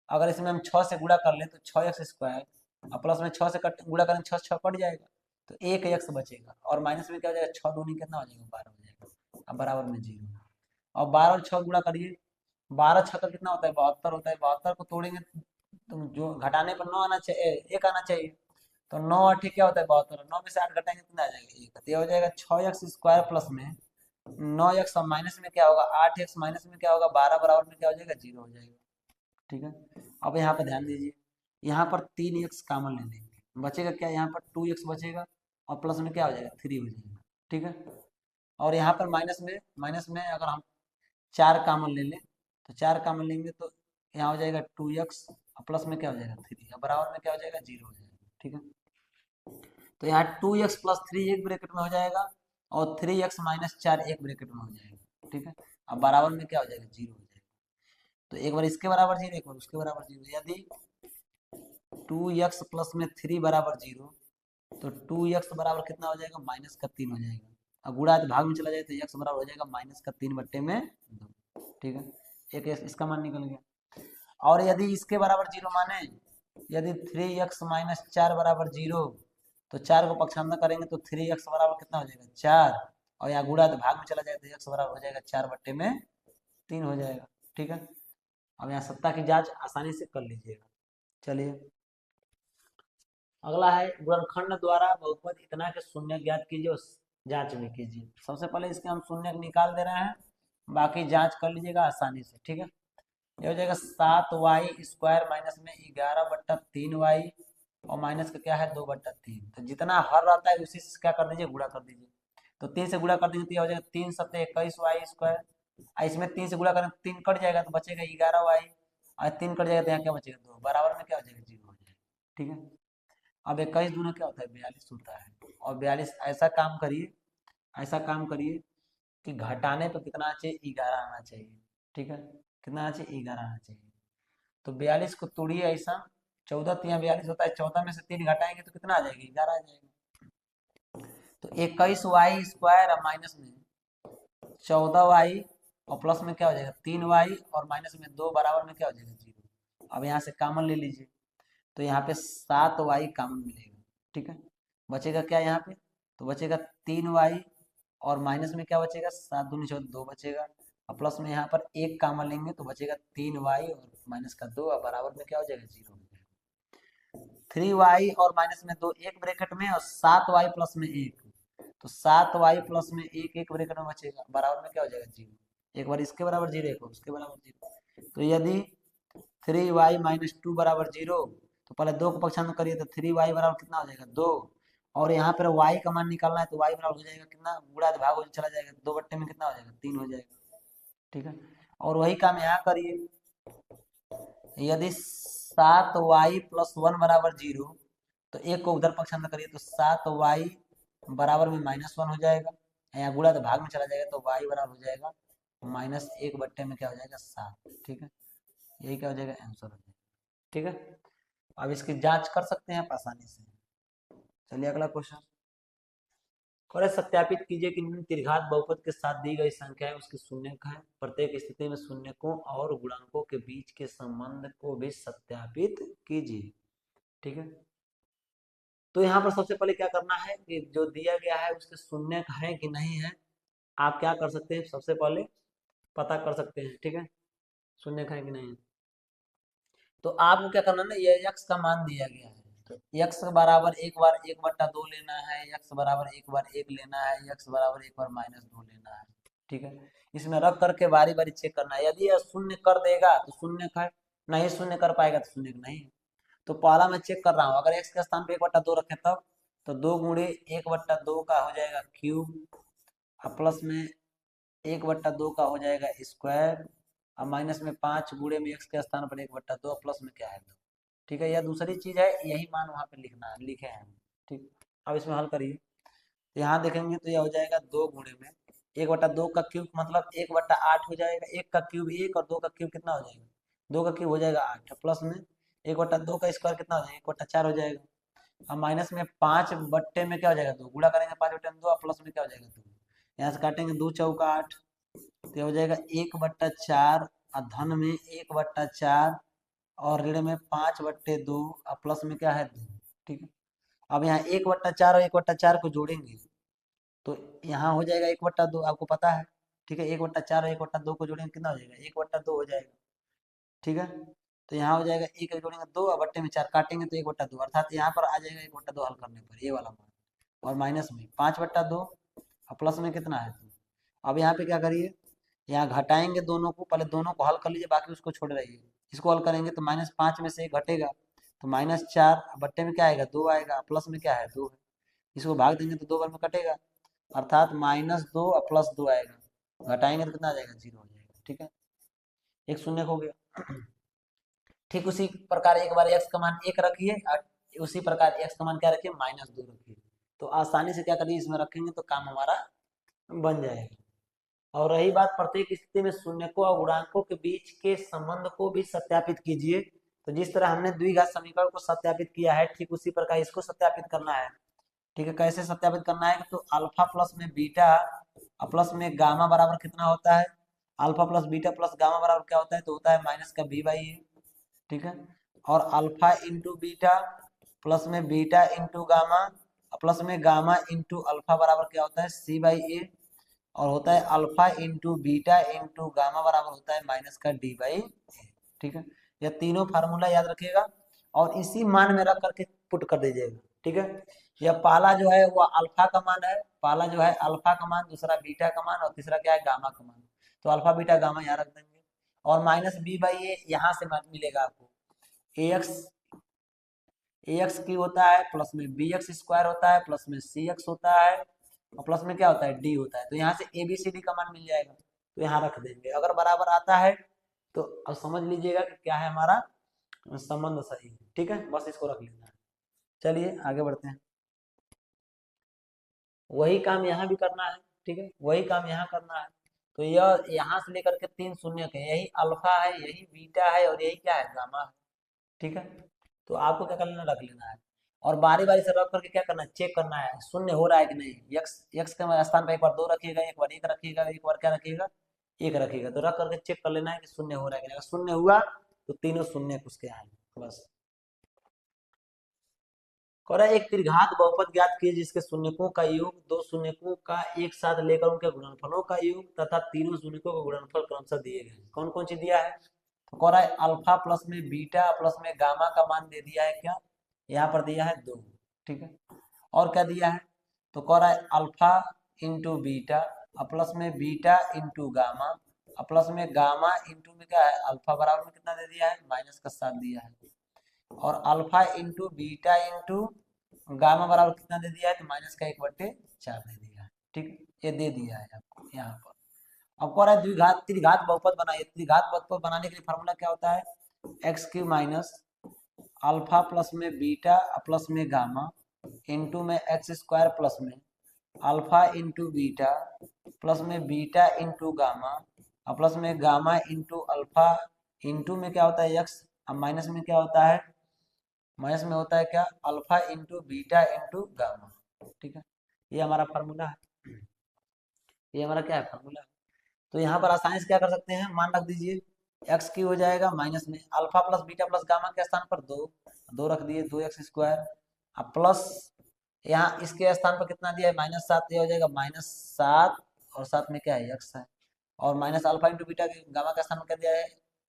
अगर इसमें हम 6 से गुणा कर लें तो 6x स्क्वायर, और प्लस में 6 से गुणा करें, 6 6 कट जाएगा, तो 1x बचेगा, और माइनस में क्या हो जाएगा, 6 दूनी कितना हो जाएगा, 12 हो जाएगा। अब बराबर में 0, और 12 और 6 गुणा करिए, 12 6 का कितना होता है, 72 होता है। 72 को तोड़ेंगे तो जो घटाने पर 9 आना चाहिए, 1 आना चाहिए। तो 9 8 क्या होता है, 72, 9 में से 8 घटाएंगे कितना आ जाएगा, 1। तो ये हो जाएगा 6x स्क्वायर प्लस में 9x, और माइनस में क्या होगा, 8x, माइनस में क्या होगा, 12, बराबर में क्या हो जाएगा, 0 हो जाएगा। ठीक है, अब यहाँ पर ध्यान दीजिए, यहाँ पर 3x कॉमन ले लेंगे, बचेगा क्या, यहाँ पर 2x बचेगा, और प्लस में क्या हो जाएगा, 3 हो जाएगा। ठीक है, और यहाँ पर माइनस में अगर हम 4 कॉमन ले लें, तो 4 कॉमन लेंगे तो यहाँ हो जाएगा 2x, और प्लस में क्या हो जाएगा, 3, और बराबर में क्या हो जाएगा, 0 हो जाएगा। ठीक है, तो यहाँ 2x प्लस 3 एक ब्रैकेट में हो जाएगा, और 3x माइनस 4 एक ब्रैकेट में हो जाएगा। ठीक है, अब बराबर में क्या हो जाएगा, 0 हो जाएगा। तो एक बार इसके बराबर 0, एक बार उसके बराबर 0। यदि 2x प्लस में 3 बराबर 0, तो 2x बराबर कितना हो जाएगा, -3 हो जाएगा। अब गुणा भाग में चला जाए तो x बराबर हो जाएगा -3 बट्टे में 2। ठीक है, एक इसका मान निकल गया। और यदि इसके बराबर 0 माने, यदि 3x माइनस 4 बराबर 0, तो 4 को पक्षांतर करेंगे तो 3x बराबर कितना हो जाएगा, 4, और यहाँ गुणा भाग में चला जाए तो x बराबर हो जाएगा 4 बट्टे में 3 हो जाएगा। ठीक है, अब यहाँ सत्ता की जांच आसानी से कर लीजिएगा। चलिए अगला है, गुणनखंड द्वारा बहुपद इतना के शून्य ज्ञात कीजिए और जांच भी कीजिए। सबसे पहले इसके हम शून्य निकाल दे रहे हैं, बाकी जांच कर लीजिएगा आसानी से। ठीक है, ये हो जाएगा 7y स्क्वायर माइनस में 11/3y, और माइनस का क्या है, 2/3। तो जितना हर रहता है उसी से क्या कर दीजिए, गुणा कर दीजिए। तो 3 से गुणा कर देंगे तो ये हो जाएगा 3 सत्ते 21y स्क्वायर, इसमें 3 से गुणा करें 3 कट जाएगा तो बचेगा 11y, और 3 कट जाएगा तो यहाँ क्या बचेगा, 2, बराबर में क्या हो जाएगा, 0 हो जाएगा। ठीक है, अब 21 दूना क्या होता है, 42 होता है। और 42, ऐसा काम करिए, ऐसा काम करिए कि घटाने पर कितना आना चाहिए, 11 आना चाहिए। ठीक है, कितना आना चाहिए, 11 आना चाहिए। तो 42 को तोड़िए ऐसा, 14 3 42 होता है, 14 में से 3 घटाएंगे तो कितना आ जाएगा, 11 आ जाएगा। तो 21y स्क्वायर और माइनस में 14y, और प्लस में क्या हो जाएगा, 3y, और माइनस में 2, बराबर में क्या हो जाएगा, 0। अब यहाँ से कॉमन ले लीजिए, तो यहाँ पे 7y कॉमन मिलेगा। ठीक है, बचेगा क्या यहाँ पे, तो बचेगा 3y, और माइनस में क्या बचेगा, 7 दूनी 14, 2 बचेगा, और प्लस में यहाँ पर 1 कॉमन लेंगे तो बचेगा 3y, और माइनस का 2, और बराबर में क्या हो जाएगा, 0 हो जाएगा। 3y और माइनस में 2 एक ब्रैकेट में, और 7y प्लस में 1, तो 7y प्लस में 1 एक ब्रैकेट में बचेगा, बराबर में क्या हो जाएगा, 0। एक बार इसके बराबर 0, एक बार उसके बराबर 0। तो यदि 3y माइनस 2 बराबर 0, तो पहले 2 को पक्षांतर करिए तो 3y बराबर कितना हो जाएगा, 2, और यहाँ पर y का मान निकालना है तो y बराबर हो जाएगा कितना, गुणा भाग हो चला जाएगा, 2 बट्टे में कितना हो जाएगा, 3 हो जाएगा। ठीक है, और वही काम यहाँ करिए। यदि 7y+1 बराबर 0, तो एक को उधर पक्ष अंदर करिए तो 7y बराबर में -1 हो जाएगा, यहाँ गुणा तो भाग में चला जाएगा, तो y बराबर हो जाएगा -1 में क्या हो जाएगा 7। ठीक है, यही क्या हो जाएगा आंसर हो जाएगा। ठीक है, अब इसकी जांच कर सकते हैं आप आसानी से। चलिए अगला क्वेश्चन। और सत्यापित कीजिए कि निम्न त्रिघात बहुपद के साथ दी गई संख्या है उसकी शून्यक है। प्रत्येक स्थिति में शून्यकों और गुणांकों के बीच के संबंध को भी सत्यापित कीजिए। ठीक है, तो यहाँ पर सबसे पहले क्या करना है कि जो दिया गया है उसके शून्यक है कि नहीं है, आप क्या कर सकते हैं सबसे पहले पता कर सकते हैं। ठीक है, शून्यक है कि नहीं है, तो आपको क्या करना है ना, ये x का मान दिया गया है, तो x बराबर एक बार 1/2 लेना है, x बराबर एक बार 1 लेना है, x बराबर एक बार -2 लेना है। ठीक है, इसमें रख करके बारी बारी चेक करना है। यदि यह शून्य कर देगा तो शून्य है, नहीं शून्य कर पाएगा तो शून्य नहीं है। तो पहला मैं चेक कर रहा हूँ, अगर x के स्थान पे 1/2 रखे तब तो 2 गुणे 1/2 का हो जाएगा क्यूब, और प्लस में 1/2 का हो जाएगा स्क्वायर, और माइनस में 5 गुणे में x के स्थान पर 1/2, प्लस में क्या है 2। ठीक है, यह दूसरी चीज है, यही मान वहां पे लिखना है, लिखे हैं। ठीक, अब इसमें हल करिए, तो यहाँ देखेंगे तो यह हो जाएगा 2 गुणे में 1/2 का क्यूब मतलब 1/8 हो जाएगा, 1 का क्यूब 1 और 2 का क्यूब कितना हो जाएगा, 2 का क्यूब हो जाएगा 8, प्लस में 1/2 का स्क्वायर कितना हो जाएगा 1/4 हो जाएगा, और माइनस में 5 बट्टे में क्या हो जाएगा 2, गुणा करेंगे 5 बट्टे में 2, प्लस में क्या हो जाएगा 2, यहाँ से काटेंगे 2 चौका 8, तो हो जाएगा 1/4, और धन में 1/4, और ऋण में 5/2, और प्लस में क्या है 2। ठीक है, अब यहाँ 1/4 और 1/4 को जोड़ेंगे तो यहाँ हो जाएगा 1/2, आपको पता है। ठीक है, 1/4 और 1/2 को जोड़ेंगे कितना हो जाएगा 1/2 हो जाएगा। ठीक है, तो यहाँ हो जाएगा 1 जोड़ेंगे 2, और बट्टे में 4 काटेंगे तो 1/2, अर्थात यहाँ पर आ जाएगा 1/2 हल करने पर ये वाला मान, और माइनस में 5/2, और प्लस में कितना है 2। अब यहाँ पे क्या करिए, यहाँ घटाएंगे दोनों को, पहले दोनों को हल कर लीजिए, बाकी उसको छोड़ रहिए। इसको हल करेंगे तो -5 में से 1 घटेगा तो -4, बट्टे में क्या आएगा 2 आएगा, प्लस में क्या है 2 है, इसको भाग देंगे तो 2 बार में कटेगा, अर्थात -2 और +2 आएगा, घटाएंगे तो कितना आ जाएगा 0 हो जाएगा। ठीक है, एक शून्य हो गया। ठीक उसी प्रकार एक बार x का मान 1 रखिए, और उसी प्रकार x का मान क्या रखिए -2 रखिए, तो आसानी से क्या करिए इसमें रखेंगे तो काम हमारा बन जाएगा। और रही बात प्रत्येक स्थिति में शून्यकों और गुणांकों के बीच के संबंध को भी सत्यापित कीजिए, तो जिस तरह हमने द्विघात समीकरण को सत्यापित किया है ठीक उसी प्रकार इसको सत्यापित करना है। ठीक है, कैसे सत्यापित करना है, तो अल्फा प्लस में बीटा प्लस में गामा बराबर कितना होता है, alpha plus beta plus gamma बराबर क्या होता है, तो होता है माइनस का b/a। ठीक है, और अल्फा इंटू बीटा प्लस में बीटा इंटू गामा प्लस में गामा इंटू अल्फा बराबर क्या होता है c/a, और होता है alpha into beta into gamma बराबर होता है माइनस का d/a। ठीक है, यह तीनों फार्मूला याद रखिएगा और इसी मान में रख करके पुट कर दीजिएगा। ठीक है, यह पहला जो है वो अल्फा का मान है, पहला जो है अल्फा का मान, दूसरा बीटा का मान, और तीसरा क्या है गामा का मान, तो अल्फा बीटा गामा यहाँ रख देंगे, और माइनस b/a यहाँ से मिलेगा आपको, ax की होता है प्लस में bx स्क्वायर होता है प्लस में cx होता है, और प्लस में क्या होता है d होता है, तो यहाँ से ABCD का मान मिल जाएगा, तो यहाँ रख देंगे। अगर बराबर आता है तो अब समझ लीजिएगा कि क्या है हमारा संबंध सही है। ठीक है, बस इसको रख लेना है। चलिए आगे बढ़ते हैं, वही काम यहाँ भी करना है। ठीक है, वही काम यहाँ करना है, तो यह यहाँ से लेकर के 3 शून्य है, यही अल्फा है, यही बीटा है, और यही क्या है गामा है। ठीक है, तो आपको क्या कर लेना रख लेना है, और बारी बारी से रख करके क्या करना है चेक करना है शून्य हो रहा है कि नहीं। यक्स के स्थान पर एक बार 2 रखिएगा, एक बार 1 रखिएगा, एक बार क्या रखिएगा 1 रखिएगा, तो रख करके चेक कर लेना है कि शून्य हो रहा है कि नहीं। अगर शून्य हुआ तो तीनों शून्य उसके आएंगे बस। और एक त्रिघात बहुपद ज्ञात कीजिए जिसके शून्यकों का योग दो शून्यकों का एक साथ लेकर उनके गुणनफलों का योग तथा तीनों शून्यकों का गुणनफल क्रमशः दिए गए। कौन कौन सी दिया है, तो कह रहा है अल्फा प्लस में बीटा प्लस में गामा का मान दे दिया है, क्या यहाँ पर दिया है 2। ठीक है, और क्या दिया है, तो कह रहा है अल्फा इंटू बीटा प्लस में बीटा इंटू गामा प्लस में गामा इंटू में क्या है अल्फा बराबर में कितना दे दिया है -7 दिया है, और alpha into beta into gamma बराबर कितना दे दिया है तो -1/4 दे दिया है। ठीक, ये दे दिया है आपको यहाँ पर। अब कह रहा है द्विघात त्रिघात बहुपद बनाइए। त्रिघात बहुपद बनाने के लिए फॉर्मूला क्या होता है, x Q minus alpha plus में बीटा प्लस में गामा इंटू में एक्स स्क्वायर प्लस में अल्फा इंटू बीटा प्लस में बीटा इंटू गामा और प्लस में गामा इंटू अल्फा इंटू में क्या होता है एक्स, अब माइनस में क्या होता है, माइनस में होता है क्या, alpha into beta into gamma. ठीक है, ये हमारा फार्मूला है, ये हमारा क्या है फार्मूला। तो यहाँ पर आसानी से क्या कर सकते हैं, मान रख दीजिए एक्स की हो जाएगा माइनस में alpha plus beta plus gamma के स्थान पर दो, दो रख दिए, 2x² अब प्लस यहाँ इसके स्थान पर कितना दिया है -7, ये हो जाएगा -7 और साथ में क्या है एक्स है, और माइनस अल्फा इंटू बीटा के गामा का स्थान पर क्या दिया है,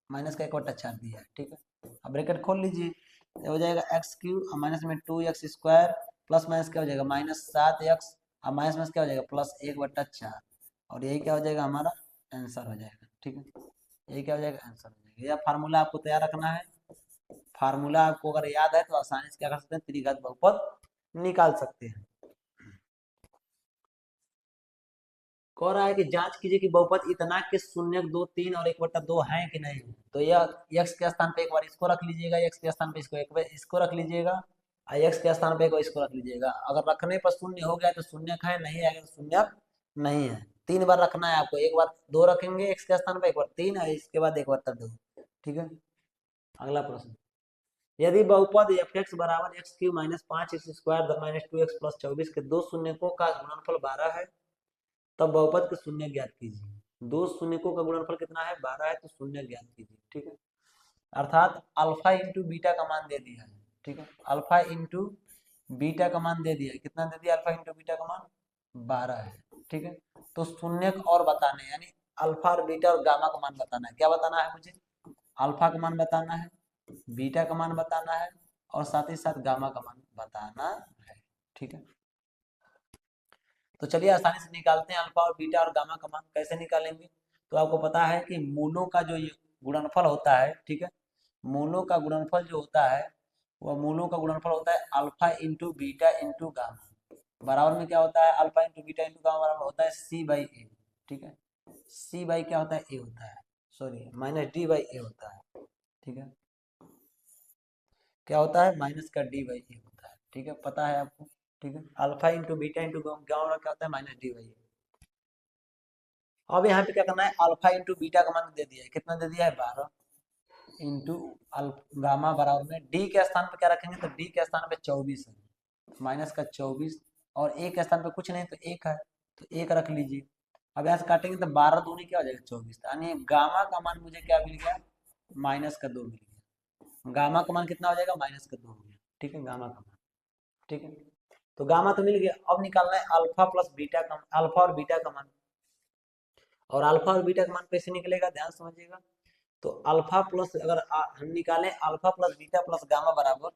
माइनस का 1/4 दिया है। ठीक है, अब ब्रैकेट खोल लीजिए, ये हो जाएगा x³ माइनस में 2x² प्लस माइनस क्या हो जाएगा -7x और माइनस में क्या हो जाएगा प्लस 1/4 और यही क्या हो जाएगा हमारा आंसर हो जाएगा। ठीक है, यही क्या हो जाएगा आंसर हो जाएगा। यह फार्मूला आपको तैयार रखना है, फार्मूला आपको अगर याद है तो आसानी से क्या कर सकते हैं, त्रिघात बहुपद निकाल सकते हैं। कह रहा है कि जांच कीजिए कि बहुपद इतना के शून्य 2 3 और 1/2 है कि नहीं। तो यह x के स्थान पे एक बार इसको रख लीजिएगा, x के स्थान पे इसको एक बार इसको रख लीजिएगा और x के स्थान पे एक बार इसको रख लीजिएगा। अगर रखने पर शून्य हो गया तो शून्य है, नहीं आएगा तो शून्य नहीं है। 3 बार रखना है आपको, एक बार 2 रखेंगे x के स्थान पे, एक बार 3 और इसके बाद 1/2। ठीक है, अगला प्रश्न, यदि बहुपद एफ एक्स बराबर x³ minus 5x² minus 2x plus 24 के दो शून्यकों का गुणनफल 12 है तब बहुपद के शून्य ज्ञात कीजिए। दो शून्यकों का गुणनफल कितना है, 12 है, तो शून्य ज्ञात कीजिए। ठीक है, अर्थात अल्फा इंटू बीटा का मान दे दिया है। ठीक है, अल्फा इंटू बीटा का मान दे दिया है, कितना दे दिया, अल्फा इंटू बीटा का मान 12 है। ठीक है, तो शून्य और बताने यानी अल्फा और बीटा और गामा का मान बताना है। क्या बताना है मुझे, अल्फा का मान बताना है, बीटा का मान बताना है और साथ ही साथ गामा का मान बताना है। ठीक है, तो चलिए आसानी से निकालते हैं अल्फा और बीटा और गामा का मान। कैसे निकालेंगे, तो आपको पता है कि मूलों का जो ये गुणनफल होता है, ठीक है, मूलों का गुणनफल जो होता है वह मूलों का गुणनफल होता है alpha into beta into gamma, बराबर में क्या होता है, alpha into beta into gamma बराबर होता है c/a। ठीक है, c बाई क्या होता है, a होता है, सॉरी माइनस d/a होता है। ठीक है, क्या होता है, माइनस का d/a होता है। ठीक है, पता है आपको। ठीक है, alpha into beta into gamma क्या होता है, माइनस d/a। अब यहाँ पे क्या करना है, अल्फा इंटू बीटा का मान दे दिया है, कितना दे दिया है 12 इंटू गामा बराबर में डी के स्थान पे क्या रखेंगे, तो डी के स्थान पे 24 है, माइनस का 24 और ए के स्थान पे कुछ नहीं तो 1 है, तो 1 रख लीजिए। अब यहाँ से काटेंगे तो 12 दूनी क्या हो जाएगा 24, यानी गामा का मान मुझे क्या मिल गया, -2 मिल गया। गामा का मान कितना हो जाएगा, -2 हो गया। ठीक है, गामा का मान। ठीक है, तो गामा तो मिल गया, अब निकालना है अल्फा प्लस बीटा का, अल्फा और बीटा का मान। और अल्फा और बीटा का मान कैसे निकलेगा, ध्यान समझिएगा। तो अल्फा प्लस अगर हम निकालें alpha plus beta plus gamma बराबर,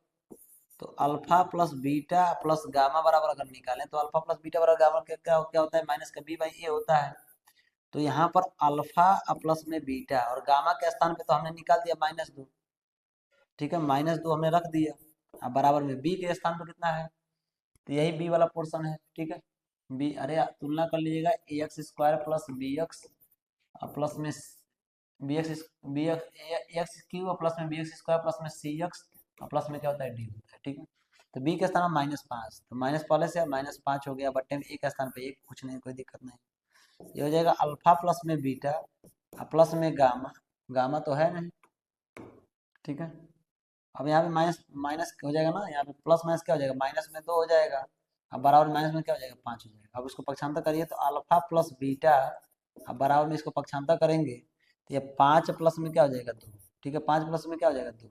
तो alpha plus beta plus gamma बराबर अगर निकालें तो अल्फा प्लस बीटा बराबर गामा क्या होता है, माइनस का b/a होता है। तो यहाँ पर अल्फा प्लस में बीटा और गामा के स्थान पे तो हमने निकाल दिया -2। ठीक है, -2 हमने रख दिया, अब बराबर में b के स्थान पर कितना है, तो यही b वाला पोर्शन है। ठीक है, b, अरे तुलना कर लीजिएगा ax² प्लस bx प्लस में B X B X Q plus में bx² प्लस में cx और प्लस में क्या होता है d होता है। ठीक है, तो b के स्थान में -5, तो माइनस पहले से -5 हो गया, बट्टे में a के स्थान पे 1, कुछ नहीं, कोई दिक्कत नहीं। ये हो जाएगा अल्फा प्लस में बीटा प्लस में गामा, गामा तो है नहीं। ठीक है, अब यहाँ पे माइनस माइनस हो जाएगा ना, यहाँ पे प्लस माइनस क्या हो जाएगा, माइनस में 2 हो जाएगा, अब बराबर माइनस में क्या हो जाएगा 5 हो जाएगा। अब इसको पक्षांतर करिए तो अल्फा प्लस बीटा, अब बराबर में इसको पक्षांतर करेंगे तो ये 5 प्लस में क्या हो जाएगा 2। ठीक है, 5 प्लस में क्या हो जाएगा 2,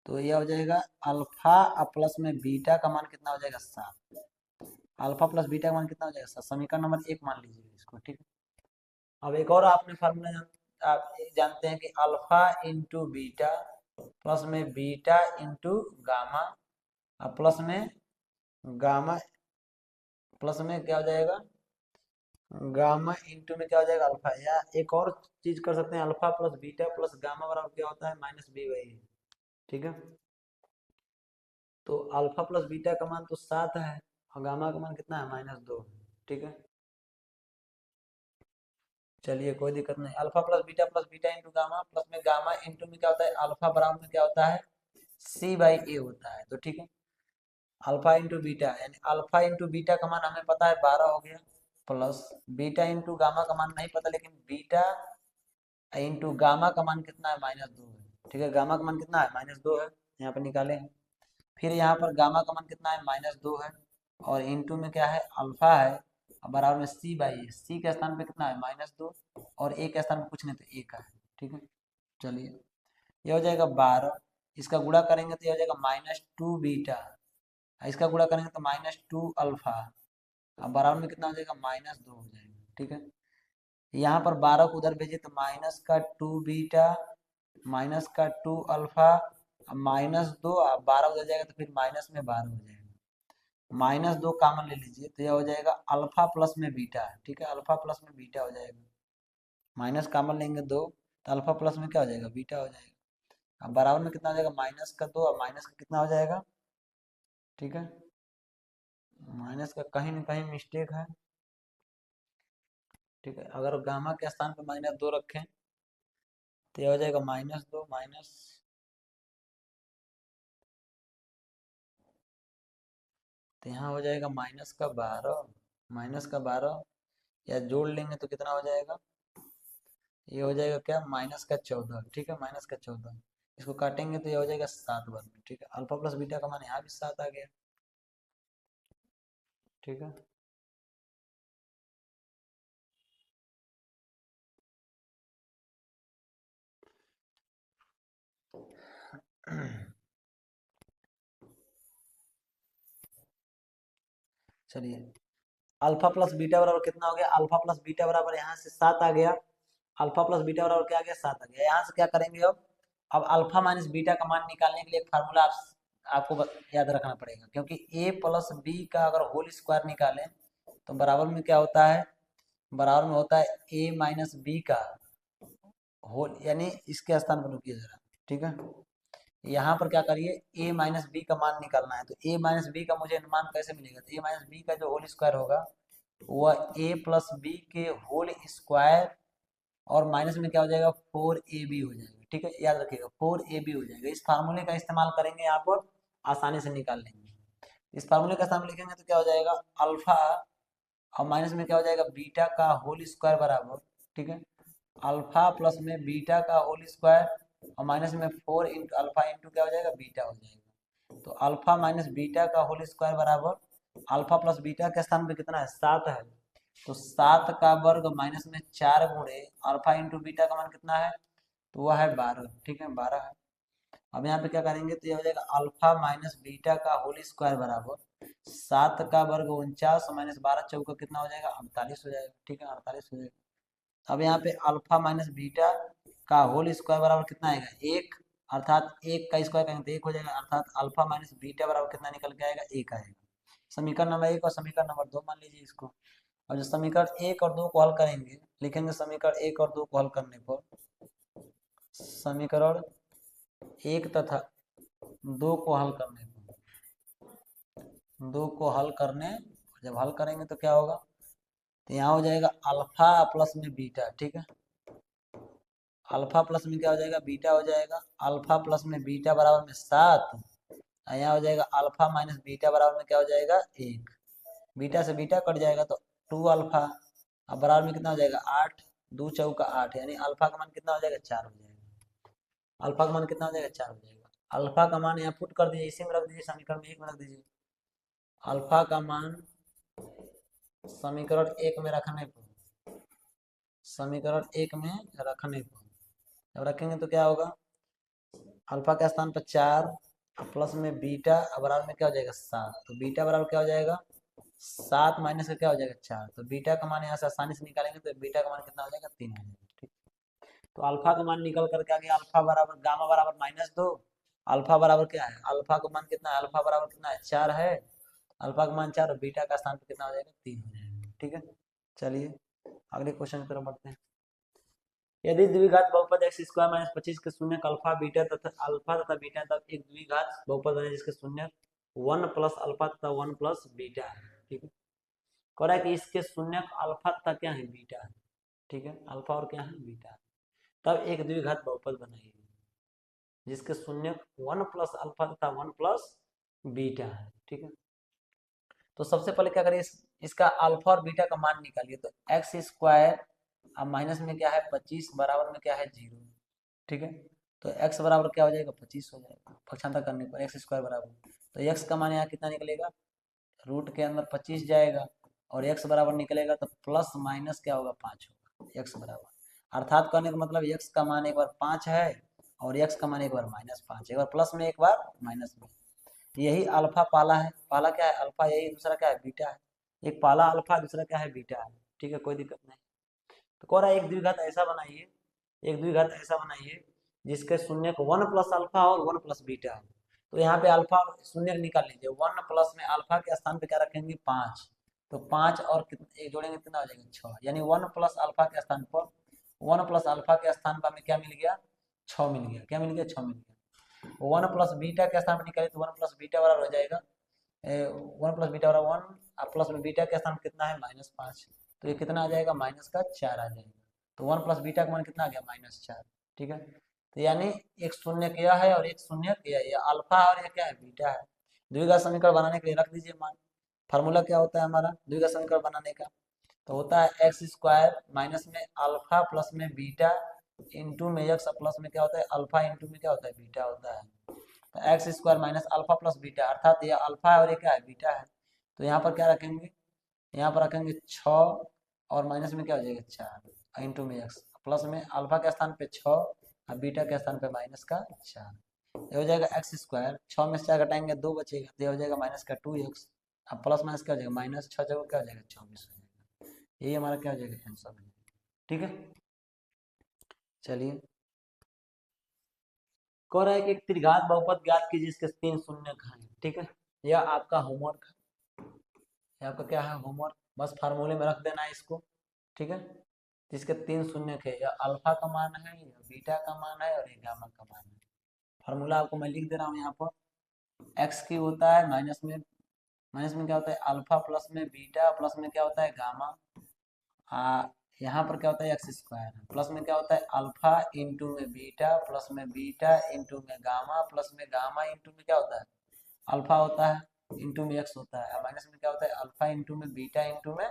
तो ये हो जाएगा अल्फा प्लस में बीटा का मान कितना हो जाएगा 7, अल्फा प्लस बीटा का मान कितना हो जाएगा 7, समीकरण नंबर 1 मान लीजिए इसको। ठीक है, अब एक और आपने फार्मूला आप जानते हैं कि अल्फा इंटू बीटा प्लस में बीटा इंटू गामा प्लस में गामा प्लस में क्या हो जाएगा, गामा इंटू में क्या हो जाएगा अल्फा, या एक और चीज कर सकते हैं, alpha plus beta plus gamma बराबर क्या होता है -b/a। ठीक है, तो अल्फा प्लस बीटा का मान तो 7 है और गामा का मान कितना है -2। ठीक है, चलिए कोई दिक्कत नहीं। Alpha plus beta into gamma plus में गामा इंटू में क्या होता है अल्फा बराबर में क्या होता है सी बाई ए होता है। तो ठीक है, अल्फा इंटू बीटा यानी अल्फा इंटू बीटा का मान हमें पता है 12 हो गया, प्लस बीटा इंटू गामा का मान नहीं पता, लेकिन बीटा इंटू गामा का मान कितना है -2 है। ठीक है, गामा का मान कितना है -2 है, यहाँ पर निकाले। फिर यहाँ पर गामा का मान कितना है -2 है, और इंटू में क्या है अल्फा है, और बराबर में सी बाई ए, सी के स्थान पे कितना है -2 और ए के स्थान पे कुछ नहीं तो ए का है। ठीक है, चलिए ये हो जाएगा 12, इसका गुणा करेंगे तो ये हो जाएगा -2 बीटा, इसका गुणा करेंगे तो -2 अल्फा, अब बराबर में कितना हो जाएगा -2 हो जाएगा। ठीक है, यहाँ पर 12 को उधर भेजे तो माइनस का 2 बीटा माइनस का 2 अल्फा, अब -2, अब 12 उधर जाएगा तो फिर माइनस में 12 हो जाएगा, -2 कॉमन ले लीजिए तो यह हो जाएगा अल्फा प्लस में बीटा। ठीक है, अल्फा प्लस में बीटा हो जाएगा, माइनस कॉमन लेंगे 2 तो अल्फा प्लस में क्या हो जाएगा बीटा हो जाएगा। अब बराबर में कितना हो जाएगा माइनस का 2 और माइनस का कितना हो जाएगा। ठीक है, माइनस का कहीं न कहीं मिस्टेक है। ठीक है, अगर गामा के स्थान पे -2 रखें तो यह हो जाएगा -2 माइनस, तो यहाँ हो जाएगा -12 या जोड़ लेंगे तो कितना हो जाएगा, ये हो जाएगा क्या -14। ठीक है, -14, इसको काटेंगे तो ये हो जाएगा 7 वर्ग। ठीक है, अल्फा प्लस बीटा का मान यहाँ भी 7 आ गया। ठीक है, चलिए अल्फा प्लस बीटा बराबर कितना हो गया, अल्फा प्लस बीटा बराबर यहाँ से 7 आ गया, अल्फा प्लस बीटा बराबर क्या आ गया 7 आ गया। यहाँ से क्या करेंगे अब अल्फा माइनस बीटा का मान निकालने के लिए एक फार्मूला आपको याद रखना पड़ेगा, क्योंकि ए प्लस बी का अगर होल स्क्वायर निकालें तो बराबर में क्या होता है, बराबर में होता है ए माइनस बी का होल, यानी इसके स्थान पर रुकिए जरा। ठीक है, यहाँ पर क्या करिए a माइनस बी का मान निकालना है, तो a माइनस बी का मुझे मान कैसे मिलेगा, तो a माइनस बी का जो होल स्क्वायर होगा वह a प्लस बी के होल स्क्वायर और माइनस में क्या हो जाएगा 4ab हो जाएगा। ठीक है, याद रखिएगा 4ab हो जाएगा। इस फार्मूले का इस्तेमाल करेंगे यहाँ पर, आसानी से निकाल लेंगे। इस फार्मूले का सामने लिखेंगे तो क्या हो जाएगा अल्फा और माइनस में क्या हो जाएगा बीटा का होल स्क्वायर बराबर, ठीक है, अल्फा प्लस में बीटा का होल स्क्वायर और माइनस में 4 इंटू अल्फा इंटू क्या हो जाएगा बीटा हो जाएगा। तो अल्फा माइनस बीटा का होल स्क्वायर बराबर अल्फा प्लस बीटा के स्थान पे कितना है 7 है, तो 7 का वर्ग माइनस में 4 गुणे अल्फा इंटू बीटा का मान कितना है, तो वह है 12। ठीक है, 12 है। अब यहाँ पे क्या करेंगे तो ये हो जाएगा अल्फा माइनस बीटा का होल स्क्वायर बराबर 7 का वर्ग 49 माइनस 12 चौका कितना हो जाएगा 48 हो जाएगा। ठीक है, 48 हो जाएगा। अब यहाँ पे अल्फा माइनस बीटा का होल स्क्वायर बराबर कितना आएगा 1, अर्थात 1 का स्क्वायर करेंगे तो 1 हो जाएगा, अर्थात अल्फा माइनस बीटा बराबर कितना निकल के आएगा 1 आएगा। समीकरण नंबर 1 और समीकरण नंबर 2 मान लीजिए इसको। और जो समीकरण 1 और 2 को हल करेंगे, लिखेंगे समीकरण 1 और 2 को हल करने पर समीकरण 1 तथा 2 को हल करने पर 2 को हल करने, जब हल करेंगे तो क्या होगा, तो यहाँ हो जाएगा अल्फा प्लस में बीटा। ठीक है, अल्फा प्लस में क्या हो जाएगा बीटा हो जाएगा, अल्फा प्लस में बीटा बराबर में 7, यहाँ हो जाएगा अल्फा माइनस बीटा बराबर में क्या हो जाएगा 1, बीटा से बीटा कट जाएगा तो 2 अल्फा, अब बराबर में कितना हो जाएगा 8, 2 चौका 8, यानी अल्फा का मान कितना हो जाएगा 4 हो जाएगा। अल्फा का मान कितना हो जाएगा 4 हो जाएगा। अल्फा का मान यहाँ पुट कर दीजिए, इसी में रख दीजिए, समीकरण में 1 में रख दीजिए। अल्फा का मान समीकरण 1 में रखने पर, समीकरण 1 में रखने पर जब रखेंगे तो क्या होगा, अल्फा के स्थान पर 4 प्लस में बीटा बराबर में क्या हो जाएगा 7, तो बीटा बराबर क्या हो जाएगा 7 माइनस का क्या हो जाएगा 4, तो बीटा का मान यहाँ से आसानी से निकालेंगे तो बीटा का मान कितना हो जाएगा 3 हो जाएगा। ठीक, तो अल्फा का मान निकल करके आ गया अल्फा बराबर गामा बराबर -2, अल्फा बराबर क्या है, अल्फा का मान कितना है, अल्फा बराबर कितना है 4 है, अल्फा का मान 4 और बीटा का स्थान पर कितना हो जाएगा 3 हो जाएगा। ठीक है, चलिए अगले क्वेश्चन की तरफ बढ़ते हैं। यदि द्विघात बहुपद x स्क्वायर माइनस 25 के शून्य अल्फा तथा बीटा तक एक द्विघात बहुपद है जिसके शून्य 1 प्लस अल्फा तथा 1 प्लस बीटा है। ठीक है, कह रहा है कि इसके शून्य अल्फा तथा क्या है बीटा है। ठीक है, अल्फा और क्या है, बीटा। तब एक द्विघात बहुपद बनाइए जिसके शून्य 1 प्लस अल्फा तथा 1 प्लस बीटा है। ठीक है, तो सबसे पहले क्या करिए, इसका अल्फा और बीटा का मान निकालिए। तो एक्स स्क्वायर, अब माइनस में क्या है 25, बराबर में क्या है 0। ठीक है, तो x बराबर क्या हो जाएगा 25 हो जाएगा पक्षांतर करने पर, एक्स स्क्वायर बराबर, तो x का मान यहाँ कितना निकलेगा, रूट के अंदर 25 जाएगा और x बराबर निकलेगा तो प्लस माइनस क्या होगा 5 होगा x बराबर, अर्थात कहने का मतलब x का मान एक बार 5 है और x का मान एक बार -5, एक बार प्लस में एक बार माइनस में। यही अल्फा पाला है, पाला क्या है अल्फा, यही दूसरा क्या है बीटा है। एक पाला अल्फा, दूसरा क्या है बीटा है। ठीक है, कोई दिक्कत नहीं। तो कह रहा है एक द्विघात ऐसा बनाइए, एक द्विघात ऐसा बनाइए जिसके शून्य को 1 प्लस अल्फा और 1 प्लस बीटा है। तो यहाँ पे अल्फा शून्य निकाल लीजिए, 1 प्लस में अल्फा के स्थान पे क्या रखेंगे 5, तो 5 और कितना एक जोड़ेंगे कितना हो जाएगा 6, यानी 1 प्लस अल्फा के स्थान पर, 1 प्लस अल्फा के स्थान पर हमें क्या मिल गया 6 मिल गया, क्या मिल गया 6 मिल गया। 1 प्लस बीटा के स्थान पर निकाले तो 1 प्लस बीटा बराबर हो जाएगा 1 प्लस बीटा बराबर 1 प्लस में बीटा के स्थान कितना है -5, तो ये कितना आ जाएगा माइनस का 4 आ जाएगा। तो 1 प्लस बीटा का मान कितना आ गया -4। ठीक है, तो यानी एक शून्य किया है और एक शून्य किया है, ये अल्फा और ये क्या है बीटा है। द्विघात समीकरण बनाने के लिए रख दीजिए मान। फार्मूला क्या होता है हमारा द्विघात समीकरण बनाने का, तो होता है एक्स स्क्वायर माइनस में अल्फा प्लस में बीटा इंटू में एक्स प्लस में क्या होता है अल्फा इंटू में क्या होता है बीटा होता है। तो x square minus alpha plus beta, अर्थात ये अल्फा है और ये क्या है बीटा है। तो यहाँ पर क्या रखेंगे, यहाँ पर रखेंगे 6 और माइनस में क्या हो जाएगा 4 इंटू में एक्स, प्लस में अल्फा के स्थान पे 6 और बीटा के स्थान पे माइनस का 4, ये हो जाएगा एक्स स्क्वायर, 6 में से 4 घटाएंगे 2 बचेगा, तो ये हो जाएगा माइनस का 2x, अब प्लस माइनस क्या हो जाएगा -6 जगह क्या हो जाएगा 24 हो जाएगा। यही हमारा क्या हो जाएगा आंसर हो जाएगा। ठीक है, चलिए कह रहा है कि एक त्रिघात बहुपद ज्ञात कीजिए जिसके 3 शून्य हैं। ठीक है, यह आपका होमवर्क, यह आपका क्या है होमवर्क, बस फार्मूले में रख देना है इसको। ठीक है, जिसके 3 शून्य थे, या अल्फा का मान है या बीटा का मान है और ये गामा का मान है। फार्मूला आपको मैं लिख दे रहा हूँ यहाँ पर, एक्स की होता है माइनस में क्या होता है अल्फा प्लस में बीटा प्लस में क्या होता है गामा, यहाँ पर क्या होता है एक्स स्क्वायर, प्लस में क्या होता है अल्फा इंटू में बीटा प्लस में बीटा इंटू में गामा प्लस में गामा इंटू में क्या होता है अल्फा होता है इंटू में एक्स होता है, माइनस में क्या होता है अल्फा इंटू में बीटा इंटू में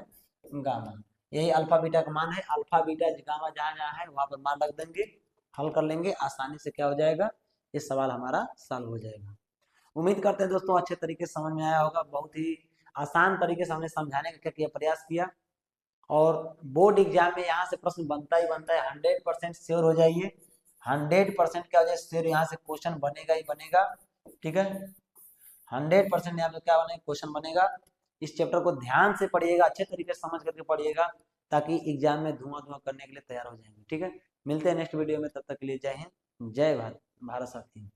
गामा। यही अल्फा बीटा का मान है, अल्फा बीटा गामा जहाँ जहाँ है वहाँ पर मान रख देंगे, हल कर लेंगे, आसानी से क्या हो जाएगा ये सवाल हमारा सॉल्व हो जाएगा। उम्मीद करते हैं दोस्तों अच्छे तरीके से समझ में आया होगा, बहुत ही आसान तरीके से हमने समझाने का क्या किया प्रयास किया, और बोर्ड एग्जाम में यहाँ से प्रश्न बनता ही बनता है, 100% श्योर हो जाइए, 100% क्या हो जाए श्योर, यहाँ से क्वेश्चन बनेगा ही बनेगा। ठीक है, 100% यहाँ पे क्या बनेगा क्वेश्चन बनेगा। इस चैप्टर को ध्यान से पढ़िएगा, अच्छे तरीके से समझ करके पढ़िएगा, ताकि एग्जाम में धुआं धुआं करने के लिए तैयार हो जाएंगे। ठीक है, मिलते हैं नेक्स्ट वीडियो में, तब तक के लिए जय हिंद जय भारत, भारत साथी।